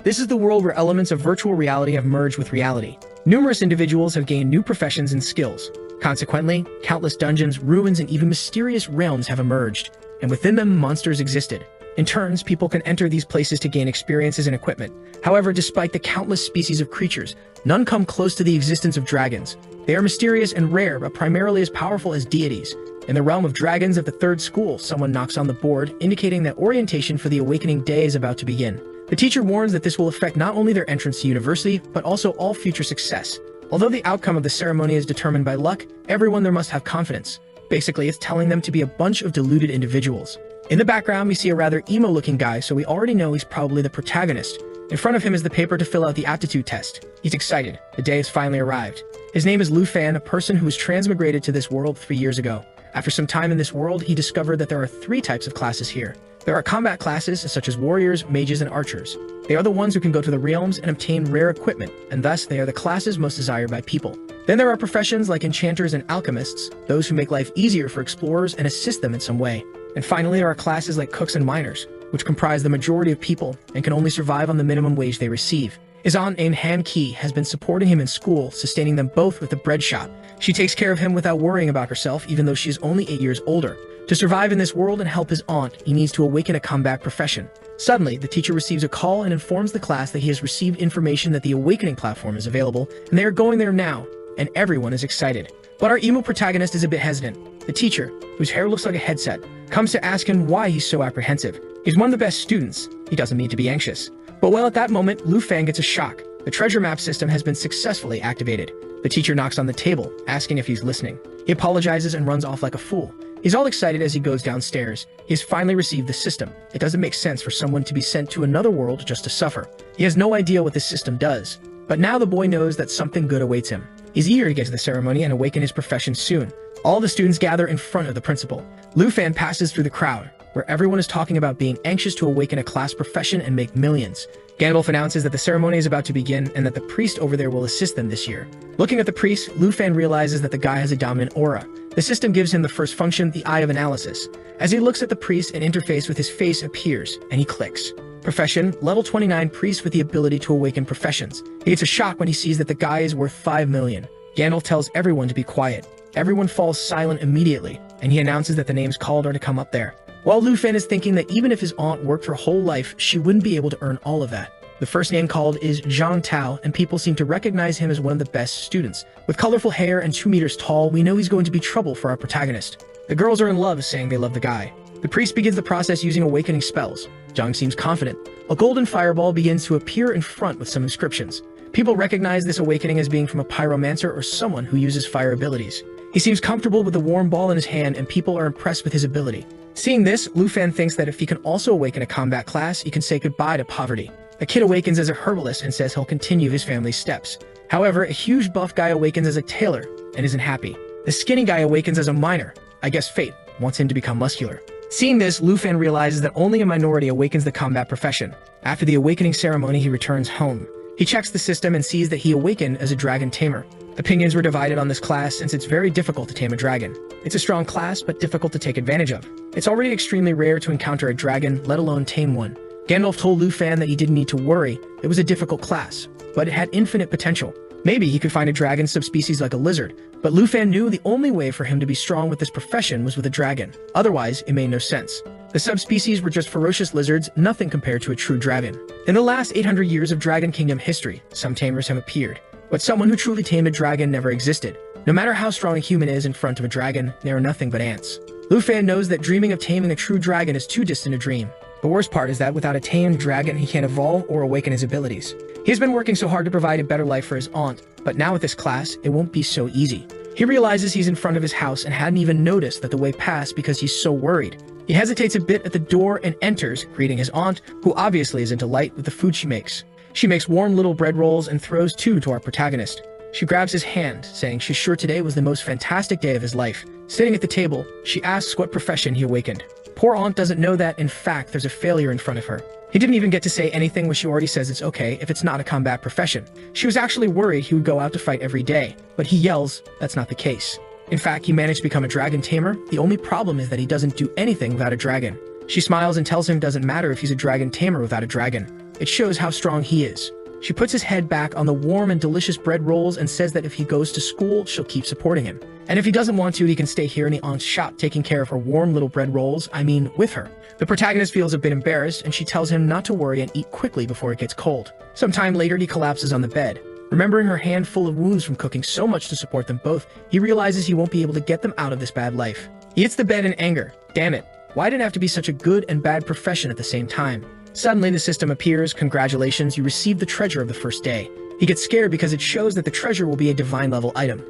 This is the world where elements of virtual reality have merged with reality. Numerous individuals have gained new professions and skills. Consequently, countless dungeons, ruins, and even mysterious realms have emerged, and within them monsters existed. In turns, people can enter these places to gain experiences and equipment. However, despite the countless species of creatures, none come close to the existence of dragons. They are mysterious and rare, but primarily as powerful as deities. In the realm of dragons of the third school, someone knocks on the board, indicating that orientation for the awakening day is about to begin. The teacher warns that this will affect not only their entrance to university, but also all future success. Although the outcome of the ceremony is determined by luck, everyone there must have confidence. Basically, it's telling them to be a bunch of deluded individuals. In the background, we see a rather emo-looking guy, so we already know he's probably the protagonist. In front of him is the paper to fill out the aptitude test. He's excited. The day has finally arrived. His name is Lu Fan, a person who was transmigrated to this world 3 years ago. After some time in this world, he discovered that there are 3 types of classes here. There are combat classes, such as warriors, mages, and archers. They are the ones who can go to the realms and obtain rare equipment, and thus they are the classes most desired by people. Then there are professions like enchanters and alchemists, those who make life easier for explorers and assist them in some way. And finally, there are classes like cooks and miners, which comprise the majority of people and can only survive on the minimum wage they receive. His aunt named Han Ki has been supporting him in school, sustaining them both with a bread shop. She takes care of him without worrying about herself, even though she is only 8 years older. To survive in this world and help his aunt, he needs to awaken a combat profession. Suddenly, the teacher receives a call and informs the class that he has received information that the awakening platform is available, and they are going there now, and everyone is excited. But our emo protagonist is a bit hesitant. The teacher, whose hair looks like a headset, comes to ask him why he's so apprehensive. He's one of the best students. He doesn't need to be anxious. But well, at that moment, Lu Fan gets a shock. The treasure map system has been successfully activated. The teacher knocks on the table, asking if he's listening. He apologizes and runs off like a fool. He's all excited as he goes downstairs. He has finally received the system. It doesn't make sense for someone to be sent to another world just to suffer. He has no idea what this system does. But now the boy knows that something good awaits him. He's eager to get to the ceremony and awaken his profession soon. All the students gather in front of the principal. Lu Fan passes through the crowd, where everyone is talking about being anxious to awaken a class profession and make millions. Gandalf announces that the ceremony is about to begin and that the priest over there will assist them this year. Looking at the priest, Lu Fan realizes that the guy has a dominant aura. The system gives him the first function, the Eye of Analysis. As he looks at the priest, an interface with his face appears, and he clicks. Profession, level 29 priest with the ability to awaken professions. He gets a shock when he sees that the guy is worth 5 million. Gandalf tells everyone to be quiet. Everyone falls silent immediately, and he announces that the names called are to come up there. While Lu Fan is thinking that even if his aunt worked her whole life, she wouldn't be able to earn all of that. The first name called is Zhang Tao, and people seem to recognize him as one of the best students. With colorful hair and 2 meters tall, we know he's going to be trouble for our protagonist. The girls are in love, saying they love the guy. The priest begins the process using awakening spells. Zhang seems confident. A golden fireball begins to appear in front with some inscriptions. People recognize this awakening as being from a pyromancer or someone who uses fire abilities. He seems comfortable with the warm ball in his hand, and people are impressed with his ability. Seeing this, Lu Fan thinks that if he can also awaken a combat class, he can say goodbye to poverty. A kid awakens as a herbalist and says he'll continue his family's steps. However, a huge buff guy awakens as a tailor and isn't happy. The skinny guy awakens as a miner. I guess fate wants him to become muscular. Seeing this, Lu Fan realizes that only a minority awakens the combat profession. After the awakening ceremony, he returns home. He checks the system and sees that he awakened as a dragon tamer. Opinions were divided on this class since it's very difficult to tame a dragon. It's a strong class, but difficult to take advantage of. It's already extremely rare to encounter a dragon, let alone tame one. Gandalf told Lu Fan that he didn't need to worry. It was a difficult class, but it had infinite potential. Maybe he could find a dragon subspecies like a lizard, but Lu Fan knew the only way for him to be strong with this profession was with a dragon. Otherwise, it made no sense. The subspecies were just ferocious lizards, nothing compared to a true dragon. In the last 800 years of Dragon Kingdom history, some tamers have appeared, but someone who truly tamed a dragon never existed. No matter how strong a human is in front of a dragon, they are nothing but ants. Lu Fan knows that dreaming of taming a true dragon is too distant a dream. The worst part is that without a tamed dragon, he can't evolve or awaken his abilities. He has been working so hard to provide a better life for his aunt, but now with this class, it won't be so easy. He realizes he's in front of his house and hadn't even noticed that the way passed because he's so worried. He hesitates a bit at the door and enters, greeting his aunt, who obviously isn't delighted with the food she makes. She makes warm little bread rolls and throws 2 to our protagonist. She grabs his hand, saying she's sure today was the most fantastic day of his life. Sitting at the table, she asks what profession he awakened. Poor aunt doesn't know that, in fact, there's a failure in front of her. He didn't even get to say anything when she already says it's okay if it's not a combat profession. She was actually worried he would go out to fight every day, but he yells that's not the case. In fact, he managed to become a dragon tamer. The only problem is that he doesn't do anything without a dragon. She smiles and tells him it doesn't matter if he's a dragon tamer without a dragon. It shows how strong he is. She puts his head back on the warm and delicious bread rolls and says that if he goes to school, she'll keep supporting him. And if he doesn't want to, he can stay here in the aunt's shop taking care of her warm little bread rolls, with her. The protagonist feels a bit embarrassed and she tells him not to worry and eat quickly before it gets cold. Sometime later, he collapses on the bed. Remembering her hand full of wounds from cooking so much to support them both, he realizes he won't be able to get them out of this bad life. He hits the bed in anger. Damn it. Why did it have to be such a good and bad profession at the same time? Suddenly, the system appears. Congratulations, you received the treasure of the first day. He gets scared because it shows that the treasure will be a divine level item.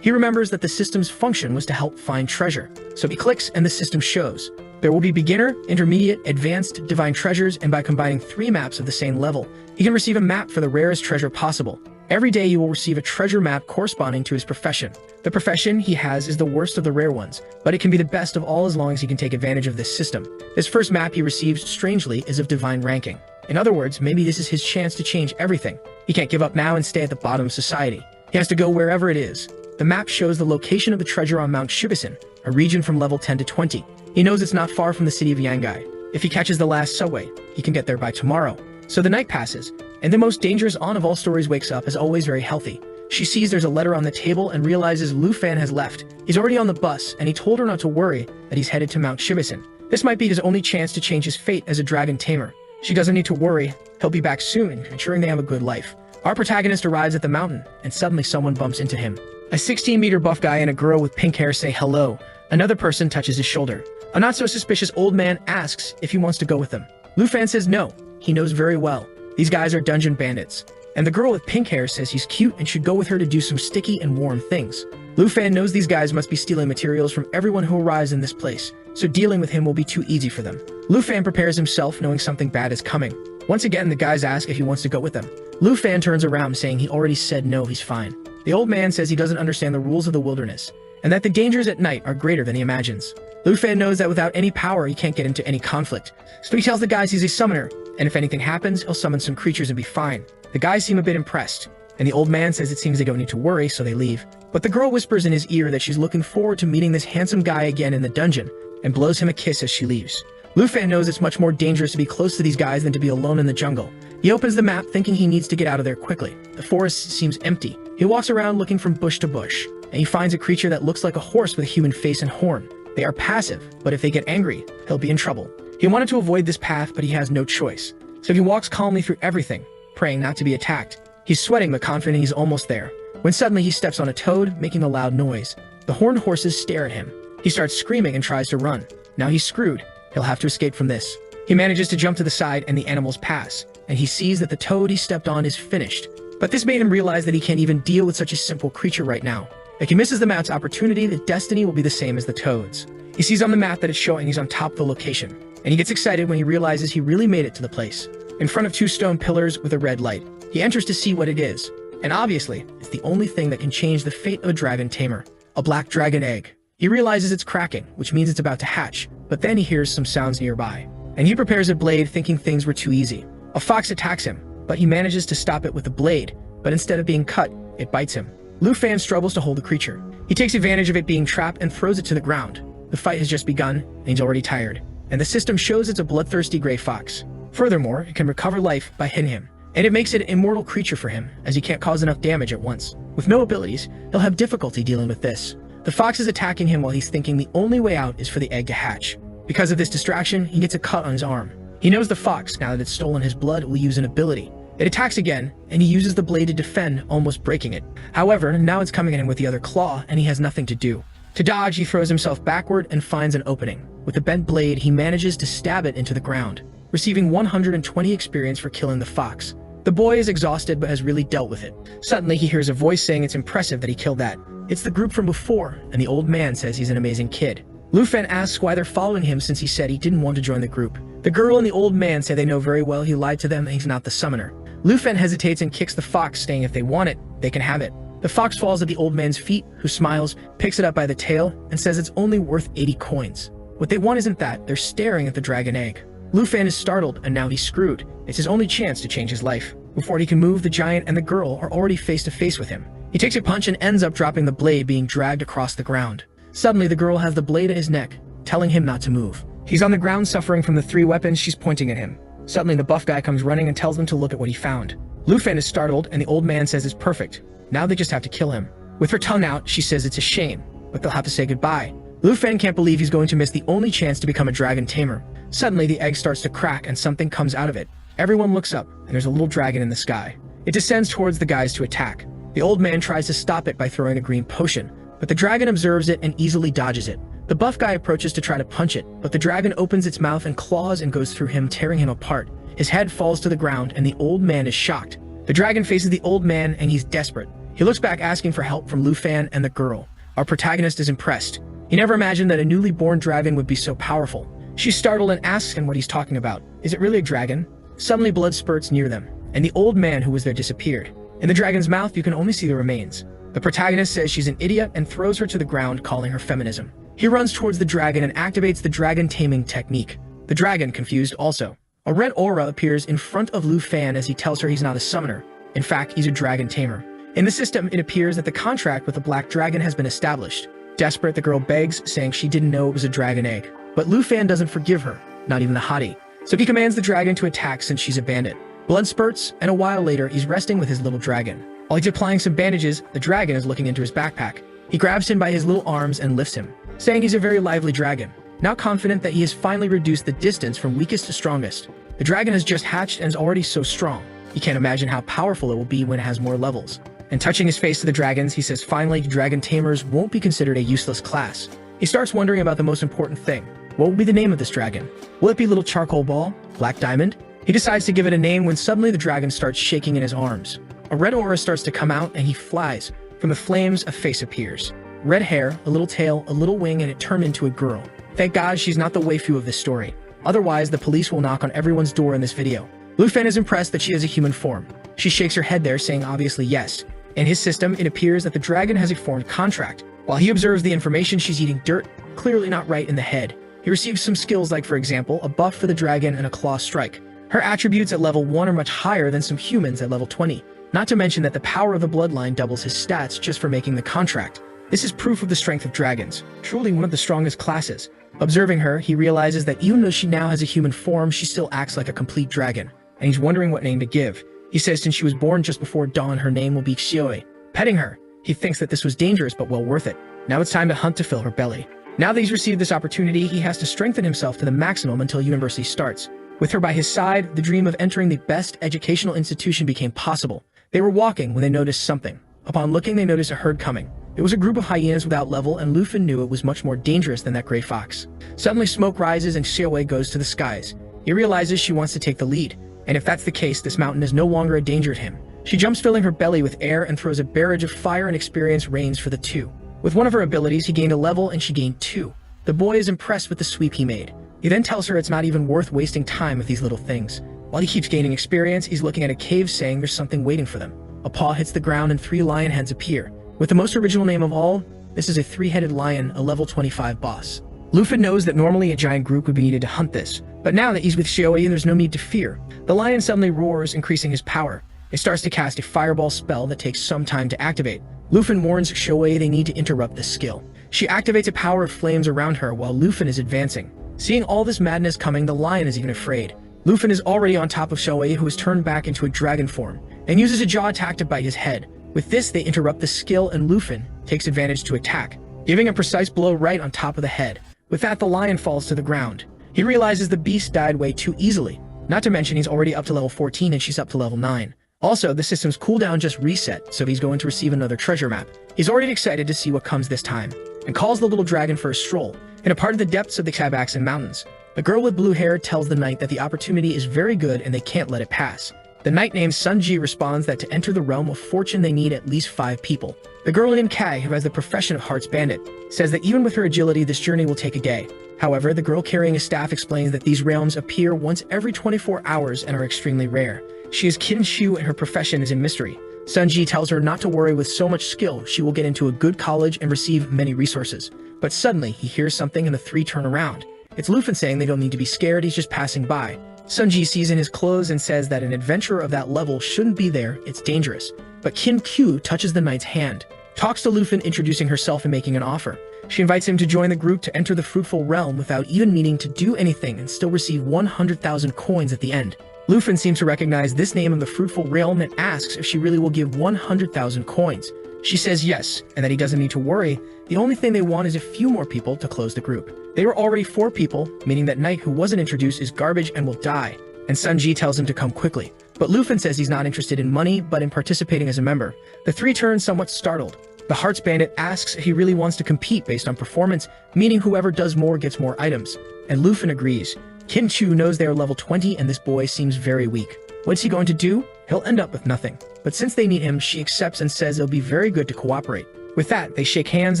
He remembers that the system's function was to help find treasure. So he clicks and the system shows. There will be beginner, intermediate, advanced, divine treasures, and by combining 3 maps of the same level, he can receive a map for the rarest treasure possible. Every day you will receive a treasure map corresponding to his profession. The profession he has is the worst of the rare ones, but it can be the best of all as long as he can take advantage of this system. This first map he receives, strangely, is of divine ranking. In other words, maybe this is his chance to change everything. He can't give up now and stay at the bottom of society. He has to go wherever it is. The map shows the location of the treasure on Mount Shibusen, a region from level 10 to 20. He knows it's not far from the city of Yangai. If he catches the last subway, he can get there by tomorrow. So the night passes, and the most dangerous aunt of all stories wakes up as always very healthy. She sees there's a letter on the table and realizes Lu Fan has left. He's already on the bus, and he told her not to worry that he's headed to Mount Shibusen. This might be his only chance to change his fate as a dragon tamer. She doesn't need to worry. He'll be back soon, ensuring they have a good life. Our protagonist arrives at the mountain, and suddenly someone bumps into him. A 16-meter buff guy and a girl with pink hair say hello. Another person touches his shoulder. A not-so-suspicious old man asks if he wants to go with them. Lu Fan says no. He knows very well. These guys are dungeon bandits. And the girl with pink hair says he's cute and should go with her to do some sticky and warm things. Lu Fan knows these guys must be stealing materials from everyone who arrives in this place, so dealing with him will be too easy for them. Lu Fan prepares himself, knowing something bad is coming. Once again, the guys ask if he wants to go with them. Lu Fan turns around, saying he already said no, he's fine. The old man says he doesn't understand the rules of the wilderness, and that the dangers at night are greater than he imagines. Lu Fan knows that without any power, he can't get into any conflict, so he tells the guys he's a summoner, and if anything happens, he'll summon some creatures and be fine. The guys seem a bit impressed, and the old man says it seems they don't need to worry, so they leave. But the girl whispers in his ear that she's looking forward to meeting this handsome guy again in the dungeon, and blows him a kiss as she leaves. Lu Fan knows it's much more dangerous to be close to these guys than to be alone in the jungle. He opens the map thinking he needs to get out of there quickly. The forest seems empty. He walks around looking from bush to bush, and he finds a creature that looks like a horse with a human face and horn. They are passive, but if they get angry, he'll be in trouble. He wanted to avoid this path, but he has no choice. So he walks calmly through everything, praying not to be attacked. He's sweating but confident he's almost there, when suddenly he steps on a toad, making a loud noise. The horned horses stare at him. He starts screaming and tries to run. Now he's screwed. He'll have to escape from this. He manages to jump to the side and the animals pass, and he sees that the toad he stepped on is finished. But this made him realize that he can't even deal with such a simple creature right now. If he misses the map's opportunity, the destiny will be the same as the toad's. He sees on the map that it's showing he's on top of the location, and he gets excited when he realizes he really made it to the place. In front of 2 stone pillars with a red light, he enters to see what it is, and obviously, it's the only thing that can change the fate of a dragon tamer, a black dragon egg. He realizes it's cracking, which means it's about to hatch, but then he hears some sounds nearby, and he prepares a blade thinking things were too easy. A fox attacks him, but he manages to stop it with the blade, but instead of being cut, it bites him. Lu Fan struggles to hold the creature. He takes advantage of it being trapped and throws it to the ground. The fight has just begun, and he's already tired, and the system shows it's a bloodthirsty gray fox. Furthermore, it can recover life by hitting him, and it makes it an immortal creature for him, as he can't cause enough damage at once. With no abilities, he'll have difficulty dealing with this. The fox is attacking him while he's thinking the only way out is for the egg to hatch. Because of this distraction, he gets a cut on his arm. He knows the fox, now that it's stolen his blood, will use an ability. It attacks again, and he uses the blade to defend, almost breaking it. However, now it's coming at him with the other claw, and he has nothing to do. To dodge, he throws himself backward and finds an opening. With the bent blade, he manages to stab it into the ground, receiving 120 experience for killing the fox. The boy is exhausted but has really dealt with it. Suddenly, he hears a voice saying it's impressive that he killed that. It's the group from before, and the old man says he's an amazing kid. Lu Fan asks why they're following him since he said he didn't want to join the group. The girl and the old man say they know very well he lied to them and he's not the summoner. Lu Fan hesitates and kicks the fox, saying if they want it, they can have it. The fox falls at the old man's feet, who smiles, picks it up by the tail, and says it's only worth 80 coins. What they want isn't that, they're staring at the dragon egg. Lu Fan is startled, and now he's screwed. It's his only chance to change his life. Before he can move, the giant and the girl are already face to face with him. He takes a punch and ends up dropping the blade, being dragged across the ground. Suddenly, the girl has the blade at his neck, telling him not to move. He's on the ground suffering from the 3 weapons she's pointing at him. Suddenly, the buff guy comes running and tells them to look at what he found. Lufan is startled, and the old man says it's perfect. Now they just have to kill him. With her tongue out, she says it's a shame, but they'll have to say goodbye. Lufan can't believe he's going to miss the only chance to become a dragon tamer. Suddenly, the egg starts to crack and something comes out of it. Everyone looks up, and there's a little dragon in the sky. It descends towards the guys to attack. The old man tries to stop it by throwing a green potion, but the dragon observes it and easily dodges it. The buff guy approaches to try to punch it, but the dragon opens its mouth and claws and goes through him, tearing him apart. His head falls to the ground, and the old man is shocked. The dragon faces the old man, and he's desperate. He looks back asking for help from Lufan and the girl. Our protagonist is impressed. He never imagined that a newly born dragon would be so powerful. She's startled and asks him what he's talking about. Is it really a dragon? Suddenly blood spurts near them, and the old man who was there disappeared. In the dragon's mouth, you can only see the remains. The protagonist says she's an idiot and throws her to the ground, calling her feminism. He runs towards the dragon and activates the dragon taming technique. The dragon, confused also. A red aura appears in front of Lufan as he tells her he's not a summoner. In fact, he's a dragon tamer. In the system, it appears that the contract with the black dragon has been established. Desperate, the girl begs, saying she didn't know it was a dragon egg. But Lufan doesn't forgive her, not even the hottie. So he commands the dragon to attack since she's a bandit. Blood spurts, and a while later, he's resting with his little dragon. While he's applying some bandages, the dragon is looking into his backpack. He grabs him by his little arms and lifts him, saying he's a very lively dragon. Now confident that he has finally reduced the distance from weakest to strongest. The dragon has just hatched and is already so strong. He can't imagine how powerful it will be when it has more levels. And touching his face to the dragons, he says finally dragon tamers won't be considered a useless class. He starts wondering about the most important thing. What will be the name of this dragon? Will it be Little Charcoal Ball? Black Diamond? He decides to give it a name when suddenly the dragon starts shaking in his arms. A red aura starts to come out and he flies. From the flames, a face appears. Red hair, a little tail, a little wing, and it turned into a girl. Thank God she's not the waifu of this story. Otherwise, the police will knock on everyone's door in this video. Lufan is impressed that she has a human form. She shakes her head there, saying obviously yes. In his system, it appears that the dragon has a formed contract. While he observes the information, she's eating dirt, clearly not right in the head. He receives some skills like, for example, a buff for the dragon and a claw strike. Her attributes at level 1 are much higher than some humans at level 20. Not to mention that the power of the bloodline doubles his stats just for making the contract. This is proof of the strength of dragons, truly one of the strongest classes. Observing her, he realizes that even though she now has a human form, she still acts like a complete dragon, and he's wondering what name to give. He says since she was born just before dawn, her name will be Xioi. Petting her, he thinks that this was dangerous but well worth it. Now it's time to hunt to fill her belly. Now that he's received this opportunity, he has to strengthen himself to the maximum until university starts. With her by his side, the dream of entering the best educational institution became possible. They were walking when they noticed something. Upon looking, they noticed a herd coming. It was a group of hyenas without level, and Lufan knew it was much more dangerous than that gray fox. Suddenly, smoke rises and Xiaowei goes to the skies. He realizes she wants to take the lead, and if that's the case, this mountain is no longer a danger to him. She jumps, filling her belly with air, and throws a barrage of fire, and experience reigns for the two. With one of her abilities, he gained a level and she gained 2. The boy is impressed with the sweep he made. He then tells her it's not even worth wasting time with these little things. While he keeps gaining experience, he's looking at a cave, saying there's something waiting for them. A paw hits the ground and 3 lion heads appear. With the most original name of all, this is a 3-headed lion, a level 25 boss. Lufan knows that normally a giant group would be needed to hunt this, but now that he's with Xiaowei, there's no need to fear. The lion suddenly roars, increasing his power. It starts to cast a fireball spell that takes some time to activate. Lufan warns Xiaowei they need to interrupt this skill. She activates a power of flames around her while Lufan is advancing. Seeing all this madness coming, the lion is even afraid. Lufan is already on top of Xiaowei, who has turned back into a dragon form, and uses a jaw attack to bite his head. With this, they interrupt the skill, and Lufan takes advantage to attack, giving a precise blow right on top of the head. With that, the lion falls to the ground. He realizes the beast died way too easily. Not to mention he's already up to level 14 and she's up to level 9. Also, the system's cooldown just reset, so he's going to receive another treasure map. He's already excited to see what comes this time, and calls the little dragon for a stroll, in a part of the depths of the Kabaxan Mountains. The girl with blue hair tells the knight that the opportunity is very good and they can't let it pass. The knight named Sunji responds that to enter the realm of fortune they need at least 5 people. The girl named Kai, who has the profession of Heart's Bandit, says that even with her agility this journey will take a day. However, the girl carrying a staff explains that these realms appear once every 24 hours and are extremely rare. She is Kinshu and her profession is a mystery. Sunji tells her not to worry, with so much skill she will get into a good college and receive many resources. But suddenly he hears something and the 3 turn around. It's Lufan saying they don't need to be scared, he's just passing by. Sunji sees in his clothes and says that an adventurer of that level shouldn't be there, it's dangerous. But Kin Q touches the knight's hand, talks to Lufan, introducing herself and making an offer. She invites him to join the group to enter the fruitful realm without even needing to do anything and still receive 100,000 coins at the end. Lufin seems to recognize this name of the fruitful realm and asks if she really will give 100,000 coins. She says yes, and that he doesn't need to worry. The only thing they want is a few more people to close the group. They were already 4 people, meaning that Knight who wasn't introduced is garbage and will die, and Sunji tells him to come quickly. But Lufin says he's not interested in money, but in participating as a member. The 3 turn somewhat startled. The Hearts Bandit asks if he really wants to compete based on performance, meaning whoever does more gets more items, and Lufin agrees. Kim Chu knows they are level 20 and this boy seems very weak. What's he going to do? He'll end up with nothing. But since they need him, she accepts and says it'll be very good to cooperate. With that, they shake hands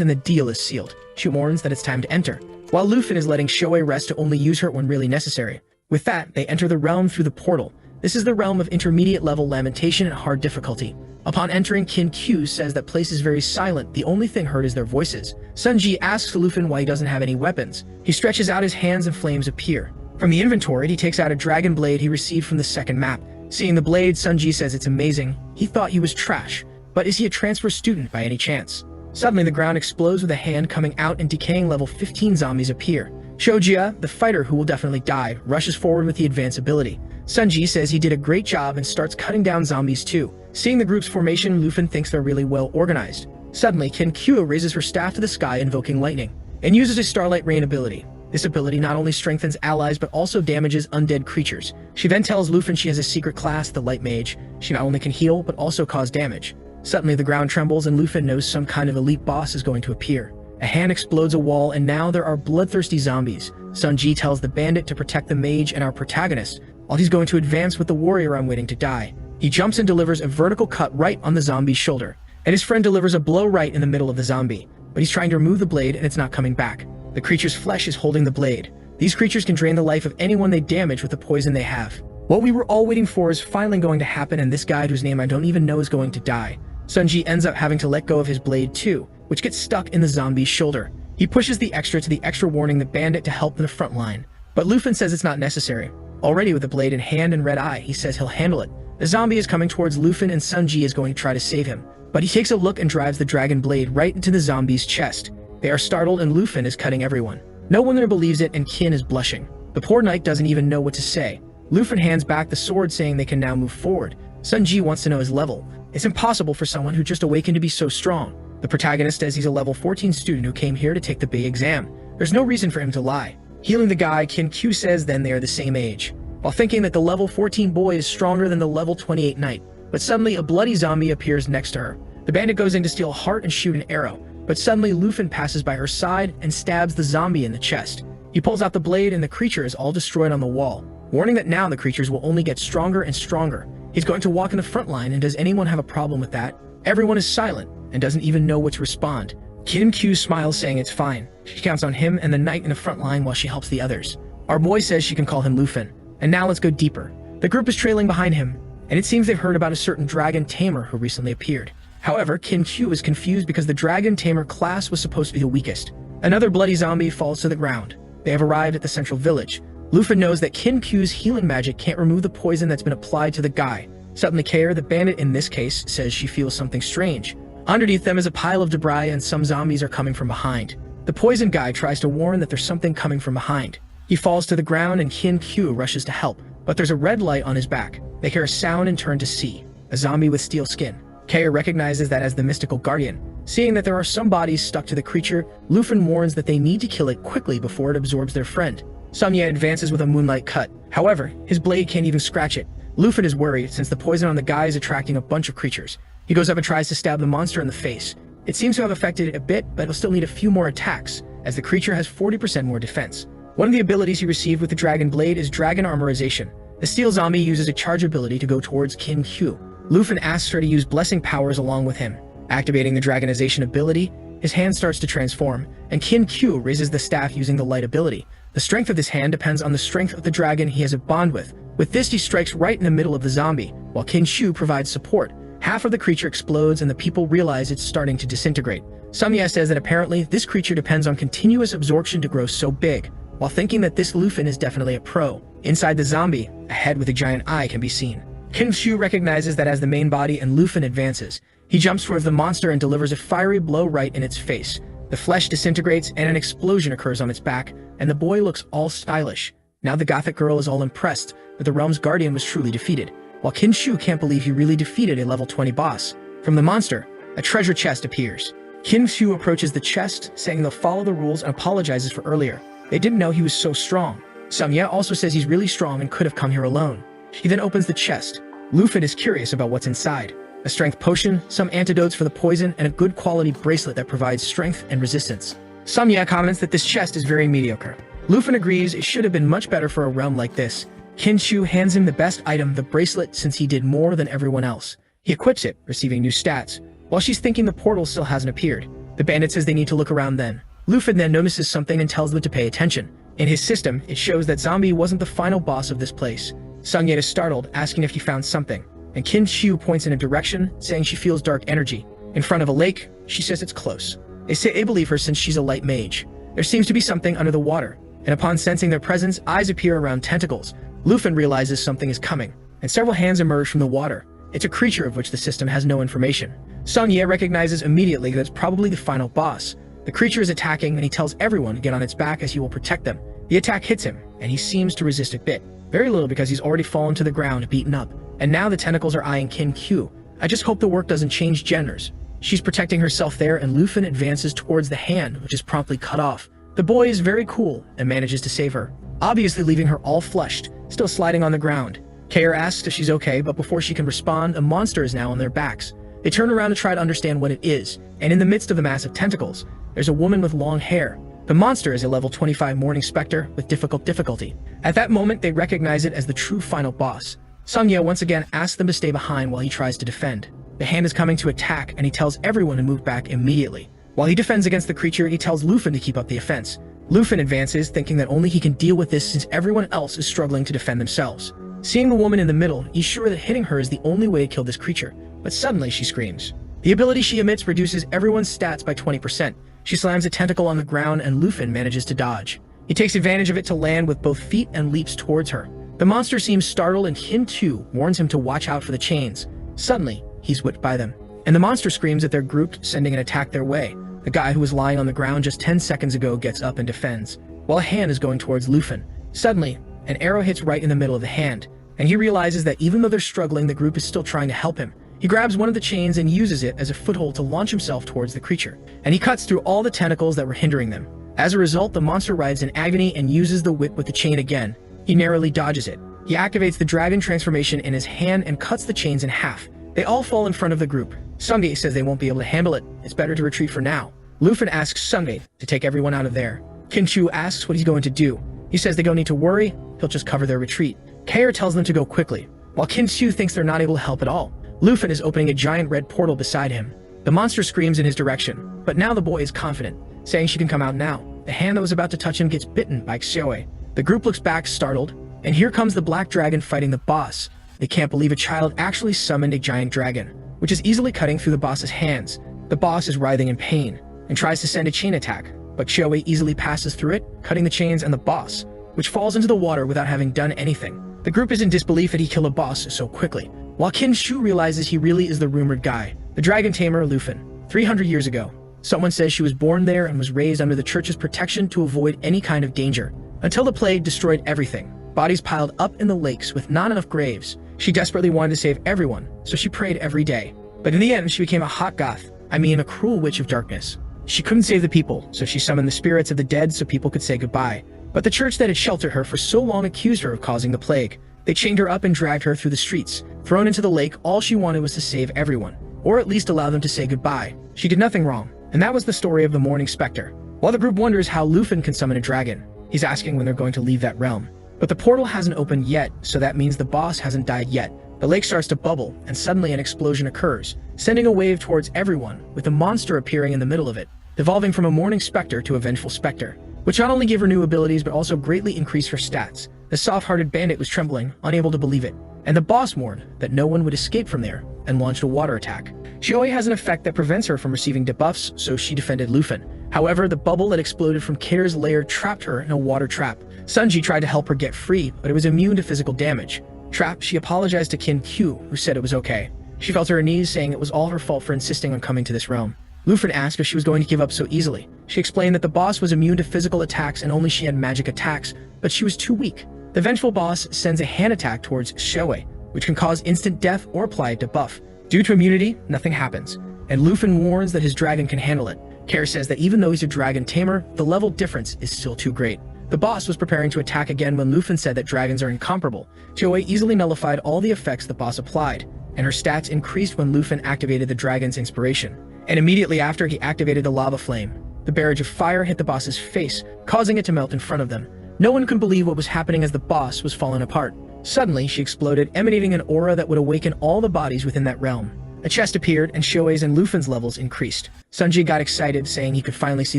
and the deal is sealed. She warns that it's time to enter, while Lufin is letting Shoei rest to only use her when really necessary. With that, they enter the realm through the portal. This is the realm of intermediate level lamentation and hard difficulty. Upon entering, Kin Q says that place is very silent, the only thing heard is their voices. Sunji asks Lufin why he doesn't have any weapons. He stretches out his hands and flames appear. From the inventory, he takes out a dragon blade he received from the second map. Seeing the blade, Sunji says it's amazing. He thought he was trash. But is he a transfer student by any chance? Suddenly, the ground explodes with a hand coming out and decaying level 15 zombies appear. Shojia, the fighter who will definitely die, rushes forward with the advance ability. Sunji says he did a great job and starts cutting down zombies too. Seeing the group's formation, Lufin thinks they're really well organized. Suddenly, Kin Q raises her staff to the sky invoking lightning, and uses a Starlight Rain ability. This ability not only strengthens allies but also damages undead creatures. She then tells Lufin she has a secret class, the Light Mage. She not only can heal but also cause damage. Suddenly the ground trembles and Lufin knows some kind of elite boss is going to appear. A hand explodes a wall and now there are bloodthirsty zombies. Sunji tells the bandit to protect the mage and our protagonist, while he's going to advance with the warrior I'm waiting to die. He jumps and delivers a vertical cut right on the zombie's shoulder, and his friend delivers a blow right in the middle of the zombie, but he's trying to remove the blade and it's not coming back. The creature's flesh is holding the blade. These creatures can drain the life of anyone they damage with the poison they have. What we were all waiting for is finally going to happen, and this guy whose name I don't even know is going to die. Sunji ends up having to let go of his blade too, which gets stuck in the zombie's shoulder. He pushes the extra warning the bandit to help in the front line, but Lufin says it's not necessary. Already with the blade in hand and red eye, he says he'll handle it. The zombie is coming towards Lufin and Sunji is going to try to save him, but he takes a look and drives the dragon blade right into the zombie's chest. They are startled and Lufin is cutting everyone. No one there believes it and Kin is blushing. The poor knight doesn't even know what to say. Lufin hands back the sword saying they can now move forward. Sunji wants to know his level. It's impossible for someone who just awakened to be so strong. The protagonist says he's a level 14 student who came here to take the big exam. There's no reason for him to lie. Healing the guy, Kin Q says then they are the same age, while thinking that the level 14 boy is stronger than the level 28 knight. But suddenly a bloody zombie appears next to her. The bandit goes in to steal a heart and shoot an arrow, but suddenly Lufin passes by her side and stabs the zombie in the chest. He pulls out the blade and the creature is all destroyed on the wall, warning that now the creatures will only get stronger and stronger. He's going to walk in the front line, and does anyone have a problem with that? Everyone is silent and doesn't even know what to respond. Kim Q smiles saying it's fine. She counts on him and the knight in the front line while she helps the others. Our boy says she can call him Lufin. And now let's go deeper. The group is trailing behind him, and it seems they've heard about a certain dragon Tamer who recently appeared. However, Kim Q is confused because the dragon Tamer class was supposed to be the weakest. Another bloody zombie falls to the ground. They have arrived at the central village. Lufin knows that Kim Q's healing magic can't remove the poison that's been applied to the guy. Suddenly Kair, the bandit in this case, says she feels something strange. Underneath them is a pile of debris and some zombies are coming from behind. The poison guy tries to warn that there's something coming from behind. He falls to the ground and Kim Q rushes to help, but there's a red light on his back. They hear a sound and turn to see a zombie with steel skin. Kair recognizes that as the mystical guardian. Seeing that there are some bodies stuck to the creature, Lufin warns that they need to kill it quickly before it absorbs their friend. Samya advances with a moonlight cut. However, his blade can't even scratch it. Lufin is worried since the poison on the guy is attracting a bunch of creatures. He goes up and tries to stab the monster in the face. It seems to have affected it a bit, but it'll still need a few more attacks, as the creature has 40% more defense. One of the abilities he received with the dragon blade is dragon armorization. The steel zombie uses a charge ability to go towards Kim Q. Lufin asks her to use blessing powers along with him. Activating the dragonization ability, his hand starts to transform, and Kim Q raises the staff using the light ability. The strength of this hand depends on the strength of the dragon he has a bond with. With this, he strikes right in the middle of the zombie, while Kim Q provides support. Half of the creature explodes and the people realize it's starting to disintegrate. Samya says that apparently this creature depends on continuous absorption to grow so big, while thinking that this Lufin is definitely a pro. Inside the zombie, a head with a giant eye can be seen. Kim Q recognizes that as the main body and Lufin advances, he jumps towards the monster and delivers a fiery blow right in its face. The flesh disintegrates and an explosion occurs on its back, and the boy looks all stylish. Now the gothic girl is all impressed that the realm's guardian was truly defeated, while Shu can't believe he really defeated a level 20 boss. From the monster, a treasure chest appears. Shu approaches the chest, saying they'll follow the rules and apologizes for earlier. They didn't know he was so strong. Samye also says he's really strong and could have come here alone. He then opens the chest. Luffy is curious about what's inside. A strength potion, some antidotes for the poison, and a good quality bracelet that provides strength and resistance. Samye comments that this chest is very mediocre. Luffy agrees it should have been much better for a realm like this. Shu hands him the best item, the bracelet, since he did more than everyone else. He equips it, receiving new stats. While she's thinking, the portal still hasn't appeared. The bandit says they need to look around then. Luffy then notices something and tells them to pay attention. In his system, it shows that Zombie wasn't the final boss of this place. Sungye is startled, asking if he found something, and Shu points in a direction, saying she feels dark energy. In front of a lake, she says it's close. They say they believe her since she's a light mage. There seems to be something under the water, and upon sensing their presence, eyes appear around tentacles. Luffy realizes something is coming, and several hands emerge from the water. It's a creature of which the system has no information. Sungye recognizes immediately that it's probably the final boss. The creature is attacking, and he tells everyone to get on its back as he will protect them. The attack hits him, and he seems to resist a bit. Very little, because he's already fallen to the ground, beaten up. And now the tentacles are eyeing Q. I just hope the work doesn't change genders. She's protecting herself there, and Luffy advances towards the hand, which is promptly cut off. The boy is very cool and manages to save her, obviously leaving her all flushed, still sliding on the ground. Kair asks if she's okay, but before she can respond, a monster is now on their backs. They turn around to try to understand what it is, and in the midst of the massive tentacles, there's a woman with long hair. The monster is a level 25 Morning Spectre with difficulty. At that moment, they recognize it as the true final boss. Sungye once again asks them to stay behind while he tries to defend. The hand is coming to attack, and he tells everyone to move back immediately. While he defends against the creature, he tells Luffy to keep up the offense. Luffy advances, thinking that only he can deal with this since everyone else is struggling to defend themselves. Seeing the woman in the middle, he's sure that hitting her is the only way to kill this creature, but suddenly she screams. The ability she emits reduces everyone's stats by 20%. She slams a tentacle on the ground, and Luffy manages to dodge. He takes advantage of it to land with both feet and leaps towards her. The monster seems startled, and Q warns him to watch out for the chains. Suddenly, he's whipped by them, and the monster screams that they're grouped, sending an attack their way. The guy who was lying on the ground just 10 seconds ago gets up and defends, while a hand is going towards Luffy. Suddenly, an arrow hits right in the middle of the hand, and he realizes that even though they're struggling, the group is still trying to help him. He grabs one of the chains and uses it as a foothold to launch himself towards the creature, and he cuts through all the tentacles that were hindering them. As a result, the monster writhes in agony and uses the whip with the chain again. He narrowly dodges it. He activates the dragon transformation in his hand and cuts the chains in half. They all fall in front of the group. Sungye says they won't be able to handle it. It's better to retreat for now. Luffy asks Sungye to take everyone out of there. Shu asks what he's going to do. He says they don't need to worry, he'll just cover their retreat. Kair tells them to go quickly, while Shu thinks they're not able to help at all. Luffy is opening a giant red portal beside him. The monster screams in his direction, but now the boy is confident, saying she can come out now. The hand that was about to touch him gets bitten by Xiaoe. The group looks back startled, and here comes the black dragon fighting the boss. They can't believe a child actually summoned a giant dragon, which is easily cutting through the boss's hands. The boss is writhing in pain and tries to send a chain attack, but Xiaoe easily passes through it, cutting the chains and the boss, which falls into the water without having done anything. The group is in disbelief that he killed a boss so quickly, while Shu realizes he really is the rumored guy, the dragon tamer Luffy. 300 years ago, someone says she was born there and was raised under the church's protection to avoid any kind of danger, until the plague destroyed everything. Bodies piled up in the lakes with not enough graves. She desperately wanted to save everyone, so she prayed every day. But in the end, she became a hot goth, a cruel witch of darkness. She couldn't save the people, so she summoned the spirits of the dead so people could say goodbye. But the church that had sheltered her for so long accused her of causing the plague. They chained her up and dragged her through the streets. Thrown into the lake, all she wanted was to save everyone, or at least allow them to say goodbye. She did nothing wrong, and that was the story of the Morning Spectre. While the group wonders how Luffy can summon a dragon, he's asking when they're going to leave that realm. But the portal hasn't opened yet, so that means the boss hasn't died yet. The lake starts to bubble, and suddenly an explosion occurs, sending a wave towards everyone, with a monster appearing in the middle of it, evolving from a Morning Spectre to a Vengeful Spectre, which not only gave her new abilities but also greatly increased her stats. The soft-hearted bandit was trembling, unable to believe it, and the boss warned that no one would escape from there, and launched a water attack. Xiaoe has an effect that prevents her from receiving debuffs, so she defended Luffy. However, the bubble that exploded from Kair's lair trapped her in a water trap. Sunji tried to help her get free, but it was immune to physical damage. Trapped, she apologized to Q, who said it was okay. She fell to her knees, saying it was all her fault for insisting on coming to this realm. Lufin asked if she was going to give up so easily. She explained that the boss was immune to physical attacks and only she had magic attacks, but she was too weak. The vengeful boss sends a hand attack towards Shoei, which can cause instant death or apply a debuff. Due to immunity, nothing happens, and Lufin warns that his dragon can handle it. Kare says that even though he's a dragon tamer, the level difference is still too great. The boss was preparing to attack again when Lufin said that dragons are incomparable. Shoei easily nullified all the effects the boss applied, and her stats increased when Lufin activated the dragon's inspiration. And immediately after he activated the lava flame, the barrage of fire hit the boss's face, causing it to melt in front of them. No one could believe what was happening as the boss was falling apart. Suddenly, she exploded, emanating an aura that would awaken all the bodies within that realm. A chest appeared, and Shoei's and Lufin's levels increased. Sunji got excited, saying he could finally see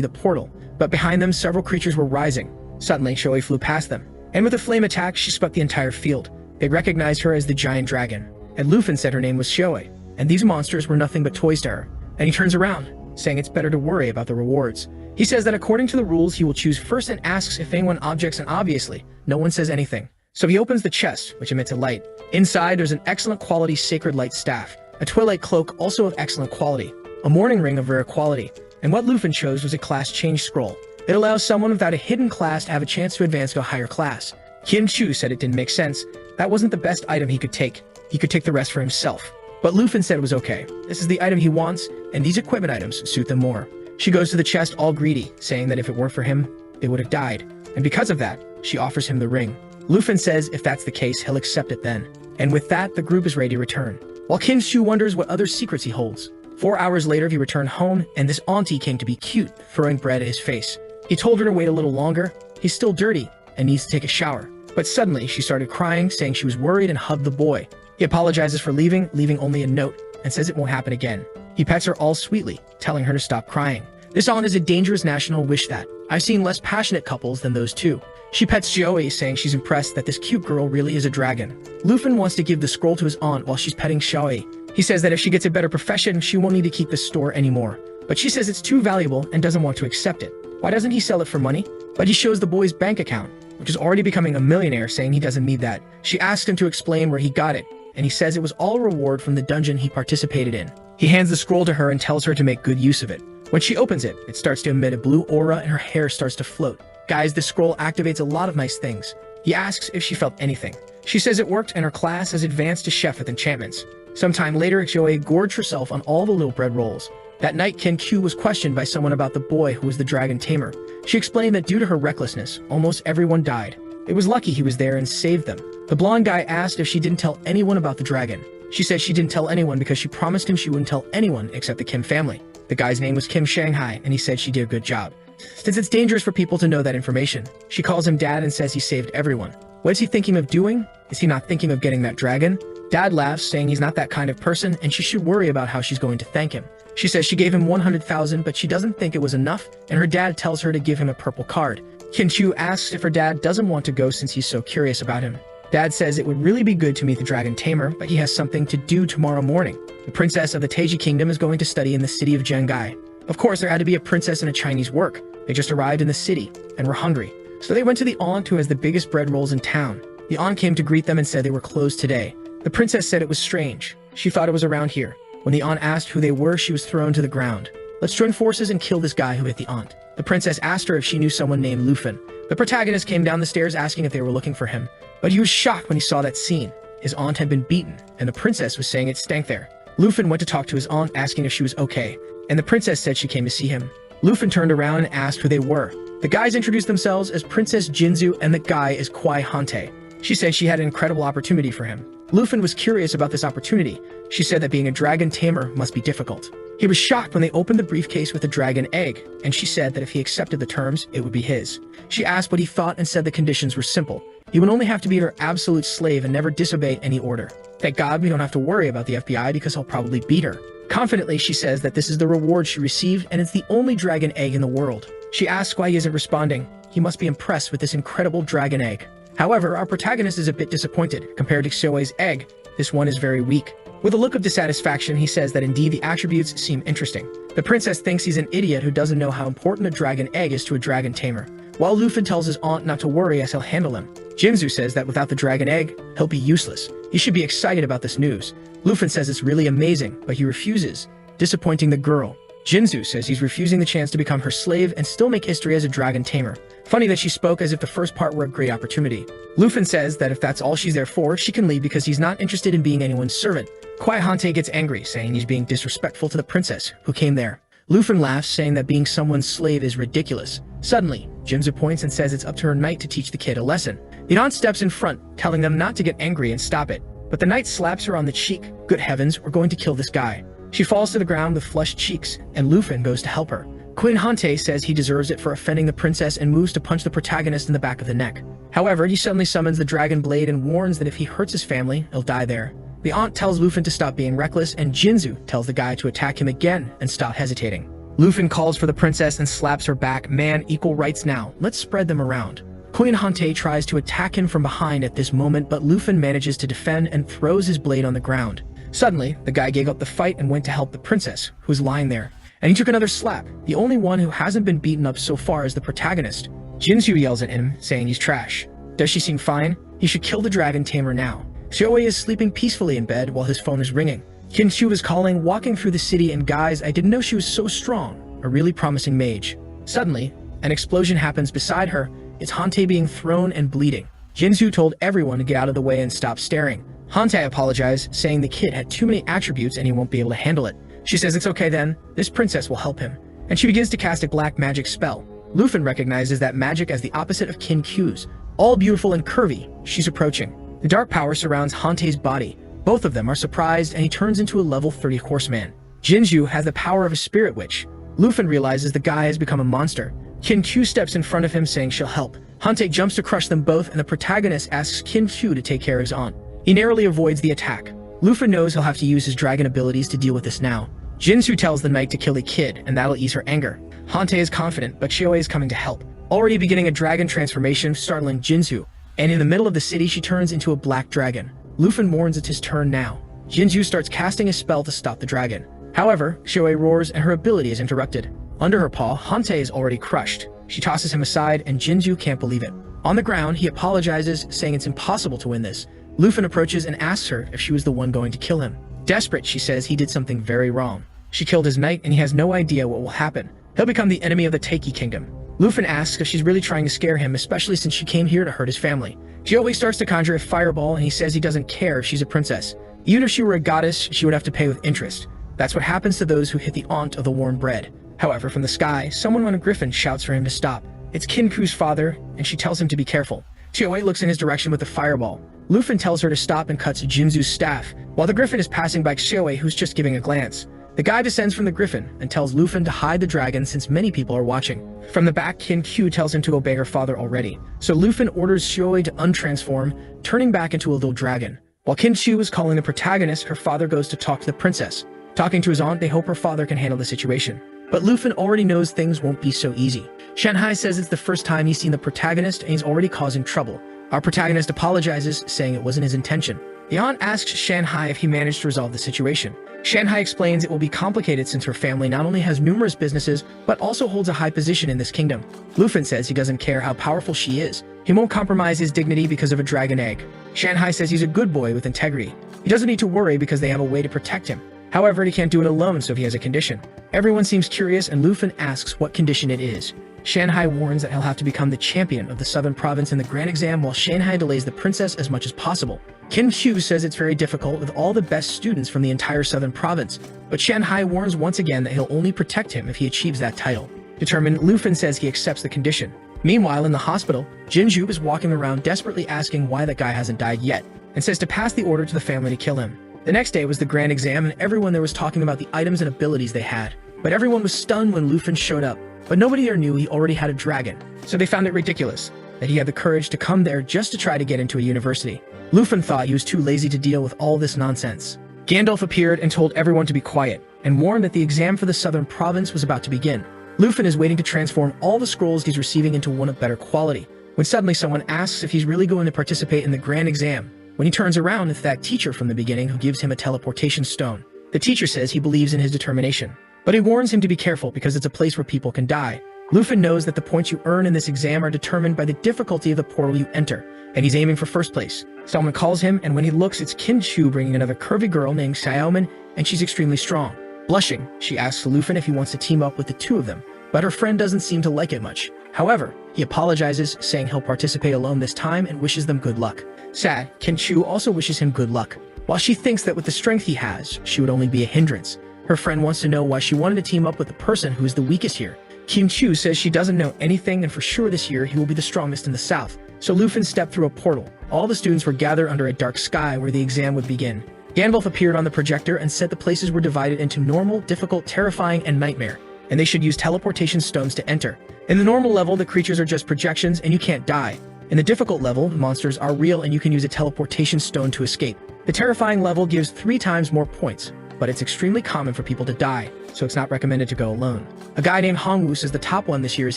the portal, but behind them several creatures were rising. Suddenly, Shoei flew past them, and with a flame attack, she swept the entire field. They recognized her as the giant dragon, and Lufin said her name was Shoei, and these monsters were nothing but toys to her. And he turns around, saying it's better to worry about the rewards. He says that according to the rules, he will choose first and asks if anyone objects, and obviously, no one says anything. So he opens the chest, which emits a light. Inside, there's an excellent quality sacred light staff, a twilight cloak also of excellent quality, a morning ring of rare quality, and what Lufin chose was a class change scroll. It allows someone without a hidden class to have a chance to advance to a higher class. Kim Chu said it didn't make sense. That wasn't the best item he could take. He could take the rest for himself. But Lufin said it was okay. This is the item he wants, and these equipment items suit them more. She goes to the chest all greedy, saying that if it weren't for him, they would have died. And because of that, she offers him the ring. Lufin says if that's the case, he'll accept it then. And with that, the group is ready to return. While Kim Chu wonders what other secrets he holds. 4 hours later, he returned home, and this auntie came to be cute, throwing bread at his face. He told her to wait a little longer. He's still dirty and needs to take a shower. But suddenly, she started crying, saying she was worried, and hugged the boy. He apologizes for leaving only a note, and says it won't happen again. He pets her all sweetly, telling her to stop crying. This aunt is a dangerous national wish that. I've seen less passionate couples than those two. She pets Joey, saying she's impressed that this cute girl really is a dragon. Lufin wants to give the scroll to his aunt while she's petting Shoei. He says that if she gets a better profession, she won't need to keep the store anymore. But she says it's too valuable and doesn't want to accept it. Why doesn't he sell it for money? But he shows the boy's bank account, which is already becoming a millionaire, saying he doesn't need that. She asks him to explain where he got it, and he says it was all a reward from the dungeon he participated in. He hands the scroll to her and tells her to make good use of it. When she opens it, it starts to emit a blue aura and her hair starts to float. Guys, this scroll activates a lot of nice things. He asks if she felt anything. She says it worked and her class has advanced to chef with enchantments. Sometime later, Joey gorged herself on all the little bread rolls. That night, Ken Q was questioned by someone about the boy who was the dragon tamer. She explained that due to her recklessness, almost everyone died. It was lucky he was there and saved them. The blonde guy asked if she didn't tell anyone about the dragon. She said she didn't tell anyone because she promised him she wouldn't tell anyone except the Kim family. The guy's name was Kim Shanghai, and he said she did a good job. Since it's dangerous for people to know that information, she calls him Dad and says he saved everyone. What is he thinking of doing? Is he not thinking of getting that dragon? Dad laughs, saying he's not that kind of person and she should worry about how she's going to thank him. She says she gave him 100,000, but she doesn't think it was enough, and her dad tells her to give him a purple card. Kim Chu asks if her dad doesn't want to go since he's so curious about him. Dad says it would really be good to meet the dragon tamer, but he has something to do tomorrow morning. The princess of the Taiji kingdom is going to study in the city of Zhengai. Of course, there had to be a princess in a Chinese work. They just arrived in the city and were hungry. So they went to the aunt who has the biggest bread rolls in town. The aunt came to greet them and said they were closed today. The princess said it was strange. She thought it was around here. When the aunt asked who they were, she was thrown to the ground. Let's join forces and kill this guy who hit the aunt. The princess asked her if she knew someone named Lufin. The protagonist came down the stairs asking if they were looking for him, but he was shocked when he saw that scene. His aunt had been beaten, and the princess was saying it stank there. Lufin went to talk to his aunt asking if she was okay, and the princess said she came to see him. Lufin turned around and asked who they were. The guys introduced themselves as Princess Jinzu and the guy is Kwai Hante. She said she had an incredible opportunity for him. Lufin was curious about this opportunity. She said that being a dragon tamer must be difficult. He was shocked when they opened the briefcase with a dragon egg, and she said that if he accepted the terms, it would be his. She asked what he thought and said the conditions were simple. He would only have to be her absolute slave and never disobey any order. Thank God we don't have to worry about the FBI because he'll probably beat her. Confidently, she says that this is the reward she received and it's the only dragon egg in the world. She asks why he isn't responding. He must be impressed with this incredible dragon egg. However, our protagonist is a bit disappointed. Compared to Xiaoi's egg, this one is very weak. With a look of dissatisfaction, he says that indeed the attributes seem interesting. The princess thinks he's an idiot who doesn't know how important a dragon egg is to a dragon tamer, while Lufin tells his aunt not to worry as he'll handle him. Jinzu says that without the dragon egg, he'll be useless. He should be excited about this news. Lufin says it's really amazing, but he refuses, disappointing the girl. Jinzu says he's refusing the chance to become her slave and still make history as a dragon tamer. Funny that she spoke as if the first part were a great opportunity. Lufin says that if that's all she's there for, she can leave because he's not interested in being anyone's servant. Kwai Hante gets angry, saying he's being disrespectful to the princess who came there. Lufin laughs, saying that being someone's slave is ridiculous. Suddenly, Jinzu points and says it's up to her knight to teach the kid a lesson. The aunt steps in front, telling them not to get angry and stop it. But the knight slaps her on the cheek. Good heavens, we're going to kill this guy. She falls to the ground with flushed cheeks, and Lufin goes to help her. Queen Hante says he deserves it for offending the princess and moves to punch the protagonist in the back of the neck. However, he suddenly summons the dragon blade and warns that if he hurts his family, he'll die there. The aunt tells Lufin to stop being reckless, and Jinzu tells the guy to attack him again and stop hesitating. Lufin calls for the princess and slaps her back. Man, equal rights now. Let's spread them around. Queen Hante tries to attack him from behind at this moment, but Lufin manages to defend and throws his blade on the ground. Suddenly, the guy gave up the fight and went to help the princess, who was lying there. And he took another slap. The only one who hasn't been beaten up so far is the protagonist. Jinzu yells at him, saying he's trash. Does she seem fine? He should kill the dragon tamer now. Xiaowei is sleeping peacefully in bed while his phone is ringing. Qin is calling, walking through the city, and guys, I didn't know she was so strong. A really promising mage. Suddenly, an explosion happens beside her. It's Hante being thrown and bleeding. Jinzu told everyone to get out of the way and stop staring. Hante apologized, saying the kid had too many attributes and he won't be able to handle it. She says it's okay then, this princess will help him. And she begins to cast a black magic spell. Lufin recognizes that magic as the opposite of Qin's. All beautiful and curvy, she's approaching. The dark power surrounds Hante's body. Both of them are surprised, and he turns into a level 30 horseman. Jinzu has the power of a spirit witch. Lufin realizes the guy has become a monster. Qin steps in front of him, saying she'll help. Hante jumps to crush them both, and the protagonist asks Qin to take care of his aunt. He narrowly avoids the attack. Lufin knows he'll have to use his dragon abilities to deal with this now. Jinzu tells the knight to kill the kid, and that'll ease her anger. Hante is confident, but Xiaowei is coming to help. Already beginning a dragon transformation, startling Jinzu, and in the middle of the city she turns into a black dragon. Lufin warns it's his turn now. Jinzu starts casting a spell to stop the dragon. However, Xiaowei roars and her ability is interrupted. Under her paw, Hante is already crushed. She tosses him aside, and Jinzu can't believe it. On the ground, he apologizes, saying it's impossible to win this. Lufin approaches and asks her if she was the one going to kill him. Desperate, she says he did something very wrong. She killed his knight, and he has no idea what will happen. He'll become the enemy of the Taiki kingdom. Lufin asks if she's really trying to scare him, especially since she came here to hurt his family. Xiaowei starts to conjure a fireball, and he says he doesn't care if she's a princess. Even if she were a goddess, she would have to pay with interest. That's what happens to those who hit the aunt of the warm bread. However, from the sky, someone on a griffin shouts for him to stop. It's Qin's father, and she tells him to be careful. Xiaowei looks in his direction with a fireball. Lufin tells her to stop and cuts Jinzu's staff, while the griffin is passing by Xiaowei, who's just giving a glance. The guy descends from the griffin and tells Lufin to hide the dragon since many people are watching. From the back, Qin tells him to obey her father already. So Lufin orders Xiaowei to untransform, turning back into a little dragon. While Qin is calling the protagonist, her father goes to talk to the princess. Talking to his aunt, they hope her father can handle the situation. But Lufin already knows things won't be so easy. Shanhai says it's the first time he's seen the protagonist and he's already causing trouble. Our protagonist apologizes, saying it wasn't his intention. The aunt asks Shanhai if he managed to resolve the situation. Shanhai explains it will be complicated since her family not only has numerous businesses, but also holds a high position in this kingdom. Lufin says he doesn't care how powerful she is. He won't compromise his dignity because of a dragon egg. Shanhai says he's a good boy with integrity. He doesn't need to worry because they have a way to protect him. However, he can't do it alone, so he has a condition. Everyone seems curious, and Lufin asks what condition it is. Shanhai warns that he'll have to become the champion of the Southern Province in the grand exam, while Shanhai delays the princess as much as possible. Qin says it's very difficult with all the best students from the entire Southern Province, but Shanhai warns once again that he'll only protect him if he achieves that title. Determined, Lufin says he accepts the condition. Meanwhile, in the hospital, Jinju is walking around desperately asking why that guy hasn't died yet, and says to pass the order to the family to kill him. The next day was the grand exam, and everyone there was talking about the items and abilities they had. But everyone was stunned when Lufin showed up. But nobody there knew he already had a dragon, so they found it ridiculous that he had the courage to come there just to try to get into a university. Lufin thought he was too lazy to deal with all this nonsense. Gandalf appeared and told everyone to be quiet, and warned that the exam for the Southern Province was about to begin. Lufin is waiting to transform all the scrolls he's receiving into one of better quality, when suddenly someone asks if he's really going to participate in the grand exam. When he turns around, it's that teacher from the beginning who gives him a teleportation stone. The teacher says he believes in his determination, but he warns him to be careful because it's a place where people can die. Lufin knows that the points you earn in this exam are determined by the difficulty of the portal you enter, and he's aiming for first place. Someone calls him, and when he looks, it's Qin bringing another curvy girl named Xiaomin, and she's extremely strong. Blushing, she asks Lufin if he wants to team up with the two of them, but her friend doesn't seem to like it much. However, he apologizes, saying he'll participate alone this time and wishes them good luck. Sad, Kenchu also wishes him good luck. While she thinks that with the strength he has, she would only be a hindrance. Her friend wants to know why she wanted to team up with the person who is the weakest here. Kenchu says she doesn't know anything and for sure this year he will be the strongest in the south. So Lufin stepped through a portal. All the students were gathered under a dark sky where the exam would begin. Gandalf appeared on the projector and said the places were divided into normal, difficult, terrifying, and nightmare, and they should use teleportation stones to enter. In the normal level, the creatures are just projections and you can't die. In the difficult level, the monsters are real and you can use a teleportation stone to escape. The terrifying level gives 3 times more points, but it's extremely common for people to die, so it's not recommended to go alone. A guy named Hongwu says the top one this year is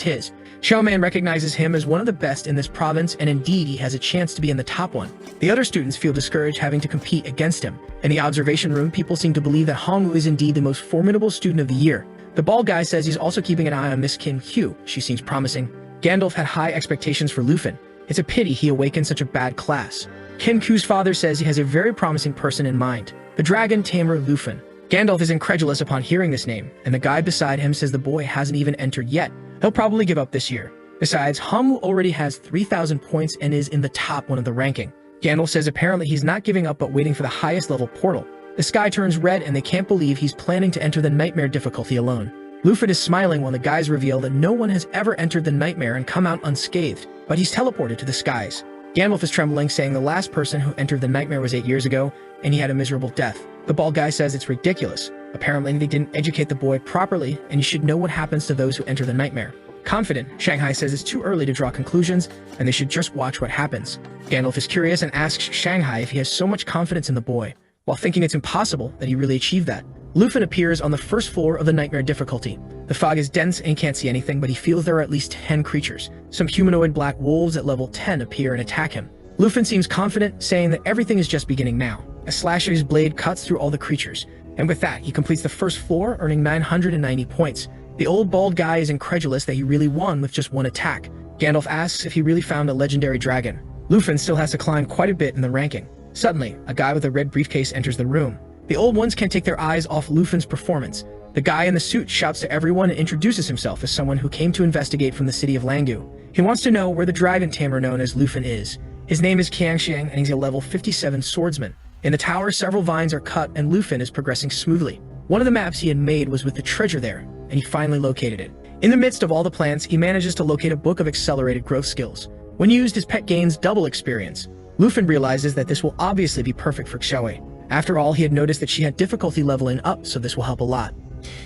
his. Xiaoman recognizes him as one of the best in this province, and indeed he has a chance to be in the top one. The other students feel discouraged having to compete against him. In the observation room, people seem to believe that Hongwu is indeed the most formidable student of the year. The bald guy says he's also keeping an eye on Miss Kim Hugh. She seems promising. Gandalf had high expectations for Lufin. It's a pity he awakened such a bad class. Kim Hugh's father says he has a very promising person in mind. The dragon Tamer Lufin. Gandalf is incredulous upon hearing this name, and the guy beside him says the boy hasn't even entered yet. He'll probably give up this year. Besides, Hongwu already has 3,000 points and is in the top one of the ranking. Gandalf says apparently he's not giving up but waiting for the highest level portal. The sky turns red and they can't believe he's planning to enter the nightmare difficulty alone. Lufin is smiling when the guys reveal that no one has ever entered the nightmare and come out unscathed, but he's teleported to the skies. Gandalf is trembling, saying the last person who entered the nightmare was 8 years ago, and he had a miserable death. The bald guy says it's ridiculous. Apparently they didn't educate the boy properly, and you should know what happens to those who enter the nightmare. Confident, Shanghai says it's too early to draw conclusions, and they should just watch what happens. Gandalf is curious and asks Shanghai if he has so much confidence in the boy, while thinking it's impossible that he really achieved that. Lufin appears on the first floor of the nightmare difficulty. The fog is dense and he can't see anything, but he feels there are at least 10 creatures. Some humanoid black wolves at level 10 appear and attack him. Lufin seems confident, saying that everything is just beginning now. A slash of his blade cuts through all the creatures, and with that, he completes the first floor, earning 990 points. The old bald guy is incredulous that he really won with just one attack. Gandalf asks if he really found a legendary dragon. Lufin still has to climb quite a bit in the ranking. Suddenly, a guy with a red briefcase enters the room. The old ones can't take their eyes off Lufin's performance. The guy in the suit shouts to everyone and introduces himself as someone who came to investigate from the city of Langu. He wants to know where the dragon tamer known as Lufin is. His name is Qiangxiang and he's a level 57 swordsman. In the tower, several vines are cut and Lufin is progressing smoothly. One of the maps he had made was with the treasure there, and he finally located it. In the midst of all the plants, he manages to locate a book of accelerated growth skills. When used, his pet gains double experience. Lufin realizes that this will obviously be perfect for Xiaowei. After all, he had noticed that she had difficulty leveling up, so this will help a lot.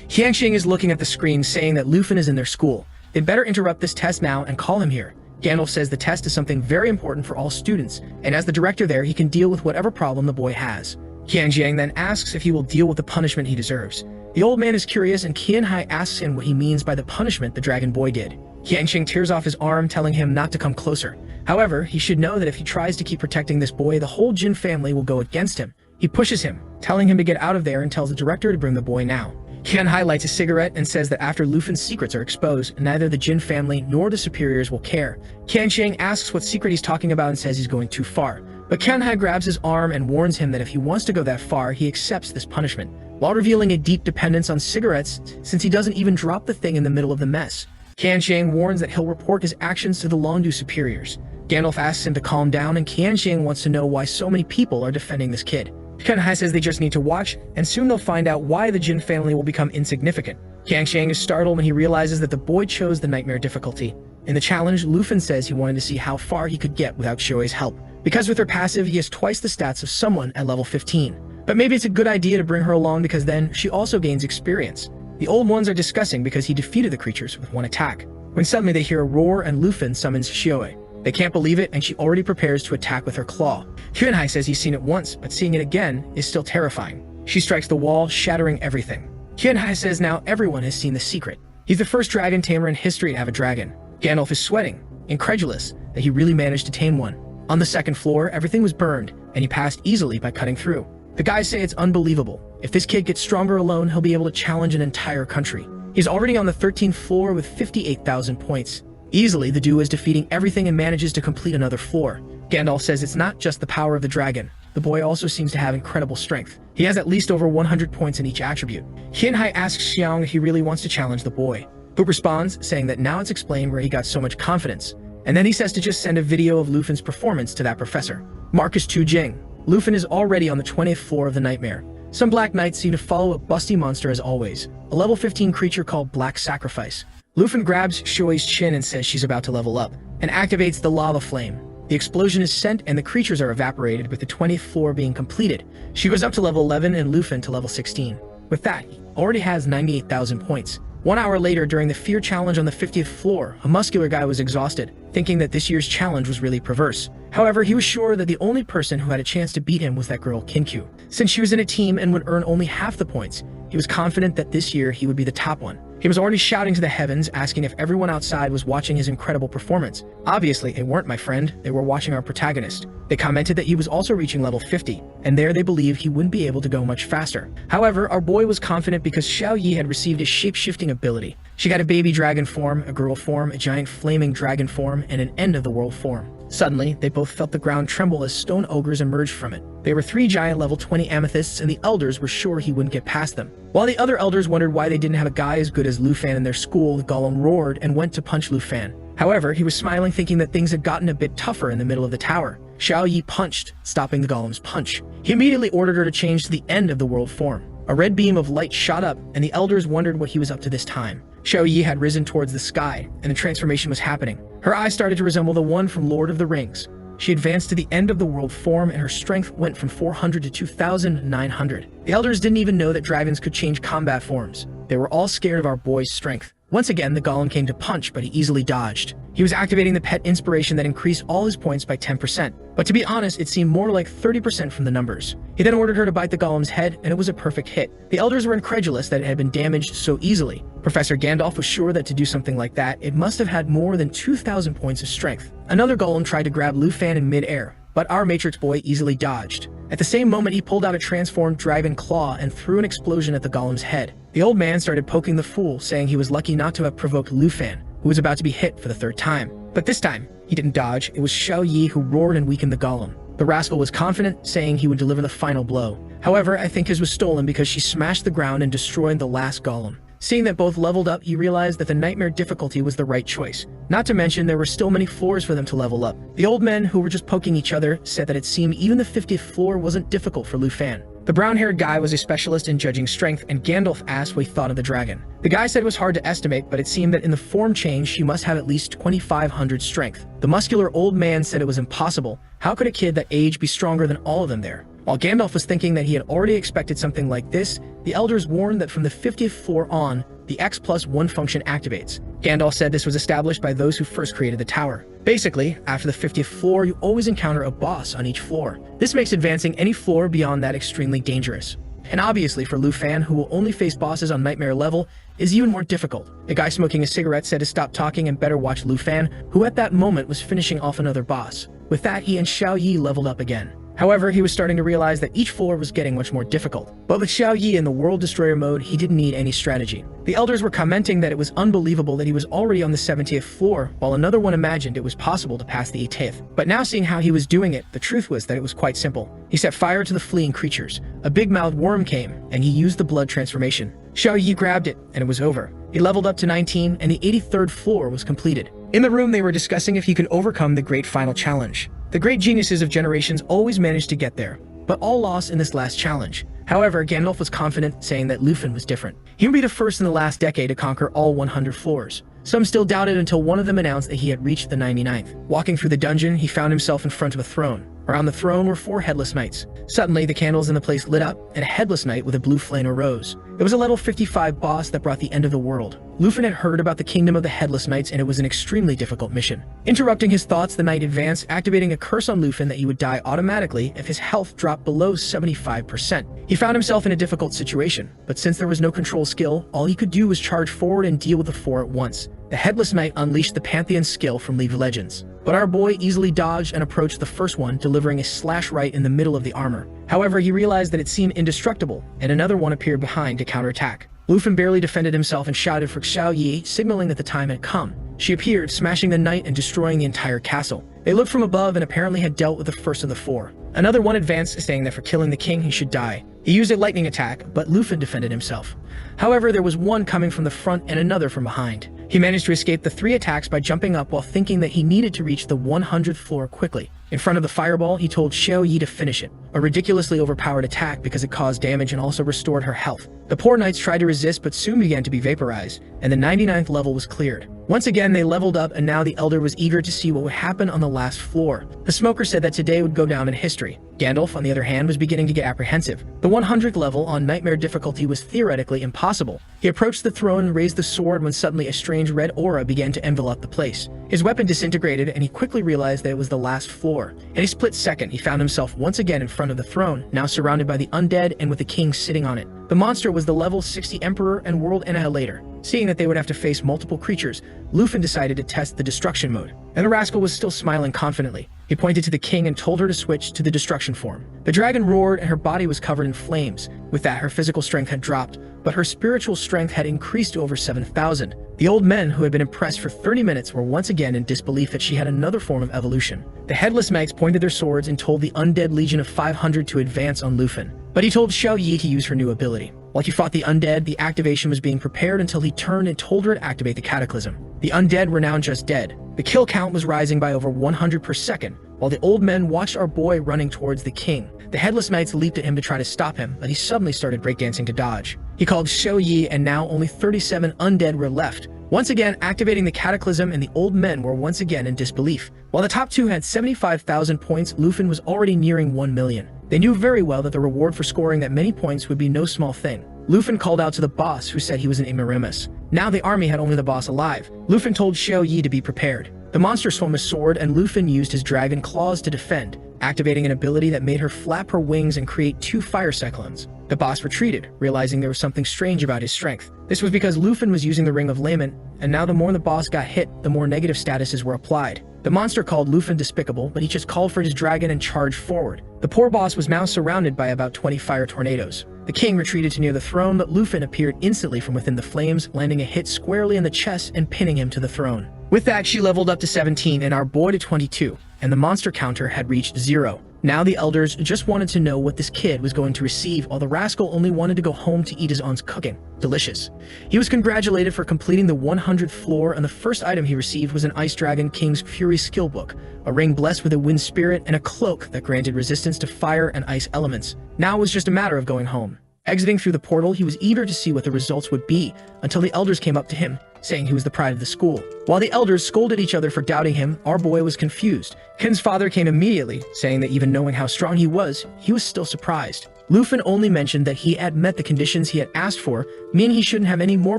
Qiangxiang is looking at the screen, saying that Lufin is in their school. They'd better interrupt this test now and call him here. Gandalf says the test is something very important for all students, and as the director there, he can deal with whatever problem the boy has. Qiangxiang then asks if he will deal with the punishment he deserves. The old man is curious, and Qianhai asks him what he means by the punishment the dragon boy did. Qiangxiang tears off his arm, telling him not to come closer. However, he should know that if he tries to keep protecting this boy, the whole Jin family will go against him. He pushes him, telling him to get out of there and tells the director to bring the boy now. Qianhai lights a cigarette and says that after Lufin's secrets are exposed, neither the Jin family nor the superiors will care. Qiangxiang asks what secret he's talking about and says he's going too far. But Qianhai grabs his arm and warns him that if he wants to go that far, he accepts this punishment, while revealing a deep dependence on cigarettes since he doesn't even drop the thing in the middle of the mess. Qiangxiang warns that he'll report his actions to the Longdu superiors. Gandalf asks him to calm down, and Qiangxiang wants to know why so many people are defending this kid. Qianhai says they just need to watch, and soon they'll find out why the Jin family will become insignificant. Qiangxiang is startled when he realizes that the boy chose the nightmare difficulty. In the challenge, Lufin says he wanted to see how far he could get without Xiaowei's help, because with her passive, he has twice the stats of someone at level 15. But maybe it's a good idea to bring her along because then she also gains experience. The old ones are discussing because he defeated the creatures with one attack, when suddenly they hear a roar and Lufin summons Xiaowei. They can't believe it, and she already prepares to attack with her claw. Qianhai says he's seen it once, but seeing it again is still terrifying. She strikes the wall, shattering everything. Qianhai says now everyone has seen the secret. He's the first dragon tamer in history to have a dragon. Gandalf is sweating, incredulous that he really managed to tame one. On the second floor, everything was burned, and he passed easily by cutting through. The guys say it's unbelievable. If this kid gets stronger alone, he'll be able to challenge an entire country. He's already on the 13th floor with 58,000 points. Easily, the duo is defeating everything and manages to complete another floor. Gandalf says it's not just the power of the dragon, the boy also seems to have incredible strength. He has at least over 100 points in each attribute. Hianhai asks Xiang if he really wants to challenge the boy, who responds, saying that now it's explained where he got so much confidence. And then he says to just send a video of Lufan's performance to that professor. Marcus Tu Jing. Lufan is already on the 20th floor of the nightmare. Some black knights seem to follow a busty monster as always, a level 15 creature called Black Sacrifice. Lufan grabs Shui's chin and says she's about to level up, and activates the lava flame. The explosion is sent and the creatures are evaporated, with the 20th floor being completed. She goes up to level 11 and Lufan to level 16. With that, he already has 98,000 points. 1 hour later, during the fear challenge on the 50th floor, a muscular guy was exhausted, thinking that this year's challenge was really perverse. However, he was sure that the only person who had a chance to beat him was that girl Kinkyu. Since she was in a team and would earn only half the points, he was confident that this year he would be the top one. He was already shouting to the heavens, asking if everyone outside was watching his incredible performance. Obviously, they weren't, my friend. They were watching our protagonist. They commented that he was also reaching level 50, and there they believed he wouldn't be able to go much faster. However, our boy was confident because Xiao Yi had received a shape-shifting ability. She got a baby dragon form, a girl form, a giant flaming dragon form, and an end-of-the-world form. Suddenly, they both felt the ground tremble as stone ogres emerged from it. They were 3 giant level 20 amethysts, and the elders were sure he wouldn't get past them. While the other elders wondered why they didn't have a guy as good as Lufan in their school, the golem roared and went to punch Lufan. However, he was smiling, thinking that things had gotten a bit tougher in the middle of the tower. Xiao Yi punched, stopping the golem's punch. He immediately ordered her to change to the end-of-the-world form. A red beam of light shot up, and the elders wondered what he was up to this time. Xiao Yi had risen towards the sky, and the transformation was happening. Her eyes started to resemble the one from Lord of the Rings. She advanced to the end-of-the-world form, and her strength went from 400 to 2,900. The elders didn't even know that dragons could change combat forms. They were all scared of our boy's strength. Once again, the golem came to punch, but he easily dodged. He was activating the pet inspiration that increased all his points by 10%. But to be honest, it seemed more like 30% from the numbers. He then ordered her to bite the golem's head, and it was a perfect hit. The elders were incredulous that it had been damaged so easily. Professor Gandalf was sure that to do something like that, it must have had more than 2,000 points of strength. Another golem tried to grab Lufan in mid-air, but our Matrix boy easily dodged. At the same moment, he pulled out a transformed dragon claw and threw an explosion at the golem's head. The old man started poking the fool, saying he was lucky not to have provoked Lufan, who was about to be hit for the 3rd time. But this time, he didn't dodge. It was Xiao Yi who roared and weakened the golem. The rascal was confident, saying he would deliver the final blow. However, I think his was stolen because she smashed the ground and destroyed the last golem. Seeing that both leveled up, he realized that the nightmare difficulty was the right choice. Not to mention, there were still many floors for them to level up. The old men, who were just poking each other, said that it seemed even the 50th floor wasn't difficult for Lufan. The brown-haired guy was a specialist in judging strength, and Gandalf asked what he thought of the dragon. The guy said it was hard to estimate, but it seemed that in the form change, she must have at least 2,500 strength. The muscular old man said it was impossible. How could a kid that age be stronger than all of them there? While Gandalf was thinking that he had already expected something like this, the elders warned that from the 50th floor on, the X+1 function activates. Gandalf said this was established by those who first created the tower. Basically, after the 50th floor, you always encounter a boss on each floor. This makes advancing any floor beyond that extremely dangerous. And obviously for Lufan, who will only face bosses on nightmare level, is even more difficult. A guy smoking a cigarette said to stop talking and better watch Lufan, who at that moment was finishing off another boss. With that, he and Xiao Yi leveled up again. However, he was starting to realize that each floor was getting much more difficult. But with Xiao Yi in the World Destroyer mode, he didn't need any strategy. The elders were commenting that it was unbelievable that he was already on the 70th floor, while another one imagined it was possible to pass the 80th. But now seeing how he was doing it, the truth was that it was quite simple. He set fire to the fleeing creatures. A big-mouthed worm came, and he used the blood transformation. Xiao Yi grabbed it, and it was over. He leveled up to 19, and the 83rd floor was completed. In the room, they were discussing if he could overcome the great final challenge. The great geniuses of generations always managed to get there, but all lost in this last challenge. However, Gandalf was confident, saying that Lufan was different. He would be the first in the last decade to conquer all 100 floors. Some still doubted until one of them announced that he had reached the 99th. Walking through the dungeon, he found himself in front of a throne. Around the throne were 4 headless knights. Suddenly, the candles in the place lit up, and a headless knight with a blue flame arose. It was a level 55 boss that brought the end of the world. Lufan had heard about the kingdom of the headless knights, and it was an extremely difficult mission. Interrupting his thoughts, the knight advanced, activating a curse on Lufan that he would die automatically if his health dropped below 75%. He found himself in a difficult situation, but since there was no control skill, all he could do was charge forward and deal with the 4 at once. The headless knight unleashed the Pantheon skill from League of Legends. But our boy easily dodged and approached the first one, delivering a slash right in the middle of the armor. However, he realized that it seemed indestructible, and another one appeared behind to counterattack. Lufan barely defended himself and shouted for Xiao Yi, signaling that the time had come. She appeared, smashing the knight and destroying the entire castle. They looked from above and apparently had dealt with the first of the four. Another one advanced, saying that for killing the king he should die. He used a lightning attack, but Lufin defended himself. However, there was one coming from the front and another from behind. He managed to escape the 3 attacks by jumping up while thinking that he needed to reach the 100th floor quickly. In front of the fireball, he told Xiao Yi to finish it, a ridiculously overpowered attack because it caused damage and also restored her health. The poor knights tried to resist but soon began to be vaporized, and the 99th level was cleared. Once again, they leveled up, and now the Elder was eager to see what would happen on the last floor. The smoker said that today would go down in history. Gandalf, on the other hand, was beginning to get apprehensive. The 100th level on Nightmare difficulty was theoretically impossible. He approached the throne and raised the sword when suddenly a strange red aura began to envelop the place. His weapon disintegrated, and he quickly realized that it was the last floor. In a split second, he found himself once again in front of the throne, now surrounded by the undead and with the king sitting on it. The monster was the level 60 Emperor and World Annihilator. Seeing that they would have to face multiple creatures, Lufin decided to test the destruction mode, and the rascal was still smiling confidently. He pointed to the king and told her to switch to the destruction form. The dragon roared and her body was covered in flames. With that, her physical strength had dropped, but her spiritual strength had increased to over 7,000. The old men who had been impressed for 30 minutes were once again in disbelief that she had another form of evolution. The headless knights pointed their swords and told the undead legion of 500 to advance on Lufin, but he told Xiao Yi to use her new ability. While he fought the undead, the activation was being prepared until he turned and told her to activate the cataclysm. The undead were now just dead. The kill count was rising by over 100 per second, while the old men watched our boy running towards the king. The headless knights leaped at him to try to stop him, but he suddenly started breakdancing to dodge. He called Xiao Yi, and now only 37 undead were left, once again activating the cataclysm, and the old men were once again in disbelief. While the top two had 75,000 points, Lufin was already nearing 1 million. They knew very well that the reward for scoring that many points would be no small thing. Lufin called out to the boss, who said he was an ignoramus. Now the army had only the boss alive. Lufin told Xiao Yi to be prepared. The monster swung a sword, and Lufin used his dragon claws to defend, activating an ability that made her flap her wings and create 2 fire cyclones. The boss retreated, realizing there was something strange about his strength. This was because Lufin was using the Ring of Lament, and now the more the boss got hit, the more negative statuses were applied. The monster called Lufin despicable, but he just called for his dragon and charged forward. The poor boss was now surrounded by about 20 fire tornadoes. The king retreated to near the throne, but Lufin appeared instantly from within the flames, landing a hit squarely in the chest and pinning him to the throne. With that, she leveled up to 17 and our boy to 22, and the monster counter had reached 0. Now the elders just wanted to know what this kid was going to receive, while the rascal only wanted to go home to eat his aunt's cooking. Delicious. He was congratulated for completing the 100th floor, and the first item he received was an Ice Dragon King's Fury skill book, a ring blessed with a wind spirit, and a cloak that granted resistance to fire and ice elements. Now it was just a matter of going home. Exiting through the portal, he was eager to see what the results would be, until the elders came up to him, saying he was the pride of the school. While the elders scolded each other for doubting him, our boy was confused. Ken's father came immediately, saying that even knowing how strong he was still surprised. Lufin only mentioned that he had met the conditions he had asked for, meaning he shouldn't have any more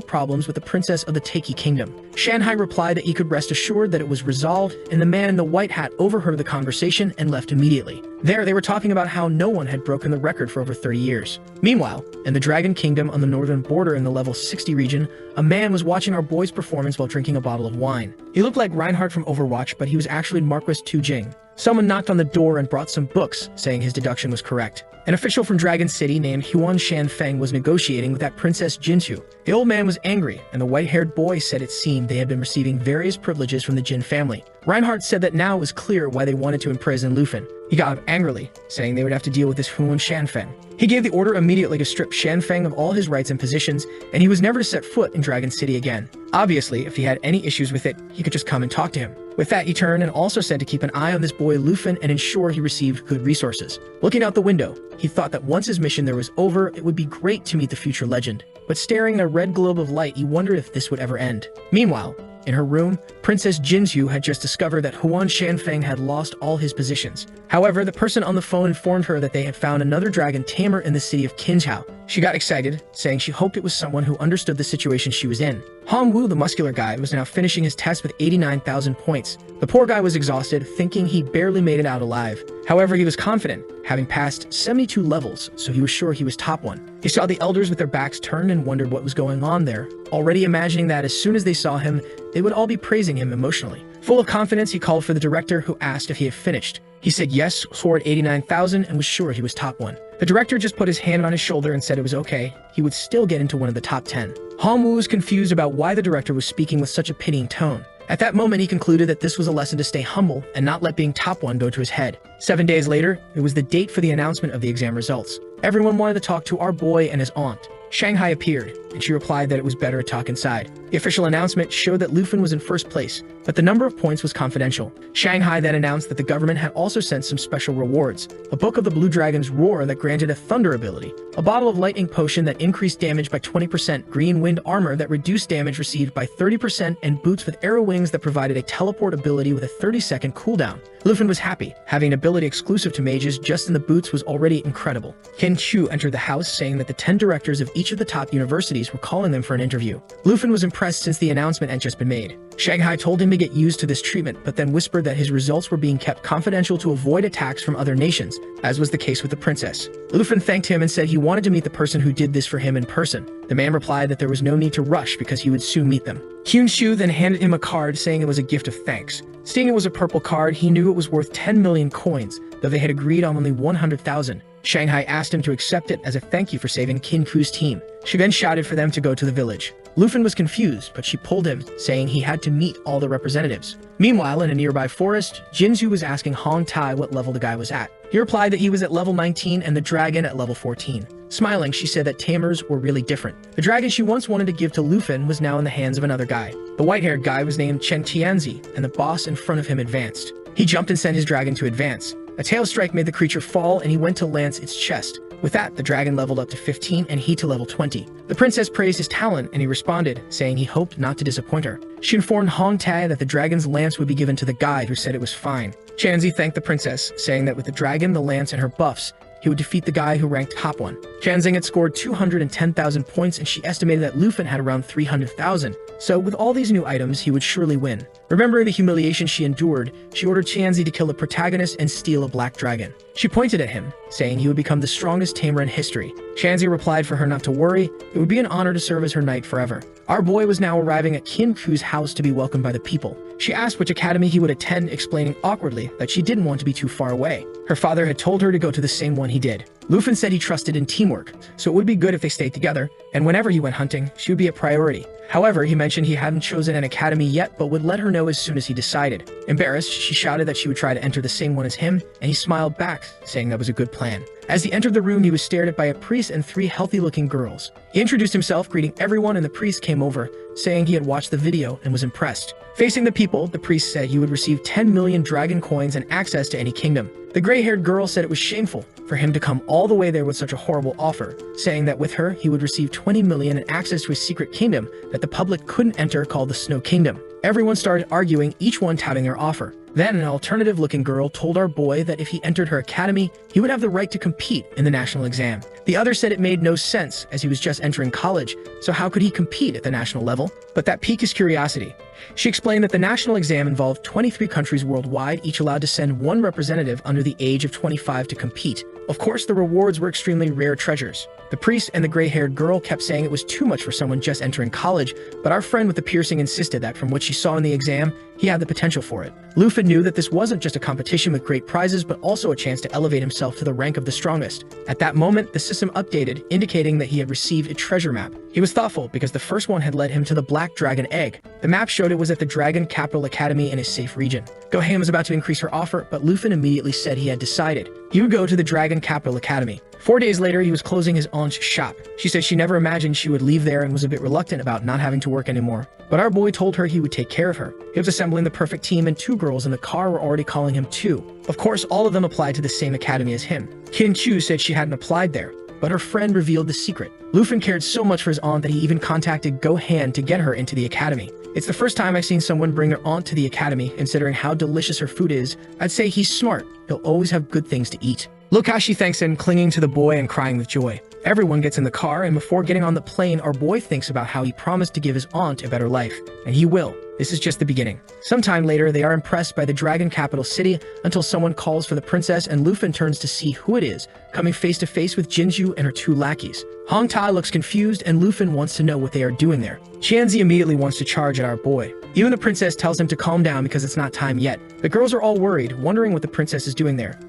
problems with the princess of the Taiki kingdom. Shanhai replied that he could rest assured that it was resolved, and the man in the white hat overheard the conversation and left immediately. There, they were talking about how no one had broken the record for over 30 years. Meanwhile, in the Dragon Kingdom on the northern border in the level 60 region, a man was watching our boy's performance while drinking a bottle of wine. He looked like Reinhardt from Overwatch, but he was actually Marquis Tu Jing. Someone knocked on the door and brought some books, saying his deduction was correct. An official from Dragon City named Huan Shanfeng was negotiating with that Princess Jintu. The old man was angry, and the white-haired boy said it seemed they had been receiving various privileges from the Jin family. Reinhardt said that now it was clear why they wanted to imprison Lufin. He got up angrily, saying they would have to deal with this Huan Shanfeng. He gave the order immediately to strip Shanfeng of all his rights and positions, and he was never to set foot in Dragon City again. Obviously, if he had any issues with it, he could just come and talk to him. With that, he turned and also said to keep an eye on this boy Lufin and ensure he received good resources. Looking out the window, he thought that once his mission there was over, it would be great to meet the future legend. But staring at a red globe of light, he wondered if this would ever end. Meanwhile, in her room, Princess Jinzhu had just discovered that Huan Shanfeng had lost all his positions. However, the person on the phone informed her that they had found another dragon Tamer in the city of Qinzhou. She got excited, saying she hoped it was someone who understood the situation she was in. Hong Wu, the muscular guy, was now finishing his test with 89,000 points. The poor guy was exhausted, thinking he barely made it out alive. However, he was confident, having passed 72 levels, so he was sure he was top one. He saw the elders with their backs turned and wondered what was going on there, already imagining that as soon as they saw him, they would all be praising him emotionally. Full of confidence, he called for the director, who asked if he had finished. He said yes, scored 89,000, and was sure he was top one. The director just put his hand on his shoulder and said it was okay, he would still get into one of the top 10. Hong Wu was confused about why the director was speaking with such a pitying tone. At that moment, he concluded that this was a lesson to stay humble and not let being top one go to his head. 7 days later, it was the date for the announcement of the exam results. Everyone wanted to talk to our boy and his aunt. Shanghai appeared, and she replied that it was better to talk inside. The official announcement showed that Lufin was in first place, but the number of points was confidential. Shanghai then announced that the government had also sent some special rewards: a book of the Blue Dragon's Roar that granted a thunder ability, a bottle of lightning potion that increased damage by 20%, green wind armor that reduced damage received by 30%, and boots with arrow wings that provided a teleport ability with a 30-second cooldown. Lufin was happy. Having an ability exclusive to mages just in the boots was already incredible. Ken Chu entered the house saying that the 10 directors of each of the top universities were calling them for an interview. Lufin was impressed since the announcement had just been made. Shanghai told him to get used to this treatment, but then whispered that his results were being kept confidential to avoid attacks from other nations, as was the case with the princess. Lufin thanked him and said he wanted to meet the person who did this for him in person. The man replied that there was no need to rush because he would soon meet them. Kyun Shu then handed him a card saying it was a gift of thanks. Seeing it was a purple card, he knew it was worth 10 million coins, though they had agreed on only 100,000. Shanghai asked him to accept it as a thank you for saving Kin Ku's team. She then shouted for them to go to the village. Lufin was confused, but she pulled him, saying he had to meet all the representatives. Meanwhile, in a nearby forest, Jinzu was asking Hong Tai what level the guy was at. He replied that he was at level 19 and the dragon at level 14. Smiling, she said that Tamers were really different. The dragon she once wanted to give to Lufin was now in the hands of another guy. The white-haired guy was named Chen Tianzi, and the boss in front of him advanced. He jumped and sent his dragon to advance. A tail strike made the creature fall, and he went to lance its chest. With that, the dragon leveled up to 15 and he to level 20. The princess praised his talent, and he responded, saying he hoped not to disappoint her. She informed Hong Tai that the dragon's lance would be given to the guide, who said it was fine. Chanzi thanked the princess, saying that with the dragon, the lance, and her buffs, he would defeat the guy who ranked top one. Chanzing had scored 210,000 points, and she estimated that Lufin had around 300,000. So with all these new items, he would surely win. Remembering the humiliation she endured, she ordered Chanzi to kill the protagonist and steal a black dragon. She pointed at him, saying he would become the strongest tamer in history. Chanzi replied for her not to worry, it would be an honor to serve as her knight forever. Our boy was now arriving at Kin Ku's house to be welcomed by the people. She asked which academy he would attend, explaining awkwardly that she didn't want to be too far away. Her father had told her to go to the same one he did. Lufin said he trusted in teamwork, so it would be good if they stayed together, and whenever he went hunting, she would be a priority. However, he mentioned he hadn't chosen an academy yet, but would let her know as soon as he decided. Embarrassed, she shouted that she would try to enter the same one as him, and he smiled back, saying that was a good plan. As he entered the room, he was stared at by a priest and 3 healthy-looking girls. He introduced himself, greeting everyone, and the priest came over, saying he had watched the video and was impressed. Facing the people, the priest said he would receive 10 million dragon coins and access to any kingdom. The gray-haired girl said it was shameful for him to come all the way there with such a horrible offer, saying that with her, he would receive 20 million and access to a secret kingdom that the public couldn't enter called the Snow Kingdom. Everyone started arguing, each one touting their offer. Then an alternative-looking girl told our boy that if he entered her academy, he would have the right to compete in the national exam. The other said it made no sense, as he was just entering college, so how could he compete at the national level? But that piqued his curiosity. She explained that the national exam involved 23 countries worldwide, each allowed to send 1 representative under the age of 25 to compete. Of course, the rewards were extremely rare treasures. The priest and the gray-haired girl kept saying it was too much for someone just entering college, but our friend with the piercing insisted that from what she saw in the exam, he had the potential for it. Lufin knew that this wasn't just a competition with great prizes, but also a chance to elevate himself to the rank of the strongest. At that moment, the system updated, indicating that he had received a treasure map. He was thoughtful because the first one had led him to the Black Dragon Egg. The map showed it was at the Dragon Capital Academy in a safe region. Gohan was about to increase her offer, but Lufin immediately said he had decided. He would go to the Dragon Capital Academy. 4 days later, he was closing his aunt's shop. She said she never imagined she would leave there and was a bit reluctant about not having to work anymore. But our boy told her he would take care of her. He was assembling the perfect team, and 2 girls in the car were already calling him Two. Of course, all of them applied to the same academy as him. Kin Chu said she hadn't applied there, but her friend revealed the secret. Lufin cared so much for his aunt that he even contacted Gohan to get her into the academy. It's the first time I've seen someone bring their aunt to the academy, considering how delicious her food is. I'd say he's smart. He'll always have good things to eat. Look how she thanks him, clinging to the boy and crying with joy. Everyone gets in the car, and before getting on the plane, our boy thinks about how he promised to give his aunt a better life. And he will. This is just the beginning. Sometime later, they are impressed by the Dragon Capital City until someone calls for the princess, and Lufin turns to see who it is, coming face to face with Jinju and her 2 lackeys. Hong Tai looks confused, and Lufin wants to know what they are doing there. Qianzi immediately wants to charge at our boy. Even the princess tells him to calm down because it's not time yet. The girls are all worried, wondering what the princess is doing there.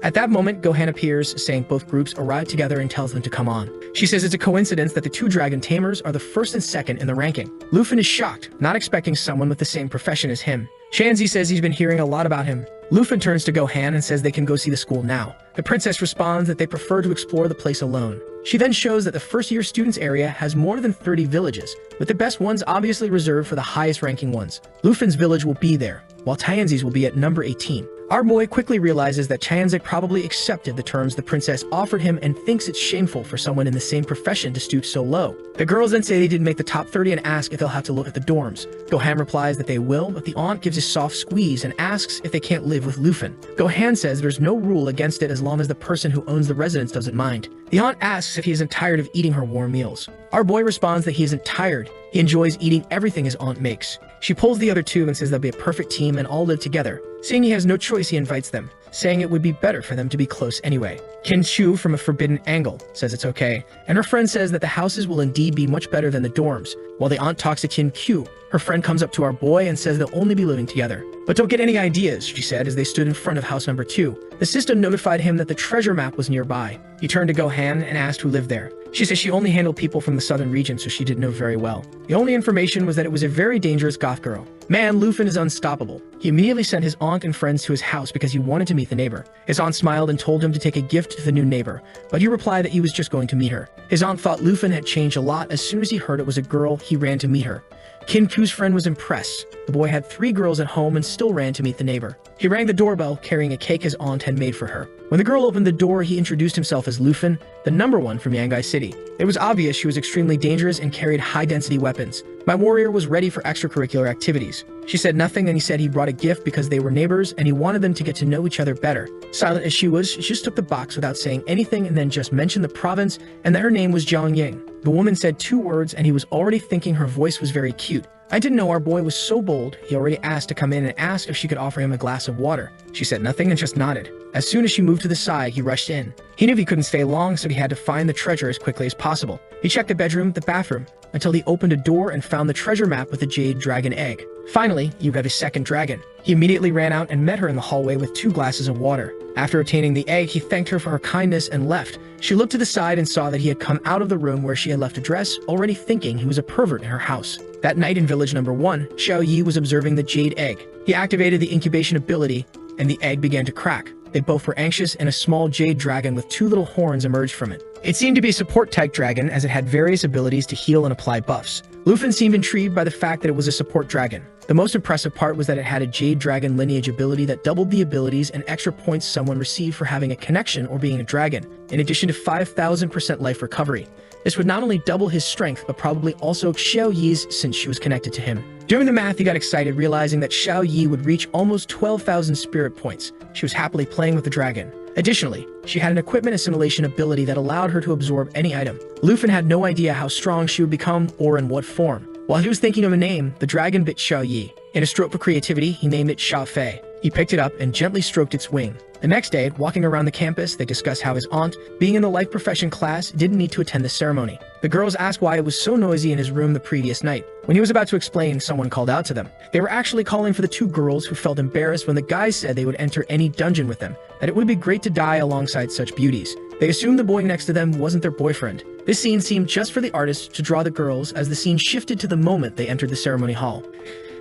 At that moment, Gohan appears, saying both groups arrive together and tells them to come on. She says it's a coincidence that the two dragon tamers are the first and second in the ranking. Luffy is shocked, not expecting someone with the same profession as him. Shanzi says he's been hearing a lot about him. Luffy turns to Gohan and says they can go see the school now. The princess responds that they prefer to explore the place alone. She then shows that the first-year students area has more than 30 villages, with the best ones obviously reserved for the highest-ranking ones. Luffy's village will be there, while Tianzi's will be at number 18. Our boy quickly realizes that Tianzi probably accepted the terms the princess offered him and thinks it's shameful for someone in the same profession to stoop so low. The girls then say they didn't make the top 30 and ask if they'll have to look at the dorms. Gohan replies that they will, but the aunt gives a soft squeeze and asks if they can't live with Luffy. Gohan says there's no rule against it as long as the person who owns the residence doesn't mind. The aunt asks if he isn't tired of eating her warm meals. Our boy responds that he isn't tired. He enjoys eating everything his aunt makes. She pulls the other two and says they'll be a perfect team and all live together. Seeing he has no choice, he invites them, saying it would be better for them to be close anyway. Kin Chu, from a forbidden angle, says it's okay, and her friend says that the houses will indeed be much better than the dorms. While the aunt talks to Kin Q, her friend comes up to our boy and says they'll only be living together. But don't get any ideas, she said as they stood in front of house number 2. The sister notified him that the treasure map was nearby. He turned to Gohan and asked who lived there. She says she only handled people from the southern region, so she didn't know very well. The only information was that it was a very dangerous goth girl. Man, Luffy is unstoppable. He immediately sent his aunt and friends to his house because he wanted to meet the neighbor. His aunt smiled and told him to take a gift to the new neighbor, but he replied that he was just going to meet her. His aunt thought Luffy had changed a lot. As soon as he heard it was a girl, he ran to meet her. Kin Q's friend was impressed. The boy had 3 girls at home and still ran to meet the neighbor. He rang the doorbell, carrying a cake his aunt had made for her. When the girl opened the door, he introduced himself as Luffy, the number 1 from Yangai City. It was obvious she was extremely dangerous and carried high-density weapons. My warrior was ready for extracurricular activities. She said nothing, and he said he brought a gift because they were neighbors and he wanted them to get to know each other better. Silent as she was, she just took the box without saying anything and then just mentioned the province and that her name was Jiang Ying. The woman said 2 words and he was already thinking her voice was very cute. I didn't know our boy was so bold. He already asked to come in and asked if she could offer him a glass of water. She said nothing and just nodded. As soon as she moved to the side, he rushed in. He knew he couldn't stay long, so he had to find the treasure as quickly as possible. He checked the bedroom, the bathroom, until he opened a door and found the treasure map with the jade dragon egg. Finally, you got a second dragon. He immediately ran out and met her in the hallway with 2 glasses of water. After obtaining the egg, he thanked her for her kindness and left. She looked to the side and saw that he had come out of the room where she had left a dress, already thinking he was a pervert in her house. That night in village number 1, Xiao Yi was observing the jade egg. He activated the incubation ability, and the egg began to crack. They both were anxious, and a small jade dragon with 2 little horns emerged from it. It seemed to be a support-type dragon, as it had various abilities to heal and apply buffs. Luffy seemed intrigued by the fact that it was a support dragon. The most impressive part was that it had a jade dragon lineage ability that doubled the abilities and extra points someone received for having a connection or being a dragon, in addition to 5,000% life recovery. This would not only double his strength, but probably also Xiao Yi's since she was connected to him. Doing the math, he got excited, realizing that Xiao Yi would reach almost 12,000 spirit points. She was happily playing with the dragon. Additionally, she had an equipment assimilation ability that allowed her to absorb any item. Luffy had no idea how strong she would become or in what form. While he was thinking of a name, the dragon bit Xiao Yi. In a stroke of creativity, he named it Xiao Fei. He picked it up and gently stroked its wing. The next day, walking around the campus, they discussed how his aunt, being in the life profession class, didn't need to attend the ceremony. The girls asked why it was so noisy in his room the previous night. When he was about to explain, someone called out to them. They were actually calling for the 2 girls who felt embarrassed when the guys said they would enter any dungeon with them, that it would be great to die alongside such beauties. They assumed the boy next to them wasn't their boyfriend. This scene seemed just for the artist to draw the girls as the scene shifted to the moment they entered the ceremony hall.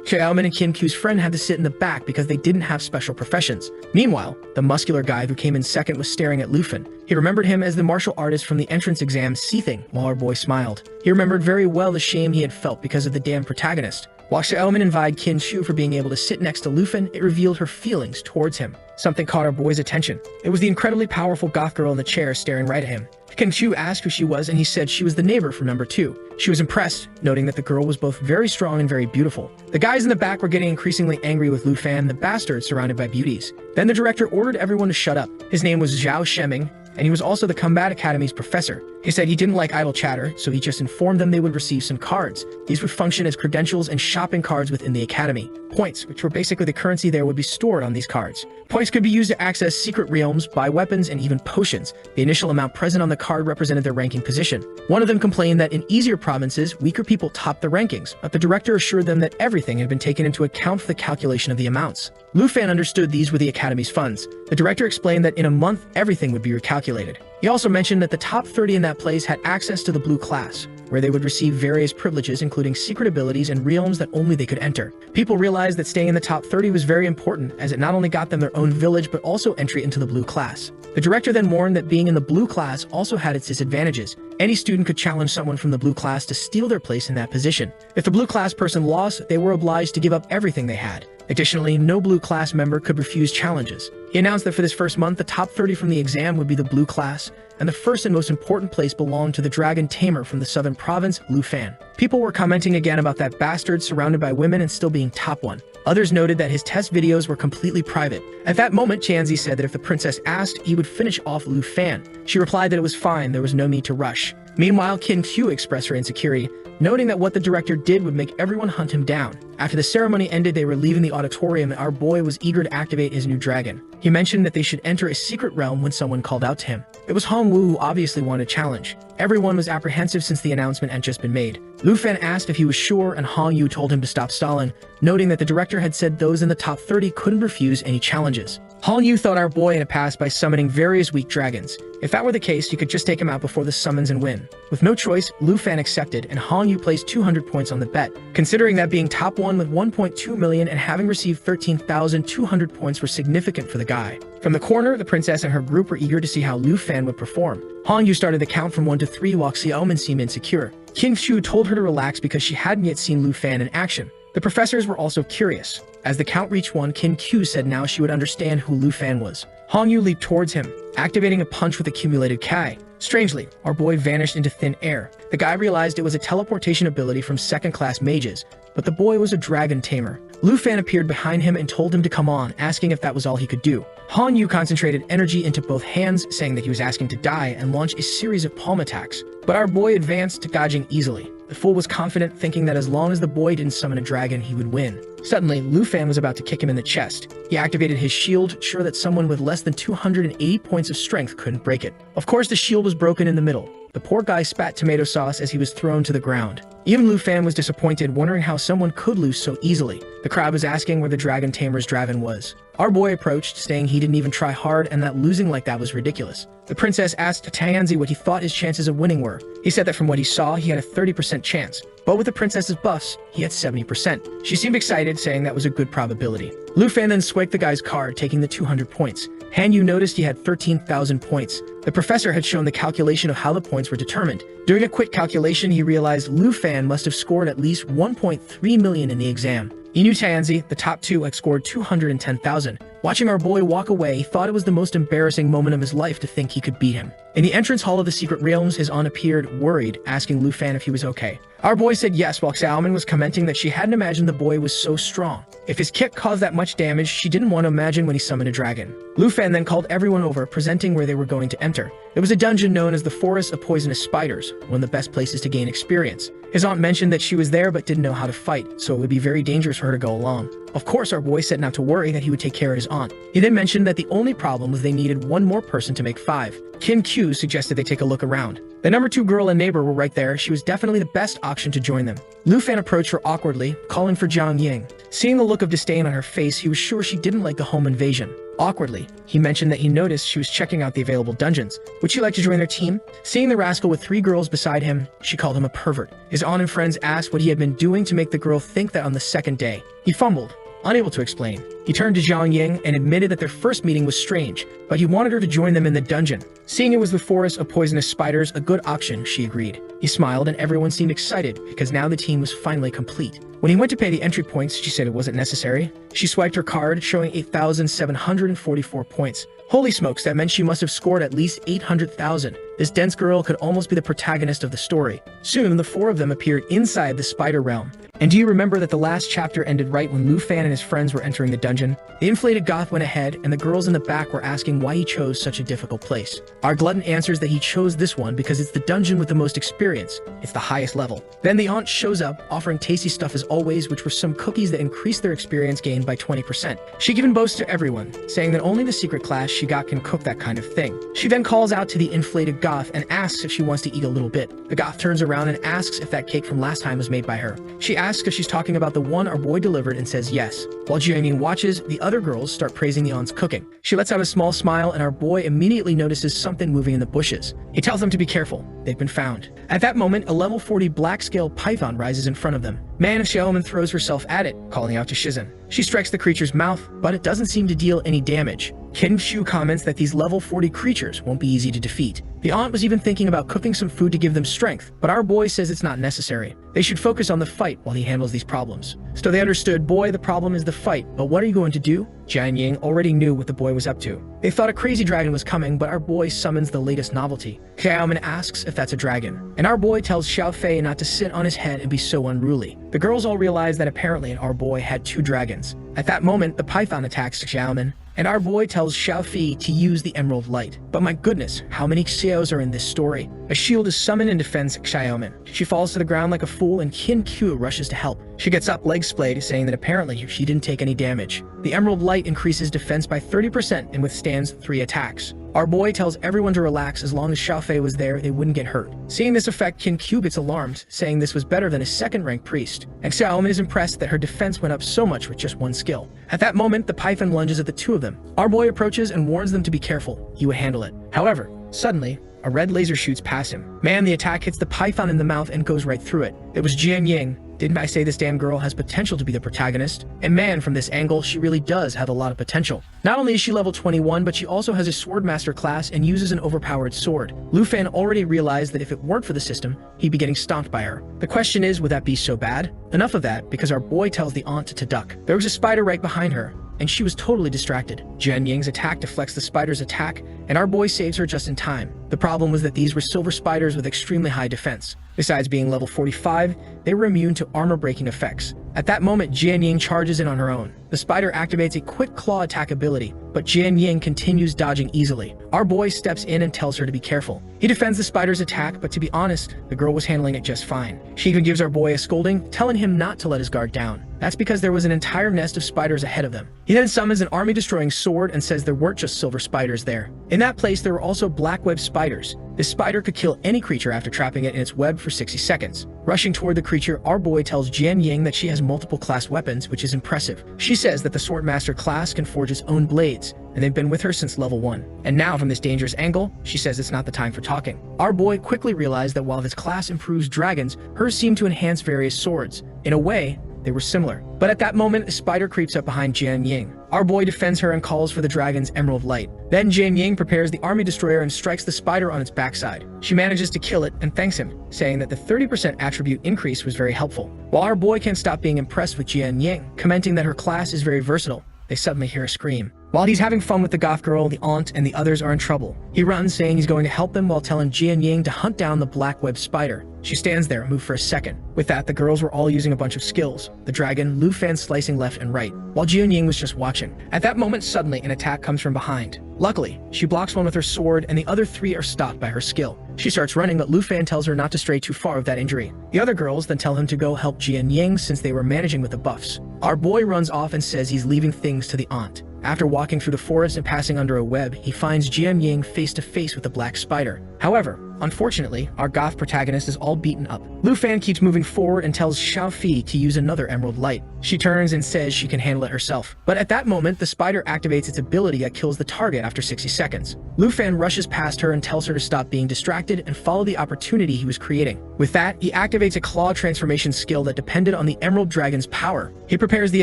Xiaomin and Kin Q's friend had to sit in the back because they didn't have special professions. Meanwhile, the muscular guy who came in second was staring at Luffy. He remembered him as the martial artist from the entrance exam, seething, while our boy smiled. He remembered very well the shame he had felt because of the damn protagonist. While Xiaomin invited Kin Chu for being able to sit next to Luffy, it revealed her feelings towards him. Something caught our boy's attention. It was the incredibly powerful goth girl in the chair staring right at him. Kin Chu asked who she was, and he said she was the neighbor from number 2. She was impressed, noting that the girl was both very strong and very beautiful. The guys in the back were getting increasingly angry with Luffy, the bastard surrounded by beauties. Then the director ordered everyone to shut up. His name was Zhao Sheming, and he was also the Combat Academy's professor. He said he didn't like idle chatter, so he just informed them they would receive some cards. These would function as credentials and shopping cards within the academy. Points, which were basically the currency there, would be stored on these cards. Points could be used to access secret realms, buy weapons, and even potions. The initial amount present on the card represented their ranking position. One of them complained that in easier provinces, weaker people topped the rankings, but the director assured them that everything had been taken into account for the calculation of the amounts. Lu Fan understood these were the academy's funds. The director explained that in a month, everything would be recalculated. He also mentioned that the top 30 in that place had access to the blue class, where they would receive various privileges including secret abilities and realms that only they could enter. People realized that staying in the top 30 was very important, as it not only got them their own village but also entry into the blue class. The director then warned that being in the blue class also had its disadvantages. Any student could challenge someone from the blue class to steal their place in that position. If the blue class person lost, they were obliged to give up everything they had. Additionally, no blue class member could refuse challenges. He announced that for this first month, the top 30 from the exam would be the blue class, and the first and most important place belonged to the dragon Tamer from the southern province, Lu Fan. People were commenting again about that bastard surrounded by women and still being top one. Others noted that his test videos were completely private. At that moment, Chanzi said that if the princess asked, he would finish off Lu Fan. She replied that it was fine, there was no need to rush. Meanwhile, Qin Q expressed her insecurity, noting that what the director did would make everyone hunt him down. After the ceremony ended, they were leaving the auditorium and our boy was eager to activate his new dragon. He mentioned that they should enter a secret realm when someone called out to him. It was Hong Wu who obviously wanted a challenge. Everyone was apprehensive since the announcement had just been made. Lu Fan asked if he was sure and Hong Yu told him to stop stalling, noting that the director had said those in the top 30 couldn't refuse any challenges. Hong Yu thought our boy had passed by summoning various weak dragons. If that were the case, he could just take him out before the summons and win. With no choice, Lu Fan accepted and Hong Yu placed 200 points on the bet. Considering that being top 1 with 1.2 million and having received 13,200 points were significant for the guy. From the corner, the princess and her group were eager to see how Lu Fan would perform. Hong Yu started the count from 1 to 3 while Xiaomin seemed insecure. Qin Shu told her to relax because she hadn't yet seen Lu Fan in action. The professors were also curious. As the count reached 1, Qin Q said now she would understand who Lu Fan was. Hong Yu leaped towards him, activating a punch with accumulated Kai. Strangely, our boy vanished into thin air. The guy realized it was a teleportation ability from second-class mages, but the boy was a dragon tamer. Lu Fan appeared behind him and told him to come on, asking if that was all he could do. Hong Yu concentrated energy into both hands, saying that he was asking to die and launch a series of palm attacks. But our boy advanced, dodging easily. The fool was confident, thinking that as long as the boy didn't summon a dragon, he would win. Suddenly, Lu Fan was about to kick him in the chest. He activated his shield, sure that someone with less than 280 points of strength couldn't break it. Of course, the shield was broken in the middle. The poor guy spat tomato sauce as he was thrown to the ground. Even Lu Fan was disappointed, wondering how someone could lose so easily. The crowd was asking where the dragon tamer's dragon was. Our boy approached, saying he didn't even try hard and that losing like that was ridiculous. The princess asked Tianzi what he thought his chances of winning were. He said that from what he saw, he had a 30% chance. But with the princess's buffs, he had 70%. She seemed excited, saying that was a good probability. Lu Fan then swiped the guy's card, taking the 200 points. Han Yu noticed he had 13,000 points. The professor had shown the calculation of how the points were determined. Doing a quick calculation, he realized Lu Fan must have scored at least 1.3 million in the exam. He knew Tianzi, the top 2, had scored 210,000. Watching our boy walk away, he thought it was the most embarrassing moment of his life to think he could beat him. In the entrance hall of the secret realms, his aunt appeared, worried, asking Lu Fan if he was okay. Our boy said yes, while Xiaomin was commenting that she hadn't imagined the boy was so strong. If his kick caused that much damage, she didn't want to imagine when he summoned a dragon. Lu Fan then called everyone over, presenting where they were going to enter. It was a dungeon known as the Forest of Poisonous Spiders, one of the best places to gain experience. His aunt mentioned that she was there but didn't know how to fight, so it would be very dangerous for her to go along. Of course, our boy said not to worry, that he would take care of his aunt. He then mentioned that the only problem was they needed one more person to make 5. Qin Q suggested they take a look around. The number 2 girl and neighbor were right there. She was definitely the best option to join them. Lu Fan approached her awkwardly, calling for Jiang Ying. Seeing the look of disdain on her face, he was sure she didn't like the home invasion. Awkwardly, he mentioned that he noticed she was checking out the available dungeons. Would she like to join their team? Seeing the rascal with 3 girls beside him, she called him a pervert. His aunt and friends asked what he had been doing to make the girl think that on the second day. He fumbled, unable to explain. He turned to Jiang Ying and admitted that their first meeting was strange, but he wanted her to join them in the dungeon. Seeing it was the Forest of Poisonous Spiders, a good option, she agreed. He smiled and everyone seemed excited because now the team was finally complete. When he went to pay the entry points, she said it wasn't necessary. She swiped her card, showing 8,744 points. Holy smokes, that meant she must have scored at least 800,000. This dense girl could almost be the protagonist of the story. Soon, the four of them appeared inside the spider realm. And do you remember that the last chapter ended right when Lufan and his friends were entering the dungeon? The inflated goth went ahead, and the girls in the back were asking why he chose such a difficult place. Our glutton answers that he chose this one because it's the dungeon with the most experience. It's the highest level. Then the aunt shows up, offering tasty stuff as always, which were some cookies that increased their experience gain by 20%. She even boasts to everyone, saying that only the secret class she got can cook that kind of thing. She then calls out to the inflated goth and asks if she wants to eat a little bit. The goth turns around and asks if that cake from last time was made by her. She asks if she's talking about the one our boy delivered and says yes. While Jianming watches, the other girls start praising the aunt's cooking. She lets out a small smile and our boy immediately notices something moving in the bushes. He tells them to be careful. They've been found. At that moment, a level 40 black-scale python rises in front of them. Xiaoman throws herself at it, calling out to Shizun. She strikes the creature's mouth, but it doesn't seem to deal any damage. Qin Shu comments that these level 40 creatures won't be easy to defeat. The aunt was even thinking about cooking some food to give them strength, but our boy says it's not necessary. They should focus on the fight while he handles these problems. So they understood, boy, the problem is the fight, but what are you going to do? Jian Ying already knew what the boy was up to. They thought a crazy dragon was coming, but our boy summons the latest novelty. Xiaoman asks if that's a dragon, and our boy tells Xiao Fei not to sit on his head and be so unruly. The girls all realize that apparently our boy had two dragons. At that moment, the python attacks Xiaoman, and our boy tells Xiao Fei to use the Emerald Light. But my goodness, how many Xiaos are in this story? A shield is summoned and defends Xiaoman. She falls to the ground like a fool and Qin Q rushes to help. She gets up, legs splayed, saying that apparently she didn't take any damage. The Emerald Light increases defense by 30% and withstands 3 attacks. Our boy tells everyone to relax as long as Xiao Fei was there, they wouldn't get hurt. Seeing this effect, Qin Q gets alarmed, saying this was better than a second-rank priest. And Xiaoman is impressed that her defense went up so much with just one skill. At that moment, the python lunges at the two of them. Our boy approaches and warns them to be careful. He would handle it. However, suddenly, a red laser shoots past him. Man, the attack hits the python in the mouth and goes right through it. It was Jian Ying. Didn't I say this damn girl has potential to be the protagonist? And man, from this angle, she really does have a lot of potential. Not only is she level 21, but she also has a Swordmaster class and uses an overpowered sword. Lufan already realized that if it weren't for the system, he'd be getting stomped by her. The question is, would that be so bad? Enough of that, because our boy tells the aunt to duck. There was a spider right behind her, and she was totally distracted. Jian Ying's attack deflects the spider's attack, and our boy saves her just in time. The problem was that these were silver spiders with extremely high defense. Besides being level 45, they were immune to armor-breaking effects. At that moment, Jian Ying charges in on her own. The spider activates a quick claw attack ability, but Jian Ying continues dodging easily. Our boy steps in and tells her to be careful. He defends the spider's attack, but to be honest, the girl was handling it just fine. She even gives our boy a scolding, telling him not to let his guard down. That's because there was an entire nest of spiders ahead of them. He then summons an army-destroying sword and says there weren't just silver spiders there. In that place, there were also black web spiders. This spider could kill any creature after trapping it in its web for 60 seconds. Rushing toward the creature, our boy tells Jian Ying that she has multiple class weapons, which is impressive. She says that the Swordmaster class can forge its own blades, and they've been with her since level 1. And now, from this dangerous angle, she says it's not the time for talking. Our boy quickly realized that while this class improves dragons, hers seemed to enhance various swords. In a way, they were similar. But at that moment, a spider creeps up behind Jian Ying. Our boy defends her and calls for the dragon's Emerald Light. Then Jian Ying prepares the army destroyer and strikes the spider on its backside. She manages to kill it and thanks him, saying that the 30% attribute increase was very helpful. While our boy can't stop being impressed with Jian Ying, commenting that her class is very versatile, they suddenly hear a scream. While he's having fun with the goth girl, the aunt and the others are in trouble. He runs, saying he's going to help them while telling Jian Ying to hunt down the black web spider. She stands there, moved for a second. With that, the girls were all using a bunch of skills. The dragon, Lufan slicing left and right, while Jian Ying was just watching. At that moment, suddenly, an attack comes from behind. Luckily, she blocks one with her sword, and the other 3 are stopped by her skill. She starts running, but Lufan tells her not to stray too far with that injury. The other girls then tell him to go help Jian Ying since they were managing with the buffs. Our boy runs off and says he's leaving things to the aunt. After walking through the forest and passing under a web, he finds Jian Ying face to face with the black spider. However, unfortunately, our goth protagonist is all beaten up. Lufan keeps moving forward and tells Xiao Fei to use another Emerald Light. She turns and says she can handle it herself. But at that moment, the spider activates its ability that kills the target after 60 seconds. Lufan rushes past her and tells her to stop being distracted and follow the opportunity he was creating. With that, he activates a claw transformation skill that depended on the Emerald Dragon's power. He prepares the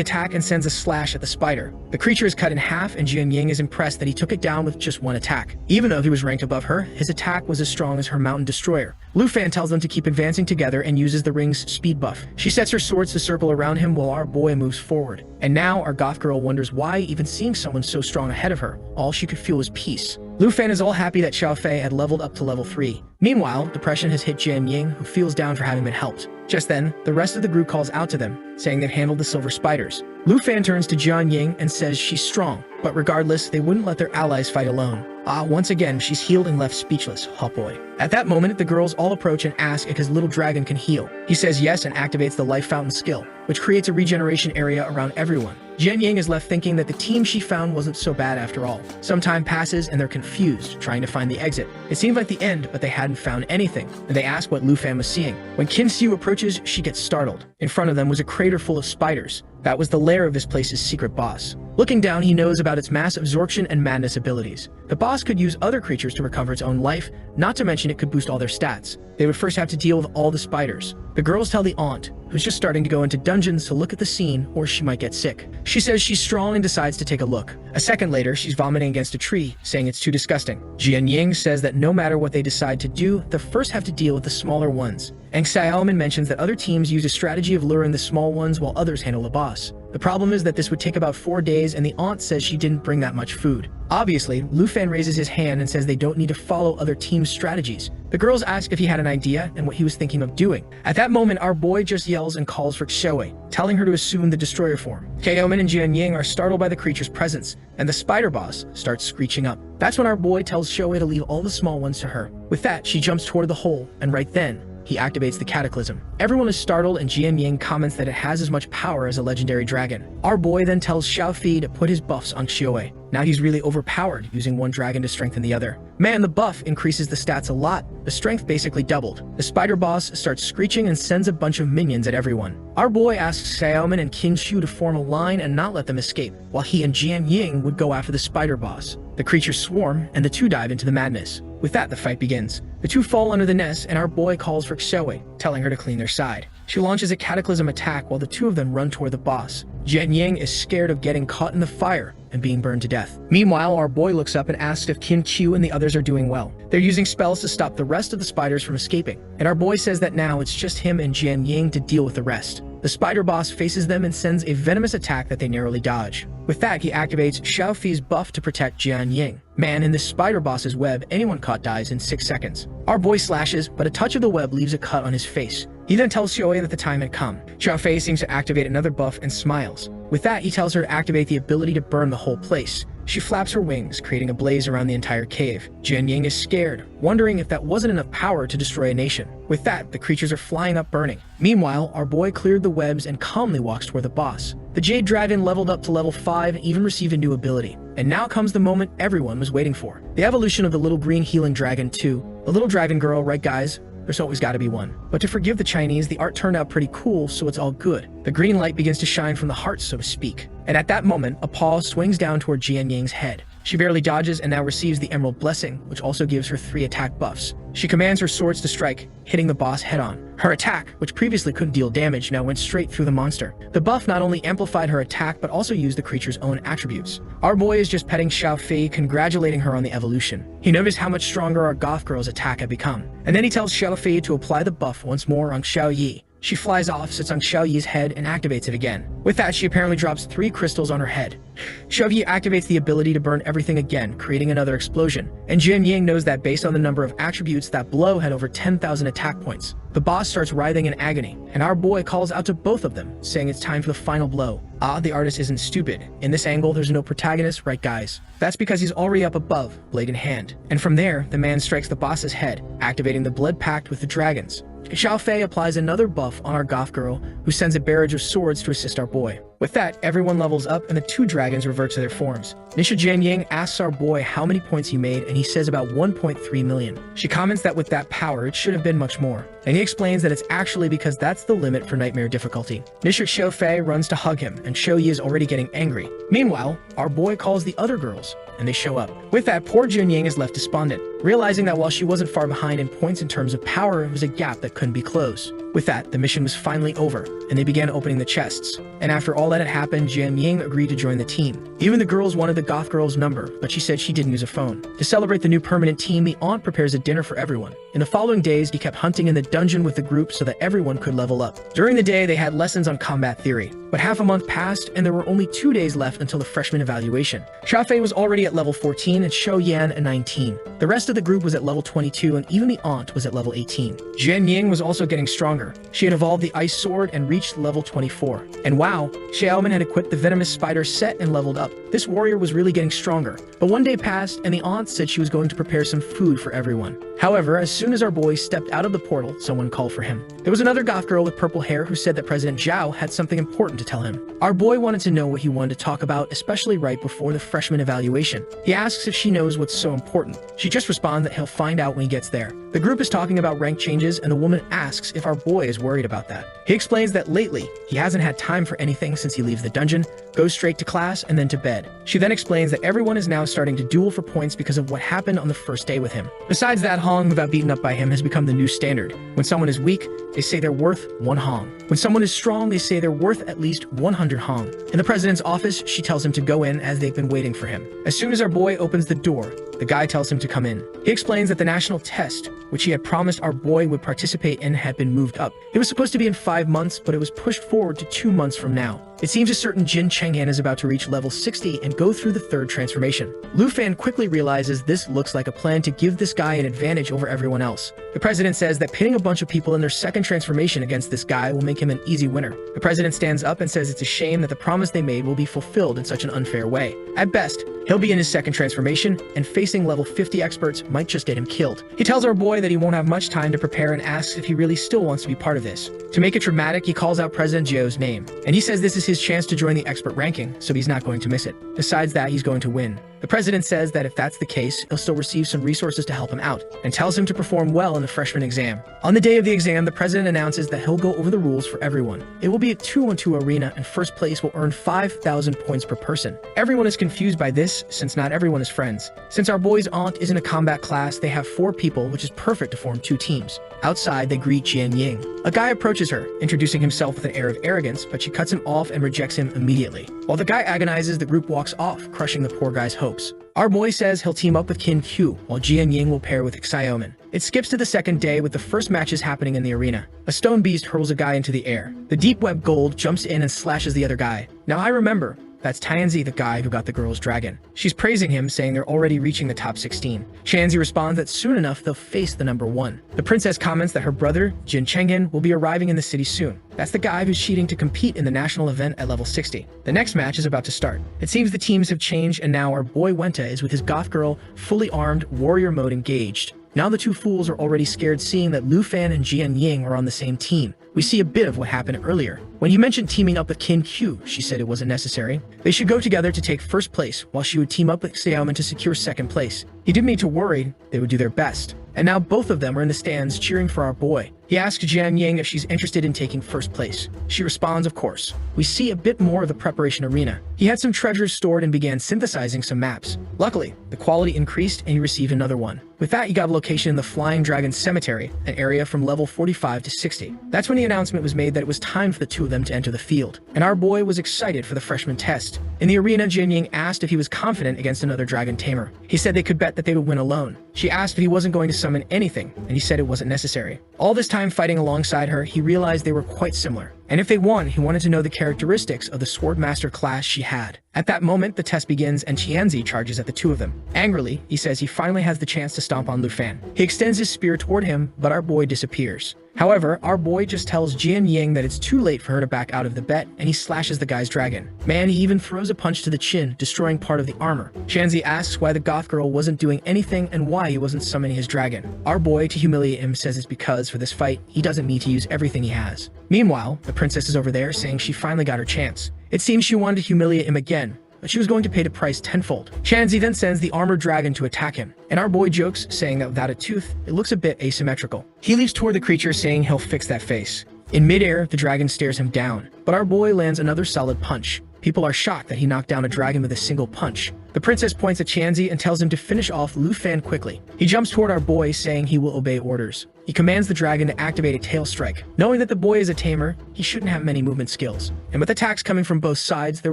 attack and sends a slash at the spider. The creature is cut in half, and Jian Ying is impressed that he took it down with just one attack. Even though he was ranked above her, his attack was as strong as her mountain destroyer. Lufan tells them to keep advancing together and uses the ring's speed buff. She sets her swords to circle around him while our boy moves forward. And now our goth girl wonders why, even seeing someone so strong ahead of her, all she could feel was peace. Lu Fan is all happy that Xiao Fei had leveled up to level 3. Meanwhile, depression has hit Jian Ying, who feels down for having been helped. Just then, the rest of the group calls out to them, saying they've handled the silver spiders. Lu Fan turns to Jian Ying and says she's strong, but regardless, they wouldn't let their allies fight alone. Once again, she's healed and left speechless, hot boy. At that moment, the girls all approach and ask if his little dragon can heal. He says yes and activates the life fountain skill, which creates a regeneration area around everyone. Jian Ying is left thinking that the team she found wasn't so bad after all. Some time passes and they're confused, trying to find the exit. It seemed like the end, but they hadn't found anything, and they ask what Lu Fan was seeing. When Qin Xiu approaches, she gets startled. In front of them was a crater full of spiders. That was the lair of this place's secret boss. Looking down, he knows about its mass absorption and madness abilities. The boss could use other creatures to recover its own life, not to mention it could boost all their stats. They would first have to deal with all the spiders. The girls tell the aunt, who's just starting to go into dungeons, to look at the scene or she might get sick. She says she's strong and decides to take a look. A second later, she's vomiting against a tree, saying it's too disgusting. Jian Ying says that no matter what they decide to do, they'll first have to deal with the smaller ones. And Xiaoman mentions that other teams use a strategy of luring the small ones while others handle the boss. The problem is that this would take about 4 days, and the aunt says she didn't bring that much food. Obviously, Lu Fan raises his hand and says they don't need to follow other teams' strategies. The girls ask if he had an idea and what he was thinking of doing. At that moment, our boy just yells and calls for Xiaowei, telling her to assume the destroyer form. Xiaoman and Jian Ying are startled by the creature's presence, and the spider boss starts screeching up. That's when our boy tells Xiaowei to leave all the small ones to her. With that, she jumps toward the hole, and right then, he activates the cataclysm. Everyone is startled, and Jian Ying comments that it has as much power as a legendary dragon. Our boy then tells Xiao Fi to put his buffs on Xiaowei. Now he's really overpowered, using one dragon to strengthen the other. Man, the buff increases the stats a lot. The strength basically doubled. The spider boss starts screeching and sends a bunch of minions at everyone. Our boy asks Xiaoman and Qin Xiu to form a line and not let them escape, while he and Jian Ying would go after the spider boss. The creatures swarm, and the two dive into the madness. With that, the fight begins. The two fall under the nest, and our boy calls for Xiaowei, telling her to clean their side. She launches a cataclysm attack while the two of them run toward the boss. Jian Ying is scared of getting caught in the fire and being burned to death. Meanwhile, our boy looks up and asks if Qin Qiu and the others are doing well. They're using spells to stop the rest of the spiders from escaping, and our boy says that now it's just him and Jian Ying to deal with the rest. The spider boss faces them and sends a venomous attack that they narrowly dodge. With that, he activates Xiao Fi's buff to protect Jian Ying. Man, in this spider boss's web, anyone caught dies in 6 seconds. Our boy slashes, but a touch of the web leaves a cut on his face. He then tells Xiaowei that the time had come. Xiao Fei seems to activate another buff and smiles. With that, he tells her to activate the ability to burn the whole place. She flaps her wings, creating a blaze around the entire cave. Jian Ying is scared, wondering if that wasn't enough power to destroy a nation. With that, the creatures are flying up burning. Meanwhile, our boy cleared the webs and calmly walks toward the boss. The Jade Dragon leveled up to level 5 and even received a new ability. And now comes the moment everyone was waiting for. The evolution of the little green healing dragon too. The little dragon girl, right guys? There's always got to be one. But to forgive the Chinese, the art turned out pretty cool, so it's all good. The green light begins to shine from the heart, so to speak. And at that moment, a paw swings down toward Jian Ying's head. She barely dodges and now receives the Emerald Blessing, which also gives her 3 attack buffs. She commands her swords to strike, hitting the boss head-on. Her attack, which previously couldn't deal damage, now went straight through the monster. The buff not only amplified her attack, but also used the creature's own attributes. Our boy is just petting Xiao Fei, congratulating her on the evolution. He noticed how much stronger our goth girl's attack had become. And then he tells Xiao Fei to apply the buff once more on Xiao Yi. She flies off, sits on Xiao Yi's head, and activates it again. With that, she apparently drops 3 crystals on her head. Xiao Yi activates the ability to burn everything again, creating another explosion. And Jian Ying knows that based on the number of attributes, that blow had over 10,000 attack points. The boss starts writhing in agony, and our boy calls out to both of them, saying it's time for the final blow. The artist isn't stupid. In this angle, there's no protagonist, right guys? That's because he's already up above, blade in hand. And from there, the man strikes the boss's head, activating the blood pact with the dragons. Xiao Fei applies another buff on our goth girl, who sends a barrage of swords to assist our boy. With that, everyone levels up and the 2 dragons revert to their forms. Nisha Jian Ying asks our boy how many points he made, and he says about 1.3 million. She comments that with that power, it should have been much more. And he explains that it's actually because that's the limit for nightmare difficulty. Nisha Xiao Fei runs to hug him, and Xiao Yi is already getting angry. Meanwhile, our boy calls the other girls, and they show up. With that, poor Jian Ying is left despondent, realizing that while she wasn't far behind in points in terms of power, it was a gap that couldn't be closed. With that, the mission was finally over, and they began opening the chests. And after all that had happened, Jian Ying agreed to join the team. Even the girls wanted the goth girl's number, but she said she didn't use a phone. To celebrate the new permanent team, the aunt prepares a dinner for everyone. In the following days, he kept hunting in the dungeon with the group so that everyone could level up. During the day, they had lessons on combat theory. But half a month passed, and there were only 2 days left until the freshman evaluation. Xiaofei was already at level 14 and Shou Yan at 19. The rest of the group was at level 22, and even the aunt was at level 18. Jian Ying was also getting stronger. She had evolved the ice sword and reached level 24. And wow, Xiaoman had equipped the venomous spider set and leveled up. This warrior was really getting stronger. But one day passed, and the aunt said she was going to prepare some food for everyone. However, as soon as our boy stepped out of the portal, someone called for him. There was another goth girl with purple hair who said that President Zhao had something important to tell him. Our boy wanted to know what he wanted to talk about, especially right before the freshman evaluation. He asks if she knows what's so important. She just responds that he'll find out when he gets there. The group is talking about rank changes, and the woman asks if our boy is worried about that. He explains that lately, he hasn't had time for anything since he leaves the dungeon, goes straight to class, and then to bed. She then explains that everyone is now starting to duel for points because of what happened on the first day with him. Besides that, Hong, who got beaten up by him, has become the new standard. When someone is weak, they say they're worth 1 Hong. When someone is strong, they say they're worth at least 100 Hong. In the president's office, she tells him to go in as they've been waiting for him. As soon as our boy opens the door, the guy tells him to come in. He explains that the national test, which he had promised our boy would participate in, had been moved up. It was supposed to be in 5 months, but it was pushed forward to 2 months from now. It seems a certain Jin Chenghan is about to reach level 60 and go through the 3rd transformation. Lu Fan quickly realizes this looks like a plan to give this guy an advantage over everyone else. The president says that pitting a bunch of people in their 2nd transformation against this guy will make him an easy winner. The president stands up and says it's a shame that the promise they made will be fulfilled in such an unfair way. At best, he'll be in his 2nd transformation, and facing level 50 experts might just get him killed. He tells our boy that he won't have much time to prepare and asks if he really still wants to be part of this. To make it dramatic, he calls out President Zhou's name, and he says this is his chance to join the expert ranking, so he's not going to miss it. Besides that, he's going to win. The president says that if that's the case, he'll still receive some resources to help him out, and tells him to perform well in the freshman exam. On the day of the exam, the president announces that he'll go over the rules for everyone. It will be a 2-on-2 arena, and first place will earn 5,000 points per person. Everyone is confused by this, since not everyone is friends. Since our boy's aunt isn't a combat class, they have 4 people, which is perfect to form 2 teams. Outside, they greet Jian Ying. A guy approaches her, introducing himself with an air of arrogance, but she cuts him off and rejects him immediately. While the guy agonizes, the group walks off, crushing the poor guy's hopes. Our boy says he'll team up with Qin Q, while Jian Ying will pair with Xiaoman. It skips to the 2nd day with the first matches happening in the arena. A stone beast hurls a guy into the air. The deep web gold jumps in and slashes the other guy. Now I remember, that's Tianzi, the guy who got the girl's dragon. She's praising him, saying they're already reaching the top 16. Tianzi responds that soon enough they'll face the number 1. The princess comments that her brother, Jin Chenghan, will be arriving in the city soon. That's the guy who's cheating to compete in the national event at level 60. The next match is about to start. It seems the teams have changed, and now our boy Wenta is with his goth girl, fully armed, warrior mode engaged. Now the 2 fools are already scared, seeing that Lu Fan and Jian Ying are on the same team. We see a bit of what happened earlier. When he mentioned teaming up with Qin Q, she said it wasn't necessary. They should go together to take 1st place, while she would team up with Xiaoman to secure 2nd place. He didn't need to worry, they would do their best. And now both of them are in the stands cheering for our boy. He asks Jian Ying if she's interested in taking 1st place. She responds, of course. We see a bit more of the preparation arena. He had some treasures stored and began synthesizing some maps. Luckily, the quality increased and he received another one. With that, he got a location in the Flying Dragon Cemetery, an area from level 45 to 60. That's when the announcement was made that it was time for the 2 of them to enter the field. And our boy was excited for the freshman test. In the arena, Jian Ying asked if he was confident against another dragon tamer. He said they could bet that they would win alone. She asked if he wasn't going to summon anything, and he said it wasn't necessary. All this time fighting alongside her, he realized they were quite similar. And if they won, he wanted to know the characteristics of the Swordmaster class she had. At that moment, the test begins and Tianzi charges at the 2 of them. Angrily, he says he finally has the chance to stomp on Lu Fan. He extends his spear toward him, but our boy disappears. However, our boy just tells Jian Ying that it's too late for her to back out of the bet, and he slashes the guy's dragon. Man, he even throws a punch to the chin, destroying part of the armor. Tianzi asks why the goth girl wasn't doing anything and why he wasn't summoning his dragon. Our boy, to humiliate him, says it's because for this fight, he doesn't need to use everything he has. Meanwhile, the princess is over there saying she finally got her chance. It seems she wanted to humiliate him again, but she was going to pay the price tenfold. Tianzi then sends the armored dragon to attack him, and our boy jokes, saying that without a tooth, it looks a bit asymmetrical. He leaps toward the creature, saying he'll fix that face. In midair, the dragon stares him down, but our boy lands another solid punch. People are shocked that he knocked down a dragon with a single punch. The princess points at Chanzi and tells him to finish off Lu Fan quickly. He jumps toward our boy, saying he will obey orders. He commands the dragon to activate a tail strike. Knowing that the boy is a tamer, he shouldn't have many movement skills. And with attacks coming from both sides, there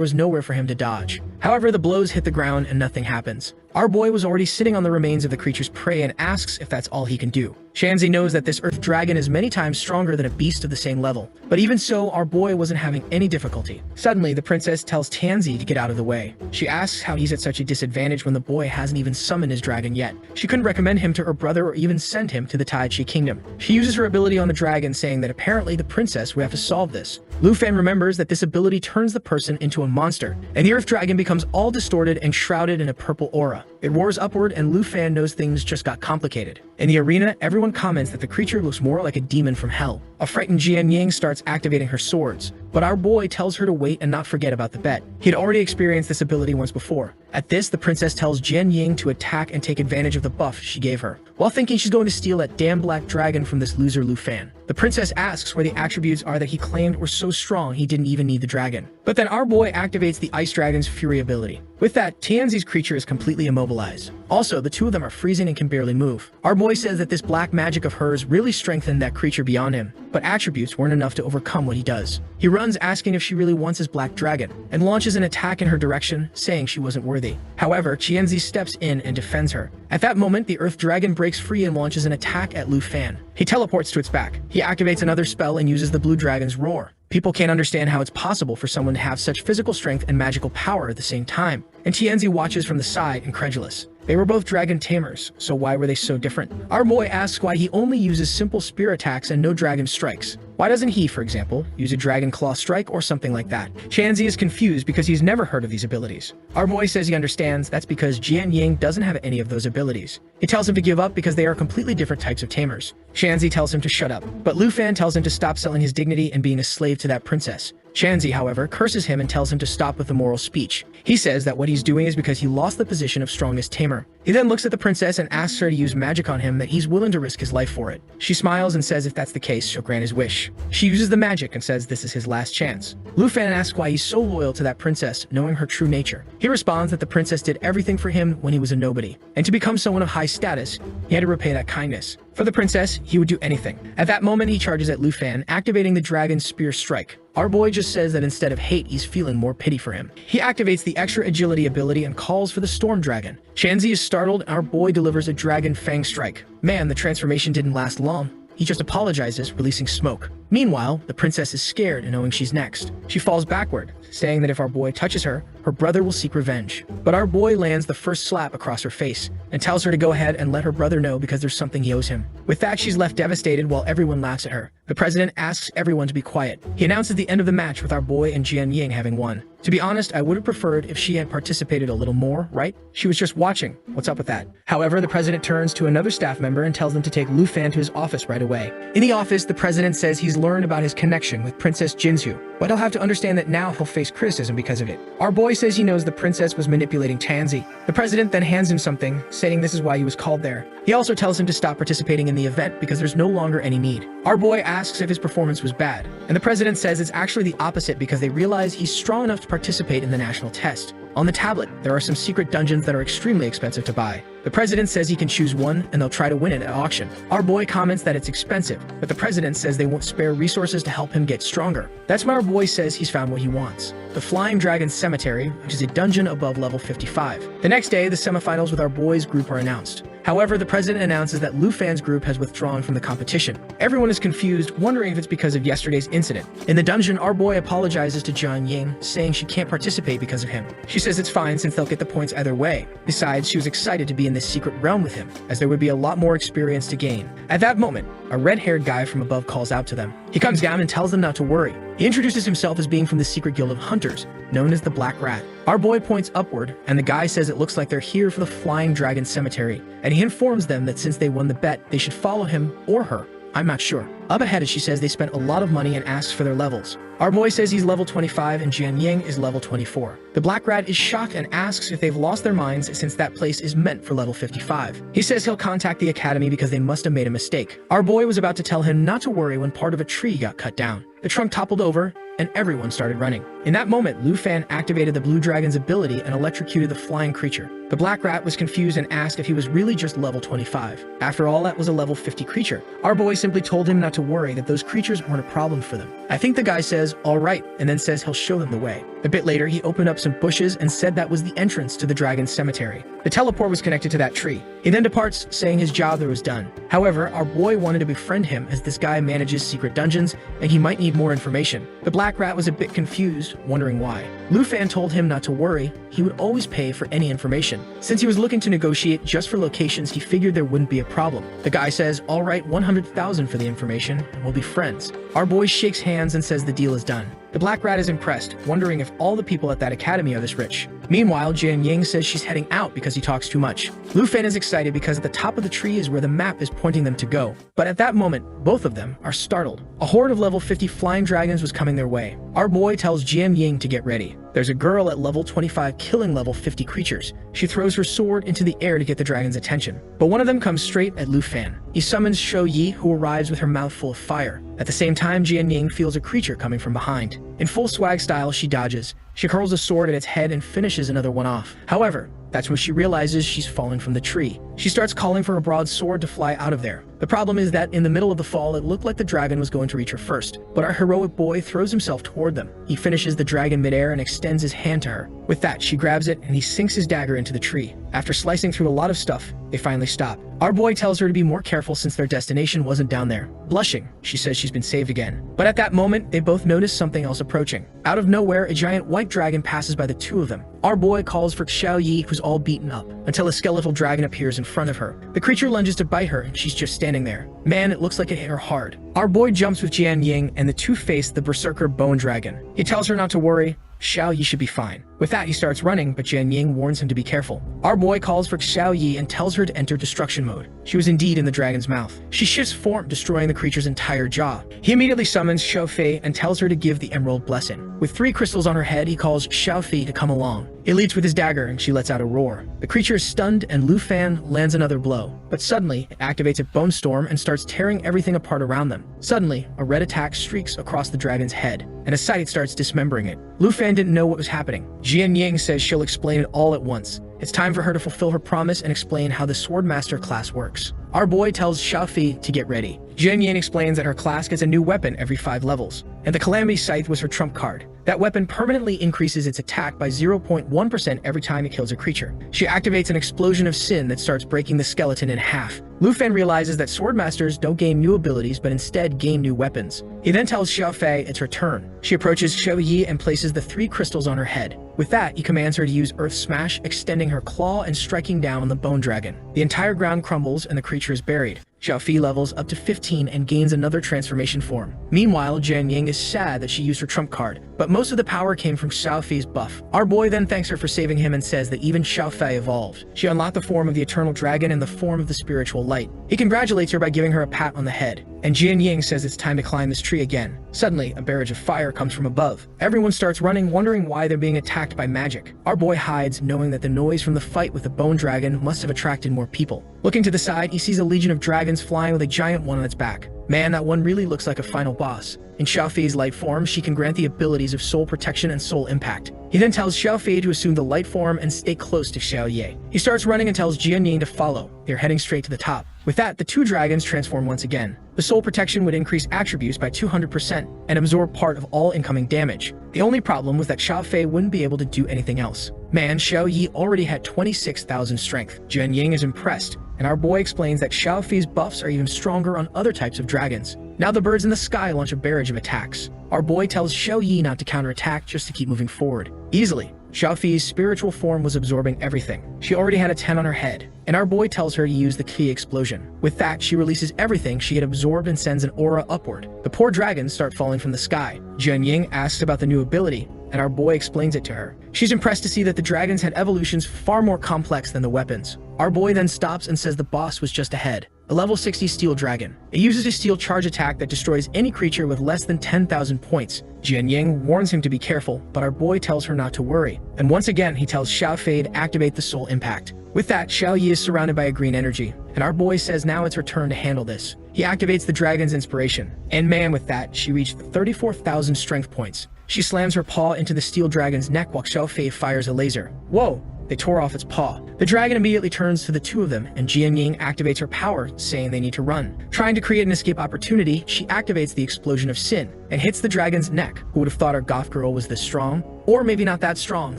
was nowhere for him to dodge. However, the blows hit the ground and nothing happens. Our boy was already sitting on the remains of the creature's prey and asks if that's all he can do. Chanzi knows that this earth dragon is many times stronger than a beast of the same level. But even so, our boy wasn't having any difficulty. Suddenly, the princess tells Tansy to get out of the way. She asks how he's at such a disadvantage when the boy hasn't even summoned his dragon yet. She couldn't recommend him to her brother or even send him to the Taichi Kingdom. She uses her ability on the dragon, saying that apparently the princess would have to solve this. Lu Fan remembers that this ability turns the person into a monster, and the earth dragon becomes all distorted and shrouded in a purple aura. It roars upward, and Lu Fan knows things just got complicated. In the arena, everyone comments that the creature looks more like a demon from hell. A frightened Jian Yang starts activating her swords, but our boy tells her to wait and not forget about the bet. He had already experienced this ability once before. At this, the princess tells Jian Yang to attack and take advantage of the buff she gave her, while thinking she's going to steal that damn black dragon from this loser Lu Fan. The princess asks where the attributes are that he claimed were so strong he didn't even need the dragon. But then our boy activates the ice dragon's fury ability. With that, Tianzi's creature is completely immobilized. Also, the two of them are freezing and can barely move. Our boy says that this black magic of hers really strengthened that creature beyond him, but attributes weren't enough to overcome what he does. He runs asking if she really wants his black dragon, and launches an attack in her direction, saying she wasn't worthy. However, Tianzi steps in and defends her. At that moment, the earth dragon breaks free and launches an attack at Lu Fan. He teleports to its back. He activates another spell and uses the blue dragon's roar. People can't understand how it's possible for someone to have such physical strength and magical power at the same time, and Tianzi watches from the side, incredulous. They were both dragon tamers, so why were they so different? Our boy asks why he only uses simple spear attacks and no dragon strikes. Why doesn't he, for example, use a dragon claw strike or something like that? Chanzi is confused because he's never heard of these abilities. Our boy says he understands that's because Jian Yang doesn't have any of those abilities. He tells him to give up because they are completely different types of tamers. Chanzi tells him to shut up, but Lu Fan tells him to stop selling his dignity and being a slave to that princess. Chanzi, however, curses him and tells him to stop with the moral speech. He says that what he's doing is because he lost the position of strongest tamer. He then looks at the princess and asks her to use magic on him, that he's willing to risk his life for it. She smiles and says if that's the case, she'll grant his wish. She uses the magic and says this is his last chance. Lu Fan asks why he's so loyal to that princess, knowing her true nature. He responds that the princess did everything for him when he was a nobody, and to become someone of high status, he had to repay that kindness. For the princess, he would do anything. At that moment, he charges at Lu Fan, activating the dragon's spear strike. Our boy just says that instead of hate, he's feeling more pity for him. He activates the extra agility ability and calls for the storm dragon. Chanzi is startled, and our boy delivers a dragon fang strike. Man, the transformation didn't last long. He just apologizes, releasing smoke. Meanwhile, the princess is scared and knowing she's next. She falls backward, saying that if our boy touches her, her brother will seek revenge. But our boy lands the first slap across her face and tells her to go ahead and let her brother know because there's something he owes him. With that, she's left devastated while everyone laughs at her. The president asks everyone to be quiet. He announces the end of the match with our boy and Jian Yang having won. To be honest, I would have preferred if she had participated a little more, right? She was just watching. What's up with that? However, the president turns to another staff member and tells them to take Lu Fan to his office right away. In the office, the president says he's learned about his connection with Princess Jinsu, but he'll have to understand that now he'll face criticism because of it. Our boy says he knows the princess was manipulating Tansy. The president then hands him something, saying this is why he was called there. He also tells him to stop participating in the event because there's no longer any need. Our boy asks if his performance was bad, and the president says it's actually the opposite because they realize he's strong enough to participate in the national test. On the tablet, there are some secret dungeons that are extremely expensive to buy. The president says he can choose one and they'll try to win it at auction. Our boy comments that it's expensive, but the president says they won't spare resources to help him get stronger. That's when our boy says he's found what he wants: the Flying Dragon Cemetery, which is a dungeon above level 55. The next day, the semifinals with our boy's group are announced. However, the president announces that Lu Fan's group has withdrawn from the competition. Everyone is confused, wondering if it's because of yesterday's incident. In the dungeon, our boy apologizes to Jian Yang, saying she can't participate because of him. She says it's fine since they'll get the points either way. Besides, she was excited to be in this secret realm with him, as there would be a lot more experience to gain. At that moment, a red-haired guy from above calls out to them. He comes down and tells them not to worry. He introduces himself as being from the secret guild of hunters, known as the Black Rat. Our boy points upward, and the guy says it looks like they're here for the Flying Dragon Cemetery, and he informs them that since they won the bet, they should follow him or her. I'm not sure. Up ahead, she says they spent a lot of money and asks for their levels. Our boy says he's level 25 and Jian Yang is level 24. The Black Rat is shocked and asks if they've lost their minds since that place is meant for level 55. He says he'll contact the academy because they must have made a mistake. Our boy was about to tell him not to worry when part of a tree got cut down. The trunk toppled over, and everyone started running. In that moment, Lu Fan activated the blue dragon's ability and electrocuted the flying creature. The black rat was confused and asked if he was really just level 25. After all, that was a level 50 creature. Our boy simply told him not to worry, that those creatures weren't a problem for them. I think the guy says, "Alright," and then says he'll show them the way. A bit later, he opened up some bushes and said that was the entrance to the dragon's cemetery. The teleport was connected to that tree. He then departs, saying his job there was done. However, our boy wanted to befriend him as this guy manages secret dungeons and he might need more information. The black rat was a bit confused, wondering why. Lu Fan told him not to worry, he would always pay for any information. Since he was looking to negotiate just for locations, he figured there wouldn't be a problem. The guy says, "Alright, 100,000 for the information, and we'll be friends." Our boy shakes hands and says the deal is done. The black rat is impressed, wondering if all the people at that academy are this rich. Meanwhile, Jian Ying says she's heading out because he talks too much. Lu Fan is excited because at the top of the tree is where the map is pointing them to go. But at that moment, both of them are startled. A horde of level 50 flying dragons was coming their way. Our boy tells Jian Ying to get ready. There's a girl at level 25 killing level 50 creatures. She throws her sword into the air to get the dragon's attention. But one of them comes straight at Lu Fan. He summons Shou Yi, who arrives with her mouth full of fire. At the same time, Jian Ying feels a creature coming from behind. In full swag style, she dodges. She curls a sword at its head and finishes another one off. However, that's when she realizes she's fallen from the tree. She starts calling for a broadsword to fly out of there. The problem is that in the middle of the fall, it looked like the dragon was going to reach her first. But our heroic boy throws himself toward them. He finishes the dragon midair and extends his hand to her. With that, she grabs it and he sinks his dagger into the tree. After slicing through a lot of stuff, they finally stop. Our boy tells her to be more careful since their destination wasn't down there. Blushing, she says she's been saved again. But at that moment, they both notice something else approaching. Out of nowhere, a giant white dragon passes by the two of them. Our boy calls for Shou Yi, who's all beaten up, until a skeletal dragon appears in front of her. The creature lunges to bite her, and she's just standing there. Man, it looks like it hit her hard. Our boy jumps with Jian Ying, and the two face the berserker bone dragon. He tells her not to worry. Shou Yi should be fine. With that, he starts running, but Jian Ying warns him to be careful. Our boy calls for Shou Yi and tells her to enter destruction mode. She was indeed in the dragon's mouth. She shifts form, destroying the creature's entire jaw. He immediately summons Shou Fei and tells her to give the emerald blessing. With 3 crystals on her head, he calls Shou Fei to come along. He leads with his dagger and she lets out a roar. The creature is stunned and Lu Fan lands another blow. But suddenly, it activates a bone storm and starts tearing everything apart around them. Suddenly, a red attack streaks across the dragon's head, and a sight starts dismembering it. Lu Fan didn't know what was happening. Jian Ying says she'll explain it all at once. It's time for her to fulfill her promise and explain how the Swordmaster class works. Our boy tells Shou Fei to get ready. Jian Ying explains that her class gets a new weapon every 5 levels, and the Calamity Scythe was her trump card. That weapon permanently increases its attack by 0.1% every time it kills a creature. She activates an explosion of sin that starts breaking the skeleton in half. Lu Fan realizes that Swordmasters don't gain new abilities but instead gain new weapons. He then tells Shou Fei it's her turn. She approaches Shou Yi and places the 3 crystals on her head. With that, he commands her to use Earth Smash, extending her claw and striking down on the bone dragon. The entire ground crumbles and the creature is buried. Shou Fei levels up to 15 and gains another transformation form. Meanwhile, Jian Ying is sad that she used her trump card, but most of the power came from Shou Fei's buff. Our boy then thanks her for saving him and says that even Shou Fei evolved. She unlocked the form of the eternal dragon and the form of the spiritual light. He congratulates her by giving her a pat on the head, and Jian Ying says it's time to climb this tree again. Suddenly, a barrage of fire comes from above. Everyone starts running, wondering why they're being attacked by magic. Our boy hides, knowing that the noise from the fight with the bone dragon must have attracted more people. Looking to the side, he sees a legion of dragons flying with a giant one on its back. Man, that one really looks like a final boss. In Shou Fei's light form, she can grant the abilities of soul protection and soul impact. He then tells Shou Fei to assume the light form and stay close to Shou Yi. He starts running and tells Jian Ying to follow. They're heading straight to the top. With that, the 2 dragons transform once again. The soul protection would increase attributes by 200% and absorb part of all incoming damage. The only problem was that Shou Fei wouldn't be able to do anything else. Man, Shou Yi already had 26,000 strength. Jian Ying is impressed, and our boy explains that Shou Fei's buffs are even stronger on other types of dragons. Now the birds in the sky launch a barrage of attacks. Our boy tells Shou Yi not to counterattack, just to keep moving forward. Easily, Shou Fei's spiritual form was absorbing everything. She already had a 10 on her head, and our boy tells her to use the key explosion. With that, she releases everything she had absorbed and sends an aura upward. The poor dragons start falling from the sky. Jian Ying asks about the new ability, and our boy explains it to her. She's impressed to see that the dragons had evolutions far more complex than the weapons. Our boy then stops and says the boss was just ahead. A level 60 steel dragon. It uses a steel charge attack that destroys any creature with less than 10,000 points. Jian Ying warns him to be careful, but our boy tells her not to worry. And once again, he tells Shou Fei to activate the soul impact. With that, Shou Yi is surrounded by a green energy, and our boy says now it's her turn to handle this. He activates the dragon's inspiration. And man, with that, she reached 34,000 strength points. She slams her paw into the steel dragon's neck while Xiaofei fires a laser. Whoa! They tore off its paw. The dragon immediately turns to the two of them, and Jian Ying activates her power, saying they need to run. Trying to create an escape opportunity, she activates the explosion of sin and hits the dragon's neck. Who would have thought our goth girl was this strong? Or maybe not that strong,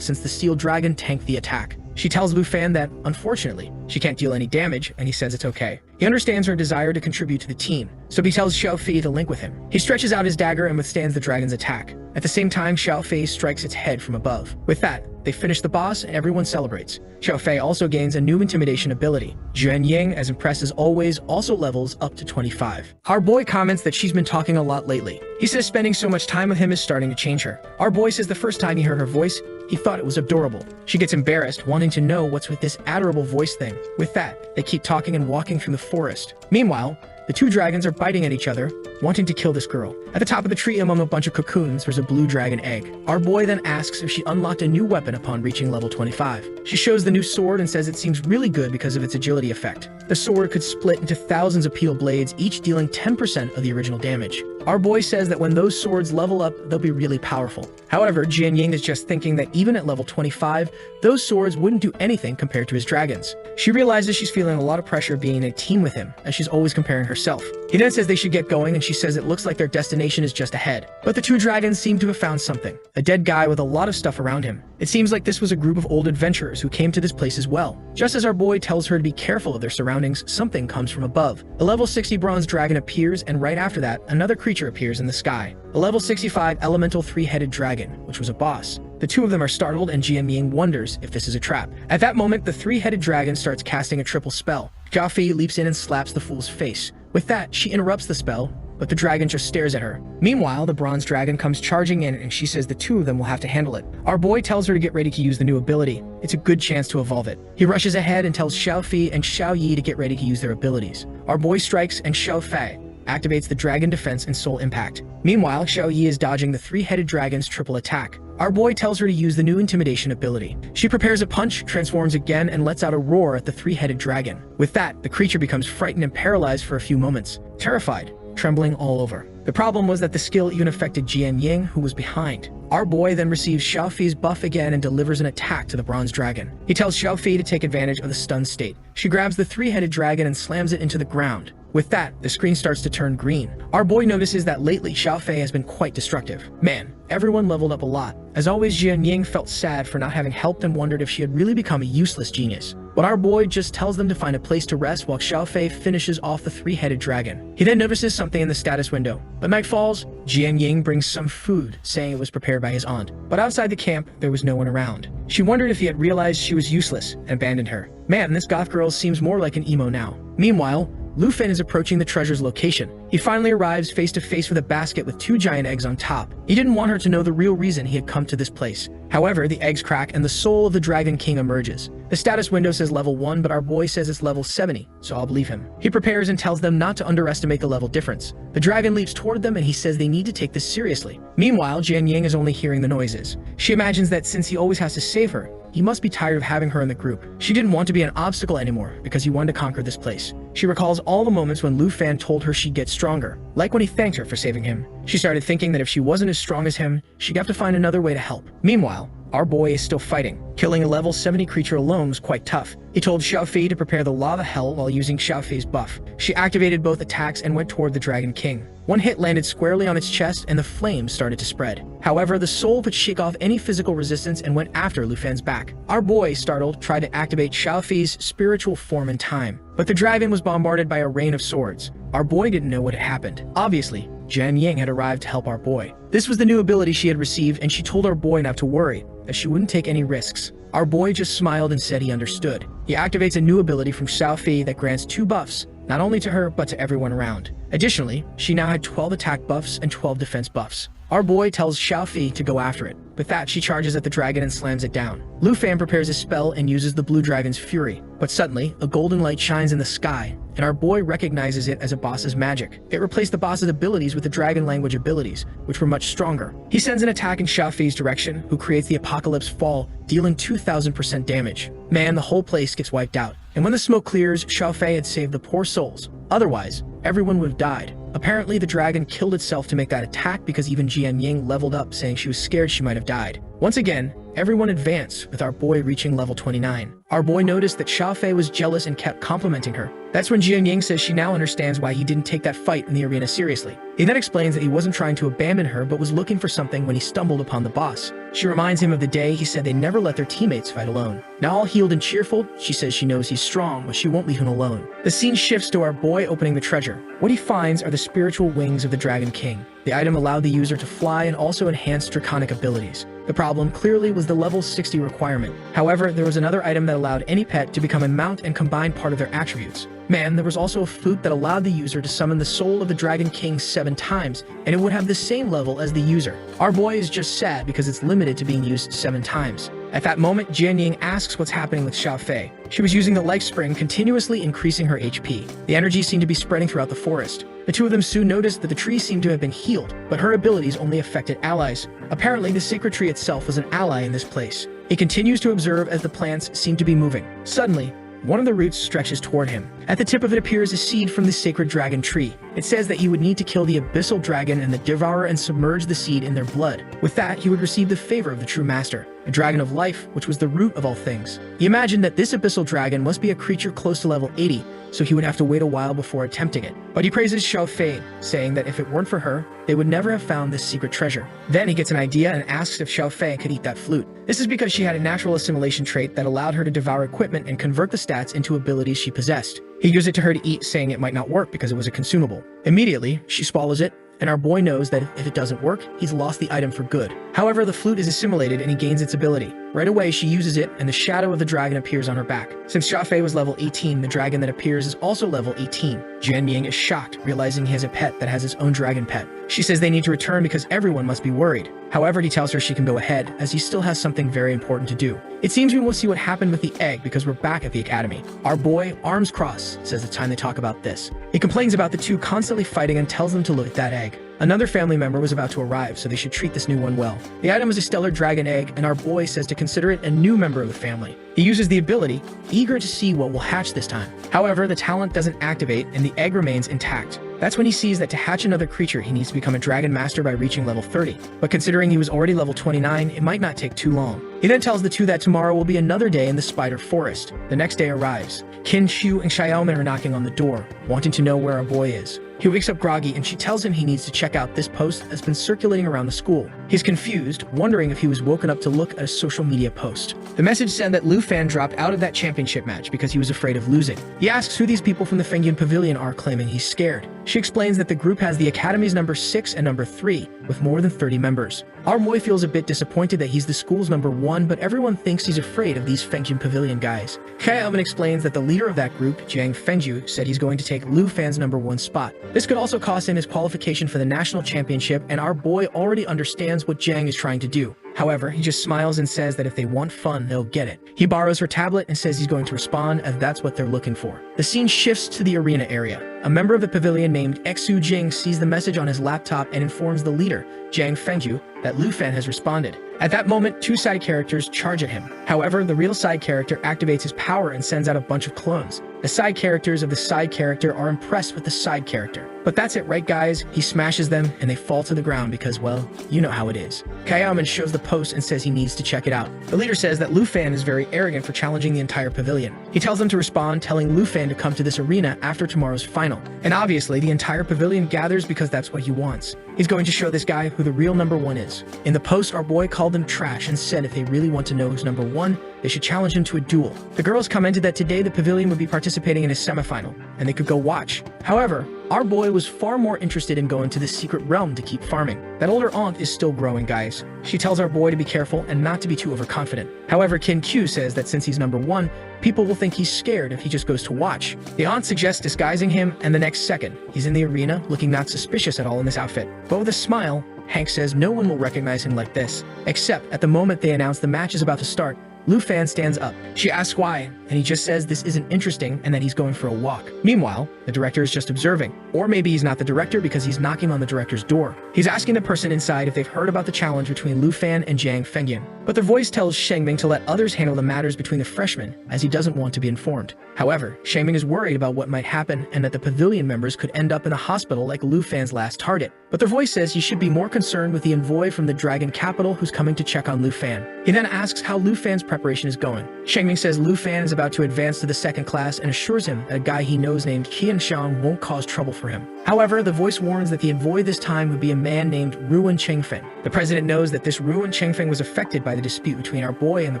since the steel dragon tanked the attack. She tells Lu Fan that, unfortunately, she can't deal any damage, and he says it's okay. He understands her desire to contribute to the team, so he tells Xiaofei to link with him. He stretches out his dagger and withstands the dragon's attack. At the same time, Xiaofei strikes its head from above. With that, they finish the boss and everyone celebrates. Xiaofei also gains a new intimidation ability. Jian Ying, as impressed as always, also levels up to 25. Our boy comments that she's been talking a lot lately. He says spending so much time with him is starting to change her. Our boy says the first time he heard her voice, he thought it was adorable. She gets embarrassed, wanting to know what's with this adorable voice thing. With that, they keep talking and walking through the forest. Meanwhile, the two dragons are biting at each other, wanting to kill this girl. At the top of the tree among a bunch of cocoons, there's a blue dragon egg. Our boy then asks if she unlocked a new weapon upon reaching level 25. She shows the new sword and says it seems really good because of its agility effect. The sword could split into thousands of peel blades, each dealing 10% of the original damage. Our boy says that when those swords level up, they'll be really powerful. However, Jian Ying is just thinking that even at level 25, those swords wouldn't do anything compared to his dragons. She realizes she's feeling a lot of pressure being in a team with him, as she's always comparing herself. He then says they should get going, and she says it looks like their destination is just ahead. But the two dragons seem to have found something. A dead guy with a lot of stuff around him. It seems like this was a group of old adventurers who came to this place as well. Just as our boy tells her to be careful of their surroundings, something comes from above. A level 60 bronze dragon appears, and right after that, another creature appears in the sky. A level 65 elemental three-headed dragon, which was a boss. The two of them are startled, and Jian Ying wonders if this is a trap. At that moment, the three-headed dragon starts casting a triple spell. Xiaofei leaps in and slaps the fool's face. With that, she interrupts the spell, but the dragon just stares at her. Meanwhile, the bronze dragon comes charging in, and she says the two of them will have to handle it. Our boy tells her to get ready to use the new ability. It's a good chance to evolve it. He rushes ahead and tells Xiaofei and Xiao Yi to get ready to use their abilities. Our boy strikes, and Xiaofei activates the dragon defense and soul impact. Meanwhile, Xiao Yi is dodging the three-headed dragon's triple attack. Our boy tells her to use the new intimidation ability. She prepares a punch, transforms again, and lets out a roar at the three-headed dragon. With that, the creature becomes frightened and paralyzed for a few moments, terrified, trembling all over. The problem was that the skill even affected Jian Ying, who was behind. Our boy then receives Xiaofei's buff again and delivers an attack to the bronze dragon. He tells Xiaofei to take advantage of the stunned state. She grabs the three-headed dragon and slams it into the ground. With that, the screen starts to turn green. Our boy notices that lately Xiaofei has been quite destructive. Man, everyone leveled up a lot. As always, Jian Ying felt sad for not having helped and wondered if she had really become a useless genius. But our boy just tells them to find a place to rest while Xiaofei finishes off the three-headed dragon. He then notices something in the status window. But night falls, Jian Ying brings some food, saying it was prepared by his aunt. But outside the camp, there was no one around. She wondered if he had realized she was useless and abandoned her. Man, this goth girl seems more like an emo now. Meanwhile, Lu Fan is approaching the treasure's location. He finally arrives face to face with a basket with two giant eggs on top. He didn't want her to know the real reason he had come to this place. However, the eggs crack and the soul of the Dragon King emerges. The status window says level 1, but our boy says it's level 70, so I'll believe him. He prepares and tells them not to underestimate the level difference. The dragon leaps toward them and he says they need to take this seriously. Meanwhile, Jian Ying is only hearing the noises. She imagines that since he always has to save her, he must be tired of having her in the group. She didn't want to be an obstacle anymore because he wanted to conquer this place. She recalls all the moments when Lu Fan told her she'd get stronger, like when he thanked her for saving him. She started thinking that if she wasn't as strong as him, she'd have to find another way to help. Meanwhile, our boy is still fighting. Killing a level 70 creature alone was quite tough. He told Xiaofei to prepare the lava hell while using Xiaofei's buff. She activated both attacks and went toward the Dragon King. One hit landed squarely on its chest and the flames started to spread. However, the soul could shake off any physical resistance and went after Lu Fan's back. Our boy, startled, tried to activate Xiaofei's spiritual form in time, but the dragon was bombarded by a rain of swords. Our boy didn't know what had happened. Obviously, Jian Ying had arrived to help our boy. This was the new ability she had received, and she told our boy not to worry, that she wouldn't take any risks. Our boy just smiled and said he understood. He activates a new ability from Xiaofei that grants 2 buffs, not only to her, but to everyone around. Additionally, she now had 12 attack buffs and 12 defense buffs. Our boy tells Xiaofei to go after it. With that, she charges at the dragon and slams it down. Lu Fan prepares a spell and uses the blue dragon's fury. But suddenly, a golden light shines in the sky, and our boy recognizes it as a boss's magic. It replaced the boss's abilities with the dragon language abilities, which were much stronger. He sends an attack in Xiaofei's direction, who creates the Apocalypse Fall, dealing 2,000% damage. Man, the whole place gets wiped out. And when the smoke clears, Xiaofei had saved the poor souls. Otherwise, everyone would have died. Apparently, the dragon killed itself to make that attack because even Jian Ying leveled up, saying she was scared she might have died. Once again, everyone advanced, with our boy reaching level 29. Our boy noticed that Xiaofei was jealous and kept complimenting her. That's when Jian Ying says she now understands why he didn't take that fight in the arena seriously. He then explains that he wasn't trying to abandon her but was looking for something when he stumbled upon the boss. She reminds him of the day he said they never let their teammates fight alone. Now all healed and cheerful, she says she knows he's strong, but she won't leave him alone. The scene shifts to our boy opening the treasure. What he finds are the spiritual wings of the Dragon King. The item allowed the user to fly and also enhanced draconic abilities. The problem clearly was the level 60 requirement. However, there was another item that allowed any pet to become a mount and combine part of their attributes. Man, there was also a flute that allowed the user to summon the soul of the Dragon King 7 times, and it would have the same level as the user. Our boy is just sad because it's limited to being used 7 times. At that moment, Jian Ying asks what's happening with Xiaofei. She was using the life spring, continuously increasing her HP. The energy seemed to be spreading throughout the forest. The two of them soon noticed that the tree seemed to have been healed, but her abilities only affected allies. Apparently, the sacred tree itself was an ally in this place. He continues to observe as the plants seem to be moving. Suddenly, one of the roots stretches toward him. At the tip of it appears a seed from the sacred dragon tree. It says that he would need to kill the abyssal dragon and the devourer and submerge the seed in their blood. With that, he would receive the favor of the true master, a dragon of life, which was the root of all things. He imagined that this abyssal dragon must be a creature close to level 80, so he would have to wait a while before attempting it. But he praises Xiaofei, saying that if it weren't for her, they would never have found this secret treasure. Then he gets an idea and asks if Xiaofei could eat that flute. This is because she had a natural assimilation trait that allowed her to devour equipment and convert the stats into abilities she possessed. He gives it to her to eat, saying it might not work because it was a consumable. Immediately, she swallows it, and our boy knows that if it doesn't work, he's lost the item for good. However, the flute is assimilated and he gains its ability. Right away, she uses it, and the shadow of the dragon appears on her back. Since Xiaofei was level 18, the dragon that appears is also level 18. Jian Ying is shocked, realizing he has a pet that has his own dragon pet. She says they need to return because everyone must be worried. However, he tells her she can go ahead, as he still has something very important to do. It seems we will see what happened with the egg because we're back at the academy. Our boy, arms crossed, says it's time they talk about this. He complains about the two constantly fighting and tells them to look at that egg. Another family member was about to arrive, so they should treat this new one well. The item is a stellar dragon egg, and our boy says to consider it a new member of the family. He uses the ability, eager to see what will hatch this time. However, the talent doesn't activate, and the egg remains intact. That's when he sees that to hatch another creature, he needs to become a dragon master by reaching level 30. But considering he was already level 29, it might not take too long. He then tells the two that tomorrow will be another day in the spider forest. The next day arrives. Qin Shu and Xiaomen are knocking on the door, wanting to know where our boy is. He wakes up groggy and she tells him he needs to check out this post that's been circulating around the school. He's confused, wondering if he was woken up to look at a social media post. The message said that Lu Fan dropped out of that championship match because he was afraid of losing. He asks who these people from the Fengyun Pavilion are, claiming he's scared. She explains that the group has the academy's number 6 and number 3, with more than 30 members. Our boy feels a bit disappointed that he's the school's number 1, but everyone thinks he's afraid of these Fengyun Pavilion guys. Xiaomen explains that the leader of that group, Jiang Fengju, said he's going to take Lu Fan's number 1 spot. This could also cost him his qualification for the national championship, and our boy already understands what Jiang is trying to do. However, he just smiles and says that if they want fun, they'll get it. He borrows her tablet and says he's going to respond, as that's what they're looking for. The scene shifts to the arena area. A member of the pavilion named Xu Jing sees the message on his laptop and informs the leader, Jiang Fengju, that Lu Fan has responded. At that moment, two side characters charge at him. However, the real side character activates his power and sends out a bunch of clones. The side characters of the side character are impressed with the side character. But that's it, right guys? He smashes them and they fall to the ground because, well, you know how it is. Xiaomen shows the post and says he needs to check it out. The leader says that Lu Fan is very arrogant for challenging the entire pavilion. He tells them to respond, telling Lu Fan to come to this arena after tomorrow's final. And obviously, the entire pavilion gathers because that's what he wants. He's going to show this guy who the real number 1 is. In the post, our boy called them trash and said if they really want to know who's number 1, they should challenge him to a duel. The girls commented that today the pavilion would be participating in a semifinal, and they could go watch. However, our boy was far more interested in going to the secret realm to keep farming. That older aunt is still growing, guys. She tells our boy to be careful and not to be too overconfident. However, Qin Q says that since he's number 1, people will think he's scared if he just goes to watch. The aunt suggests disguising him, and the next second, he's in the arena looking not suspicious at all in this outfit. But with a smile, Hank says no one will recognize him like this. Except at the moment they announce the match is about to start, Lu Fan stands up. She asks why, and he just says this isn't interesting and that he's going for a walk. Meanwhile, the director is just observing. Or maybe he's not the director because he's knocking on the director's door. He's asking the person inside if they've heard about the challenge between Lu Fan and Jiang Fengyan. But their voice tells Shengming to let others handle the matters between the freshmen, as he doesn't want to be informed. However, Shengming is worried about what might happen and that the pavilion members could end up in a hospital like Lu Fan's last target. But their voice says he should be more concerned with the envoy from the Dragon Capital who's coming to check on Lu Fan. He then asks how Lu Fan's preparation is going. Shengming says Lu Fan is about to advance to the second class and assures him that a guy he knows named Qian Xiang won't cause trouble for him. However, the voice warns that the envoy this time would be a man named Ruan Chengfeng. The president knows that this Ruan Chengfeng was affected by the dispute between our boy and the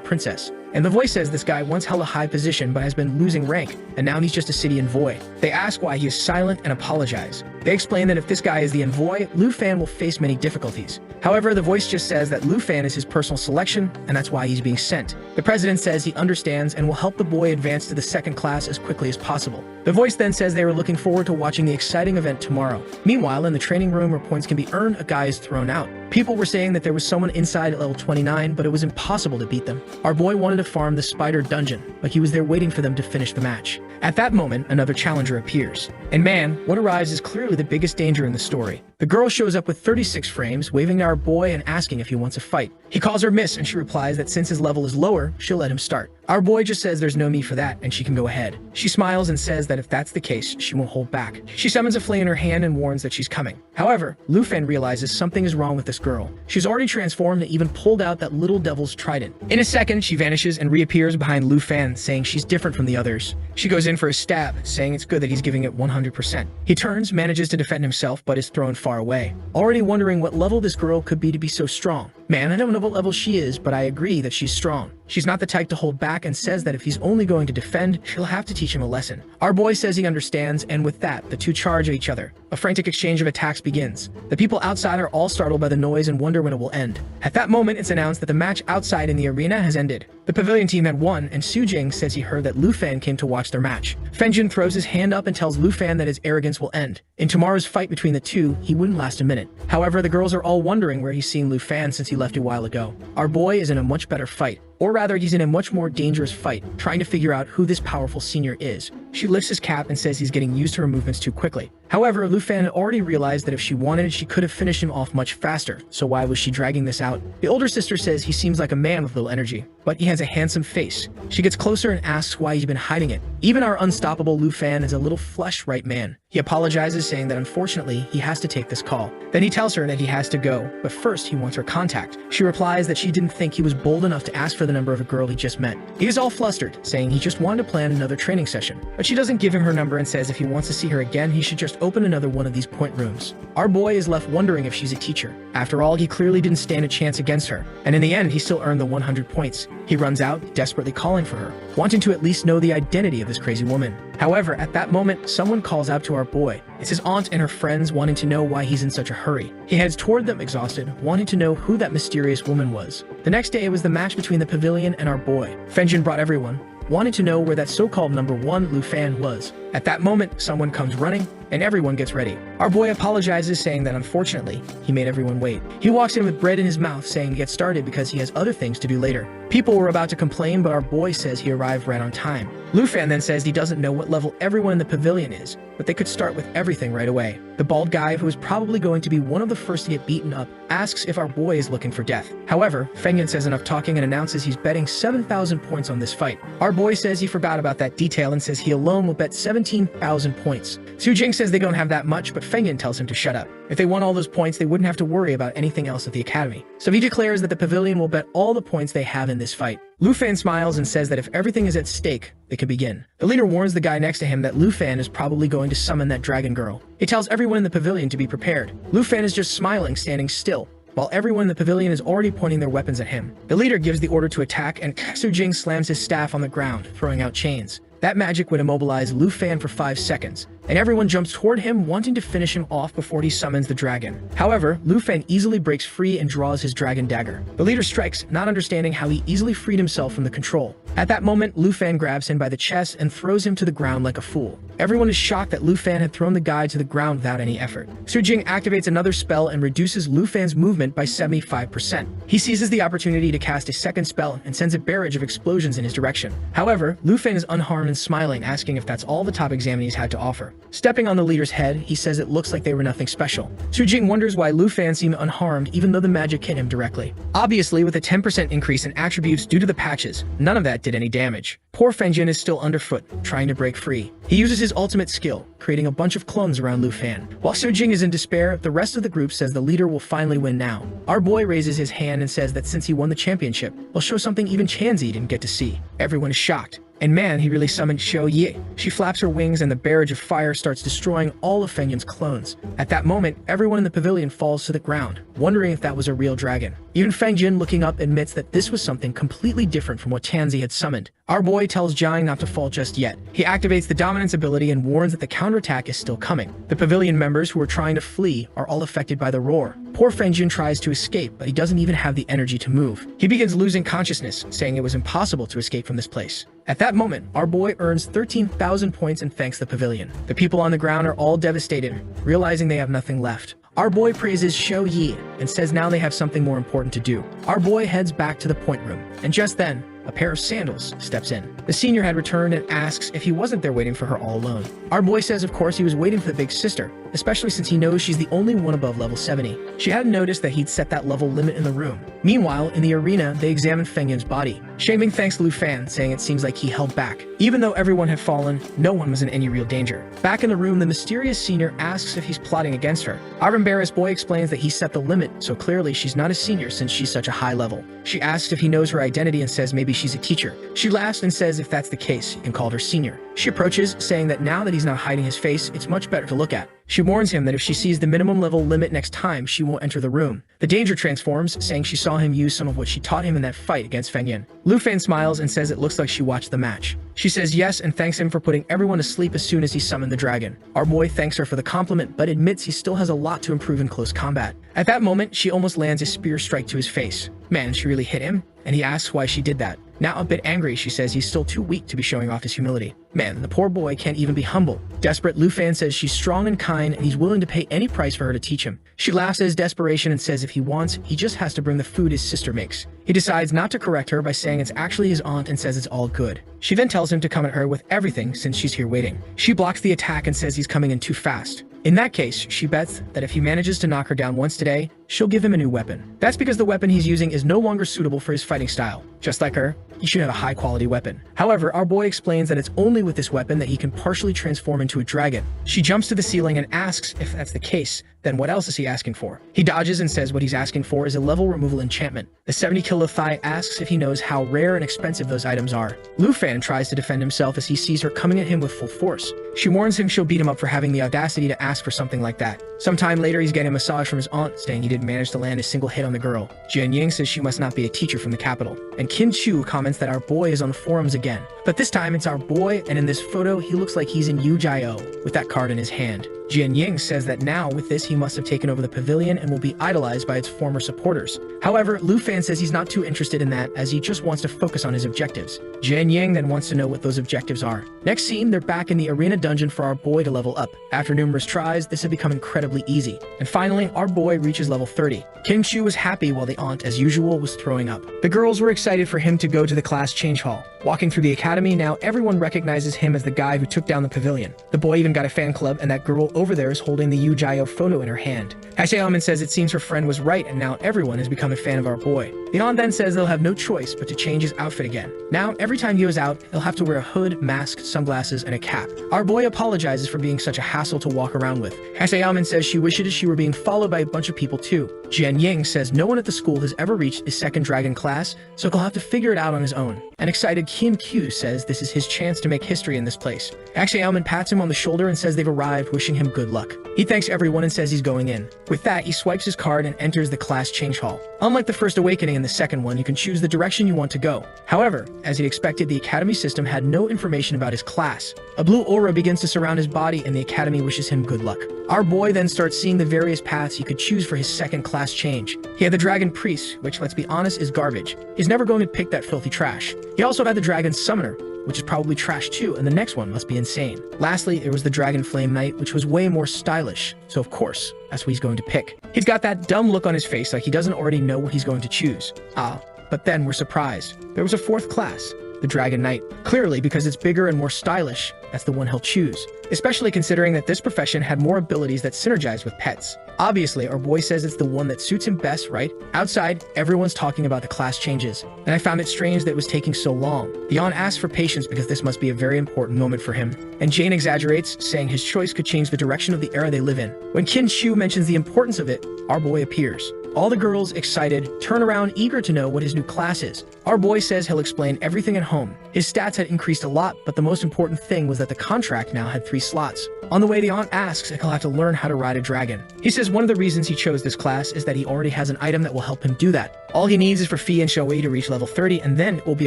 princess. And the voice says this guy once held a high position but has been losing rank, and now he's just a city envoy. They ask why he is silent and apologize. They explain that if this guy is the envoy, Lu Fan will face many difficulties. However, the voice just says that Lu Fan is his personal selection, and that's why he's being sent. The president says he understands and will help the boy advance to the second class as quickly as possible. The voice then says they are looking forward to watching the exciting event tomorrow. Meanwhile, in the training room where points can be earned, a guy is thrown out. People were saying that there was someone inside at level 29, but it was impossible to beat them. Our boy wanted to farm the spider dungeon, but he was there waiting for them to finish the match. At that moment, another challenger appears. And man, what arrives is clearly the biggest danger in the story. The girl shows up with 36 frames, waving to our boy and asking if he wants a fight. He calls her miss, and she replies that since his level is lower, she'll let him start. Our boy just says there's no need for that, and she can go ahead. She smiles and says that if that's the case, she won't hold back. She summons a flame in her hand and warns that she's coming. However, Lu Fan realizes something is wrong with this girl. She's already transformed and even pulled out that little devil's trident. In a second, she vanishes and reappears behind Lu Fan, saying she's different from the others. She goes in for a stab, saying it's good that he's giving it 100%. He turns, manages to defend himself, but is thrown far away. Already wondering what level this girl could be to be so strong. Man, I don't know what level she is, but I agree that she's strong. She's not the type to hold back and says that if he's only going to defend, she'll have to teach him a lesson. Our boy says he understands, and with that, the two charge at each other. A frantic exchange of attacks begins. The people outside are all startled by the noise and wonder when it will end. At that moment, it's announced that the match outside in the arena has ended. The pavilion team had won, and Su Jing says he heard that Lu Fan came to watch their match. Fenjin throws his hand up and tells Lu Fan that his arrogance will end. In tomorrow's fight between the two, he wouldn't last a minute. However, the girls are all wondering where he's seen Lu Fan since he left a while ago. Our boy is in a much better fight. Or rather, he's in a much more dangerous fight, trying to figure out who this powerful senior is. She lifts his cap and says he's getting used to her movements too quickly. However, Lu Fan had already realized that if she wanted, she could have finished him off much faster, so why was she dragging this out? The older sister says he seems like a man with little energy, but he has a handsome face. She gets closer and asks why he's been hiding it. Even our unstoppable Lu Fan is a little flesh-right man. He apologizes, saying that unfortunately, he has to take this call. Then he tells her that he has to go, but first he wants her contact. She replies that she didn't think he was bold enough to ask for the number of a girl he just met. He is all flustered, saying he just wanted to plan another training session. But she doesn't give him her number and says if he wants to see her again, he should just open another one of these point rooms. Our boy is left wondering if she's a teacher. After all, he clearly didn't stand a chance against her, and in the end, he still earned the 100 points. He runs out, desperately calling for her, wanting to at least know the identity of this crazy woman. However, at that moment, someone calls out to our boy. It's his aunt and her friends, wanting to know why he's in such a hurry. He heads toward them exhausted, wanting to know who that mysterious woman was. The next day, it was the match between the pavilion and our boy. Fenjin brought everyone, wanting to know where that so-called number 1 Lu Fan was. At that moment, someone comes running, and everyone gets ready. Our boy apologizes, saying that unfortunately, he made everyone wait. He walks in with bread in his mouth, saying to get started because he has other things to do later. People were about to complain, but our boy says he arrived right on time. Lu Fan then says he doesn't know what level everyone in the pavilion is, but they could start with everything right away. The bald guy, who is probably going to be one of the first to get beaten up, asks if our boy is looking for death. However, Fengyan says enough talking and announces he's betting 7,000 points on this fight. Our boy says he forgot about that detail and says he alone will bet 17,000 points. Su Jing says they don't have that much, but Fengyan tells him to shut up. If they won all those points, they wouldn't have to worry about anything else at the academy. So he declares that the pavilion will bet all the points they have in this fight. Lu Fan smiles and says that if everything is at stake, they can begin. The leader warns the guy next to him that Lu Fan is probably going to summon that dragon girl. He tells everyone in the pavilion to be prepared. Lu Fan is just smiling, standing still, while everyone in the pavilion is already pointing their weapons at him. The leader gives the order to attack, and Su Jing slams his staff on the ground, throwing out chains. That magic would immobilize Lu Fan for 5 seconds, and everyone jumps toward him, wanting to finish him off before he summons the dragon. However, Lu Fan easily breaks free and draws his dragon dagger. The leader strikes, not understanding how he easily freed himself from the control. At that moment, Lu Fan grabs him by the chest and throws him to the ground like a fool. Everyone is shocked that Lu Fan had thrown the guy to the ground without any effort. Su Jing activates another spell and reduces Lu Fan's movement by 75%. He seizes the opportunity to cast a second spell and sends a barrage of explosions in his direction. However, Lu Fan is unharmed and smiling, asking if that's all the top examinees had to offer. Stepping on the leader's head, he says it looks like they were nothing special. Su Jing wonders why Lu Fan seemed unharmed even though the magic hit him directly. Obviously, with a 10% increase in attributes due to the patches, none of that did any damage. Poor Feng Jin is still underfoot, trying to break free. He uses his ultimate skill, creating a bunch of clones around Lu Fan. While Su Jing is in despair, the rest of the group says the leader will finally win now. Our boy raises his hand and says that since he won the championship, he'll show something even Chanzi didn't get to see. Everyone is shocked. And man, he really summoned Xiao Yi. She flaps her wings and the barrage of fire starts destroying all of Feng Yin's clones. At that moment, everyone in the pavilion falls to the ground, wondering if that was a real dragon. Even Feng Jin, looking up, admits that this was something completely different from what Chanzi had summoned. Our boy tells Jiang not to fall just yet. He activates the dominance ability and warns that the counterattack is still coming. The pavilion members who are trying to flee are all affected by the roar. Poor Feng Jin tries to escape, but he doesn't even have the energy to move. He begins losing consciousness, saying it was impossible to escape from this place. At that moment, our boy earns 13,000 points and thanks the pavilion. The people on the ground are all devastated, realizing they have nothing left. Our boy praises Xiao Yi and says now they have something more important to do. Our boy heads back to the point room, and just then, a pair of sandals steps in. The senior had returned and asks if he wasn't there waiting for her all alone. Our boy says of course he was waiting for the big sister, especially since he knows she's the only one above level 70. She hadn't noticed that he'd set that level limit in the room. Meanwhile, in the arena, they examine Feng Yin's body. Shaming thanks Lu Fan, saying it seems like he held back. Even though everyone had fallen, no one was in any real danger. Back in the room, the mysterious senior asks if he's plotting against her. Our embarrassed boy explains that he set the limit, so clearly she's not a senior since she's such a high level. She asks if he knows her identity and says maybe she's a teacher. She laughs and says if that's the case, he can call her senior. She approaches, saying that now that he's not hiding his face, it's much better to look at. She warns him that if she sees the minimum level limit next time, she won't enter the room. The danger transforms, saying she saw him use some of what she taught him in that fight against Feng Yin. Lu Fan smiles and says it looks like she watched the match. She says yes and thanks him for putting everyone to sleep as soon as he summoned the dragon. Our boy thanks her for the compliment, but admits he still has a lot to improve in close combat. At that moment, she almost lands a spear strike to his face. Man, she really hit him, and he asks why she did that. Now a bit angry, she says he's still too weak to be showing off his humility. Man, the poor boy can't even be humble. Desperate, Lu Fan says she's strong and kind and he's willing to pay any price for her to teach him. She laughs at his desperation and says if he wants, he just has to bring the food his sister makes. He decides not to correct her by saying it's actually his aunt and says it's all good. She then tells him to come at her with everything since she's here waiting. She blocks the attack and says he's coming in too fast. In that case, she bets that if he manages to knock her down once today, she'll give him a new weapon. That's because the weapon he's using is no longer suitable for his fighting style. Just like her, he should have a high-quality weapon. However, our boy explains that it's only with this weapon that he can partially transform into a dragon. She jumps to the ceiling and asks if that's the case, then what else is he asking for? He dodges and says what he's asking for is a level removal enchantment. The 70 kilo thigh asks if he knows how rare and expensive those items are. Lu Fan tries to defend himself as he sees her coming at him with full force. She warns him she'll beat him up for having the audacity to ask for something like that. Sometime later, he's getting a massage from his aunt, saying he didn't manage to land a single hit on the girl. Jian Ying says she must not be a teacher from the capital. And Qin Chu comments that our boy is on the forums again. But this time it's our boy, and in this photo, he looks like he's in Yu Jiao with that card in his hand. Jian Ying says that now, with this, he must have taken over the pavilion and will be idolized by its former supporters. However, Lu Fan says he's not too interested in that, as he just wants to focus on his objectives. Jian Ying then wants to know what those objectives are. Next scene, they're back in the arena dungeon for our boy to level up. After numerous tries, this had become incredibly easy. And finally, our boy reaches level 30. King Chu was happy while the aunt, as usual, was throwing up. The girls were excited for him to go to the class change hall. Walking through the academy, now everyone recognizes him as the guy who took down the pavilion. The boy even got a fan club, and that girl over there is holding the Yu Jiao photo in her hand. Xiaoman says it seems her friend was right, and now everyone has become a fan of our boy. The aunt then says they'll have no choice but to change his outfit again. Now, every time he goes out, he'll have to wear a hood, mask, sunglasses, and a cap. Our boy apologizes for being such a hassle to walk around with. Xiaoman says she wishes she were being followed by a bunch of people too. Jian Ying says no one at the school has ever reached his second dragon class, so he'll have to figure it out on his own. An excited Qin Q says this is his chance to make history in this place. Xiaoman pats him on the shoulder and says they've arrived, wishing him good luck. He thanks everyone and says he's going in. With that, he swipes his card and enters the class change hall. Unlike the first awakening and the second one, you can choose the direction you want to go. However, as he expected, the academy system had no information about his class. A blue aura begins to surround his body and the academy wishes him good luck. Our boy then starts seeing the various paths he could choose for his second class change. He had the Dragon Priest, which, let's be honest, is garbage. He's never going to pick that filthy trash. He also had the Dragon Summoner, which is probably trash too, and the next one must be insane. Lastly, there was the Dragon Flame Knight, which was way more stylish, so of course, that's what he's going to pick. He's got that dumb look on his face like he doesn't already know what he's going to choose. But then we're surprised. There was a fourth class, the Dragon Knight. Clearly, because it's bigger and more stylish, that's the one he'll choose, especially considering that this profession had more abilities that synergize with pets. Obviously, our boy says it's the one that suits him best, right? Outside, everyone's talking about the class changes, and I found it strange that it was taking so long. The aunt asks for patience because this must be a very important moment for him, and Jane exaggerates, saying his choice could change the direction of the era they live in. When Kin Chu mentions the importance of it, our boy appears. All the girls, excited, turn around eager to know what his new class is. Our boy says he'll explain everything at home. His stats had increased a lot, but the most important thing was that the contract now had 3 slots. On the way, the aunt asks if he'll have to learn how to ride a dragon. He says one of the reasons he chose this class is that he already has an item that will help him do that. All he needs is for Fee and Shoei to reach level 30 and then it will be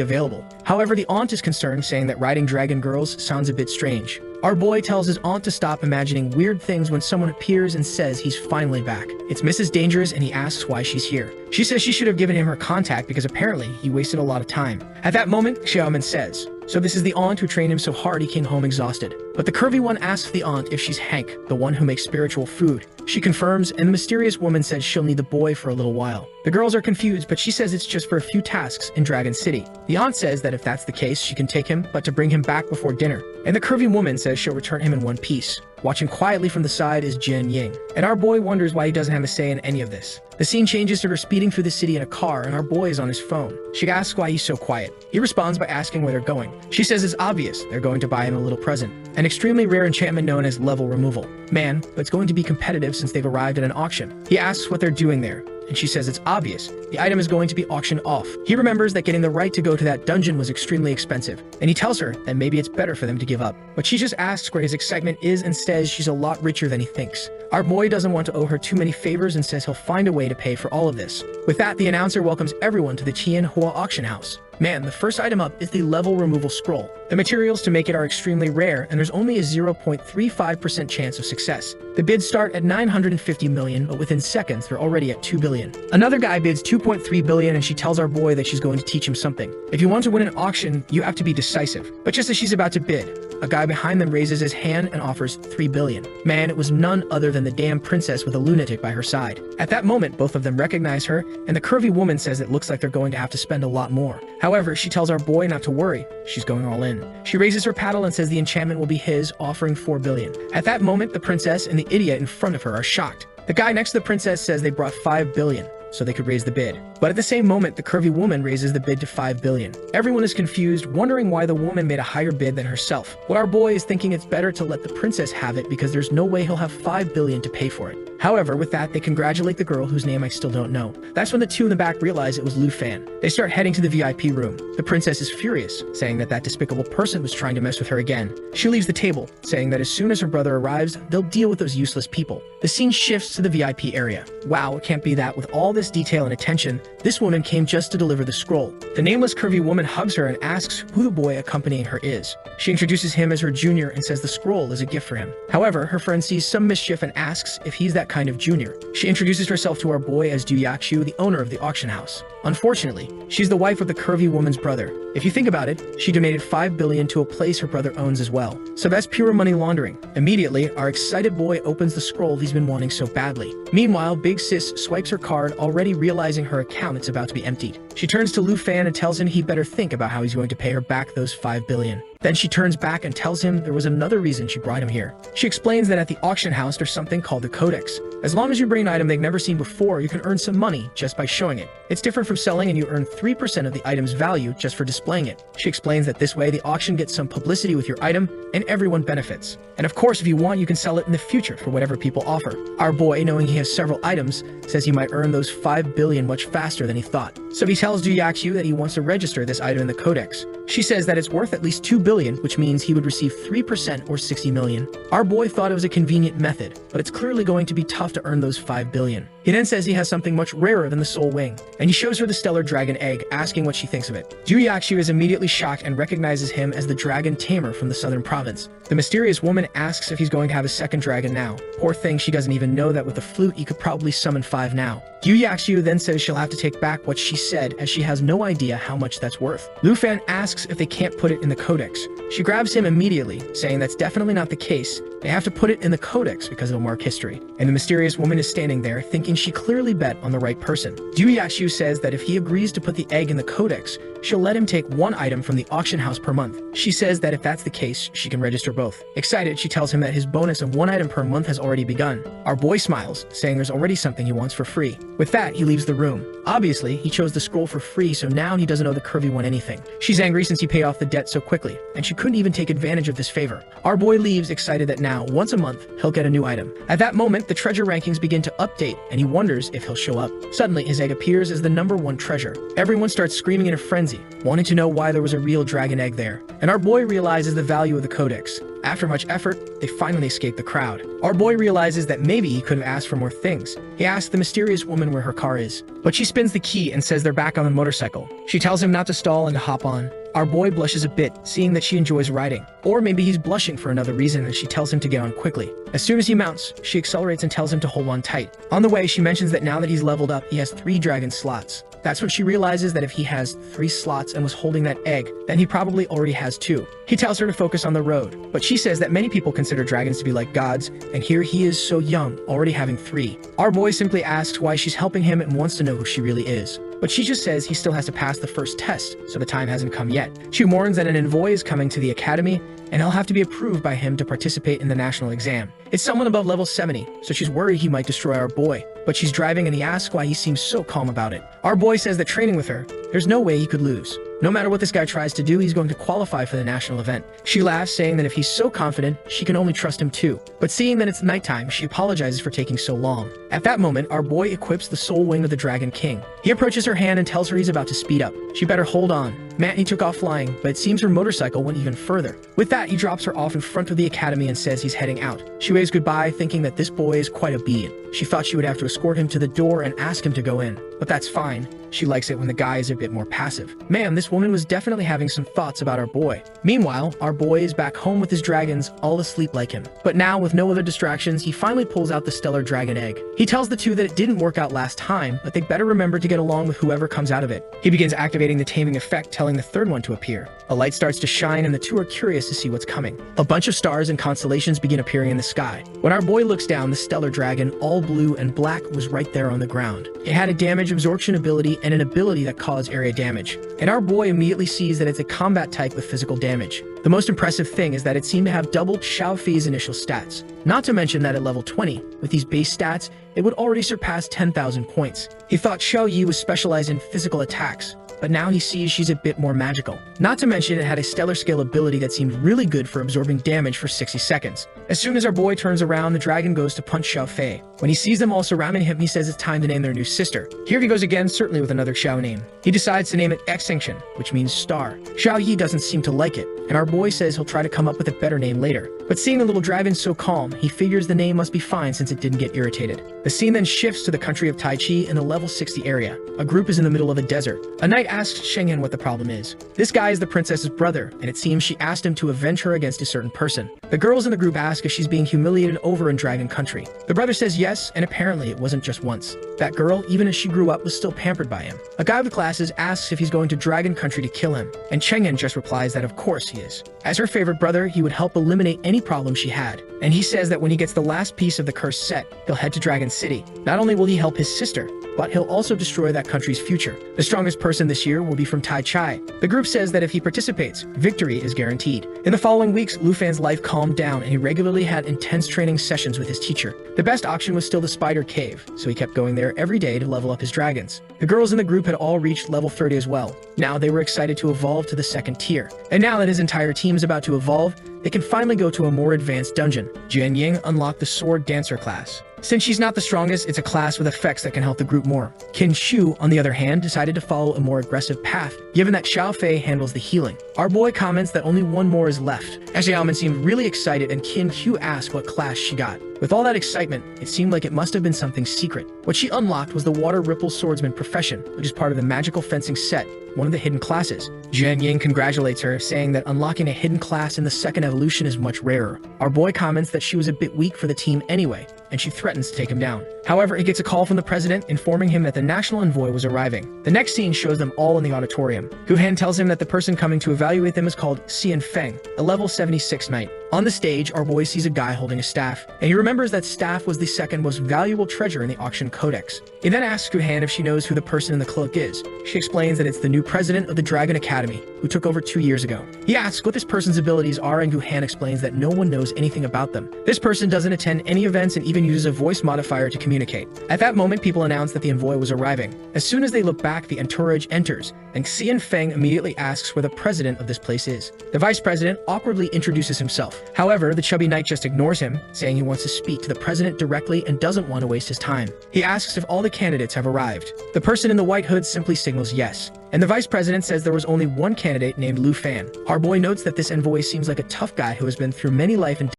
available. However, the aunt is concerned, saying that riding dragon girls sounds a bit strange. Our boy tells his aunt to stop imagining weird things when someone appears and says he's finally back. It's Mrs. Dangerous and he asks why she's here. She says she should have given him her contact because apparently he wasted a lot of time. At that moment, Xiaoman says, so this is the aunt who trained him so hard he came home exhausted. But the curvy one asks the aunt if she's Hank, the one who makes spiritual food. She confirms, and the mysterious woman says she'll need the boy for a little while. The girls are confused, but she says it's just for a few tasks in Dragon City. The aunt says that if that's the case, she can take him, but to bring him back before dinner. And the curvy woman says she'll return him in one piece. Watching quietly from the side is Jin Ying, and our boy wonders why he doesn't have a say in any of this. The scene changes to her speeding through the city in a car, and our boy is on his phone. She asks why he's so quiet. He responds by asking where they're going. She says it's obvious, they're going to buy him a little present, an extremely rare enchantment known as level removal. Man, but it's going to be competitive since they've arrived at an auction. He asks what they're doing there, and she says it's obvious. The item is going to be auctioned off. He remembers that getting the right to go to that dungeon was extremely expensive, and he tells her that maybe it's better for them to give up. But she just asks where his excitement is and says she's a lot richer than he thinks. Our boy doesn't want to owe her too many favors and says he'll find a way to pay for all of this. With that, the announcer welcomes everyone to the Tianhua auction house. Man, the first item up is the level removal scroll. The materials to make it are extremely rare, and there's only a 0.35% chance of success. The bids start at 950 million, but within seconds, they're already at 2 billion. Another guy bids 2.3 billion, and she tells our boy that she's going to teach him something. If you want to win an auction, you have to be decisive. But just as she's about to bid, a guy behind them raises his hand and offers 3 billion. Man, it was none other than the damn princess with a lunatic by her side. At that moment, both of them recognize her, and the curvy woman says it looks like they're going to have to spend a lot more. However, she tells our boy not to worry. She's going all in. She raises her paddle and says the enchantment will be his, offering 4 billion. At that moment, the princess and the idiot in front of her are shocked. The guy next to the princess says they brought 5 billion, so they could raise the bid. But at the same moment, the curvy woman raises the bid to 5 billion. Everyone is confused, wondering why the woman made a higher bid than herself. What our boy is thinking it's better to let the princess have it because there's no way he'll have 5 billion to pay for it. However, with that, they congratulate the girl whose name I still don't know. That's when the two in the back realize it was Lu Fan. They start heading to the VIP room. The princess is furious, saying that despicable person was trying to mess with her again. She leaves the table, saying that as soon as her brother arrives, they'll deal with those useless people. The scene shifts to the VIP area. Wow, it can't be that with all this detail and attention, this woman came just to deliver the scroll. The nameless curvy woman hugs her and asks who the boy accompanying her is. She introduces him as her junior and says the scroll is a gift for him. However, her friend sees some mischief and asks if he's that kind of junior. She introduces herself to our boy as Du Yakshu, the owner of the auction house. Unfortunately, she's the wife of the curvy woman's brother. If you think about it, she donated 5 billion to a place her brother owns as well. So that's pure money laundering. Immediately, our excited boy opens the scroll he's been wanting so badly. Meanwhile, Big Sis swipes her card, already realizing her account is about to be emptied. She turns to Lu Fan and tells him he better think about how he's going to pay her back those 5 billion. Then she turns back and tells him there was another reason she brought him here. She explains that at the auction house there's something called the Codex. As long as you bring an item they've never seen before, you can earn some money just by showing it. It's different from selling, and you earn 3% of the item's value just for displaying it. She explains that this way the auction gets some publicity with your item and everyone benefits. And of course, if you want, you can sell it in the future for whatever people offer. Our boy, knowing he has several items, says he might earn those 5 billion much faster than he thought. so he tells Du Yaxu that he wants to register this item in the codex. She says that it's worth at least 2 billion, which means he would receive 3% or 60 million. Our boy thought it was a convenient method, but it's clearly going to be tough to earn those 5 billion. He then says he has something much rarer than the soul wing, and he shows her the stellar dragon egg, asking what she thinks of it. Du Yaxu is immediately shocked and recognizes him as the dragon Tamer from the southern province. The mysterious woman asks if he's going to have a second dragon now. Poor thing, she doesn't even know that with the flute he could probably summon 5 now. Du Yaxu then says she'll have to take back what she said, as she has no idea how much that's worth. Lu Fan asks if they can't put it in the codex. She grabs him immediately, saying that's definitely not the case. They have to put it in the codex because it'll mark history. And the mysterious woman is standing there, thinking she clearly bet on the right person. Du Yaxu says that if he agrees to put the egg in the codex, she'll let him take 1 item from the auction house per month. She says that if that's the case, she can register both. Excited, she tells him that his bonus of 1 item per month has already begun. Our boy smiles, saying there's already something he wants for free. With that, he leaves the room. Obviously, he chose the scroll for free, so now he doesn't owe the curvy one anything. She's angry since he paid off the debt so quickly, and she couldn't even take advantage of this favor. Our boy leaves, excited that now, once a month, he'll get a new item. At that moment, the treasure rankings begin to update, and he wonders if he'll show up. Suddenly, his egg appears as the #1 treasure. Everyone starts screaming in a frenzy, wanting to know why there was a real dragon egg there. And our boy realizes the value of the codex. After much effort, they finally escape the crowd. Our boy realizes that maybe he could have asked for more things. He asks the mysterious woman where her car is, but she spins the key and says they're back on the motorcycle. She tells him not to stall and to hop on. Our boy blushes a bit, seeing that she enjoys riding. Or maybe he's blushing for another reason, and she tells him to get on quickly. As soon as he mounts, she accelerates and tells him to hold on tight. On the way, she mentions that now that he's leveled up, he has 3 dragon slots. That's when she realizes that if he has 3 slots and was holding that egg, then he probably already has 2. He tells her to focus on the road, but she says that many people consider dragons to be like gods, and here he is so young, already having 3. Our boy simply asks why she's helping him and wants to know who she really is. But she just says he still has to pass the first test, so the time hasn't come yet. She warns that an envoy is coming to the academy, and he'll have to be approved by him to participate in the national exam. It's someone above level 70, so she's worried he might destroy our boy. But she's driving and he asks why he seems so calm about it. Our boy says that training with her, there's no way he could lose. No matter what this guy tries to do, he's going to qualify for the national event. She laughs, saying that if he's so confident, she can only trust him too. But seeing that it's nighttime, she apologizes for taking so long. At that moment, our boy equips the soul wing of the Dragon King. He approaches her hand and tells her he's about to speed up. She better hold on. He took off flying, but it seems her motorcycle went even further. With that, he drops her off in front of the academy and says he's heading out. She waves goodbye, thinking that this boy is quite obedient. She thought she would have to escort him to the door and ask him to go in, but that's fine. She likes it when the guy is a bit more passive. Man, this woman was definitely having some thoughts about our boy. Meanwhile, our boy is back home with his dragons, all asleep like him. But now, with no other distractions, he finally pulls out the stellar dragon egg. He tells the 2 that it didn't work out last time, but they better remember to get along with whoever comes out of it. He begins activating the taming effect, telling the 3rd one to appear. A light starts to shine, and the 2 are curious to see what's coming. A bunch of stars and constellations begin appearing in the sky. When our boy looks down, the stellar dragon, all blue and black, was right there on the ground. It had a damage absorption ability and an ability that caused area damage. And our boy immediately sees that it's a combat type with physical damage. The most impressive thing is that it seemed to have doubled Xiao Fei's initial stats. Not to mention that at level 20, with these base stats, it would already surpass 10,000 points. He thought Xiao Yi was specialized in physical attacks, but now he sees she's a bit more magical. Not to mention it had a stellar scale ability that seemed really good for absorbing damage for 60 seconds. As soon as our boy turns around, the dragon goes to punch Xiao Fei. When he sees them all surrounding him, he says it's time to name their new sister. Here he goes again, certainly with another Xiao name. He decides to name it Extinction, which means star. Xiao Yi doesn't seem to like it, and our boy says he'll try to come up with a better name later. But seeing the little dragon so calm, he figures the name must be fine since it didn't get irritated. The scene then shifts to the country of Tai Chi in the level 60 area. A group is in the middle of a desert. A knight asks Shenghen what the problem is. This guy is the princess's brother, and it seems she asked him to avenge her against a certain person. The girls in the group ask if she's being humiliated over in Dragon Country. The brother says yes, and apparently it wasn't just once. That girl, even as she grew up, was still pampered by him. A guy with glasses asks if he's going to Dragon Country to kill him, and Shenghen just replies that of course he is. As her favorite brother, he would help eliminate any problem she had. And he says that when he gets the last piece of the cursed set, he'll head to Dragon City. Not only will he help his sister, but he'll also destroy that country's future. The strongest person this year will be from Tai Chai. The group says that if he participates, victory is guaranteed. In the following weeks, Lu Fan's life calmed down and he regularly had intense training sessions with his teacher. The best option was still the Spider Cave, so he kept going there every day to level up his dragons. The girls in the group had all reached level 30 as well. Now they were excited to evolve to the 2nd tier. And now that his entire team is about to evolve, they can finally go to a more advanced dungeon. Jian Ying unlocked the Sword Dancer class. Since she's not the strongest, it's a class with effects that can help the group more. Qin Shu, on the other hand, decided to follow a more aggressive path, given that Xiao Fei handles the healing. Our boy comments that only one more is left. As Xiaoman seemed really excited and Qin Hu asked what class she got. With all that excitement, it seemed like it must have been something secret. What she unlocked was the Water Ripple Swordsman profession, which is part of the magical fencing set, one of the hidden classes. Zhen Ying congratulates her, saying that unlocking a hidden class in the second evolution is much rarer. Our boy comments that she was a bit weak for the team anyway, and she threatens to take him down. However, he gets a call from the president informing him that the national envoy was arriving. The next scene shows them all in the auditorium. Gu Han tells him that the person coming to evaluate them is called Xian Feng, a level 76 knight. On the stage, our boy sees a guy holding a staff, and he remembers that staff was the second most valuable treasure in the auction codex. He then asks Gu Han if she knows who the person in the cloak is. She explains that it's the new president of the Dragon Academy, who took over 2 years ago. He asks what this person's abilities are, and Gu Han explains that no one knows anything about them. This person doesn't attend any events and even uses a voice modifier to communicate. At that moment, people announce that the envoy was arriving. As soon as they look back, the entourage enters, and Xian Feng immediately asks where the president of this place is. The vice president awkwardly introduces himself. However, the chubby knight just ignores him, saying he wants to speak to the president directly and doesn't want to waste his time. He asks if all the candidates have arrived. The person in the white hood simply signals yes, and the vice president says there was only one candidate named Lu Fan. Our boy notes that this envoy seems like a tough guy who has been through many life and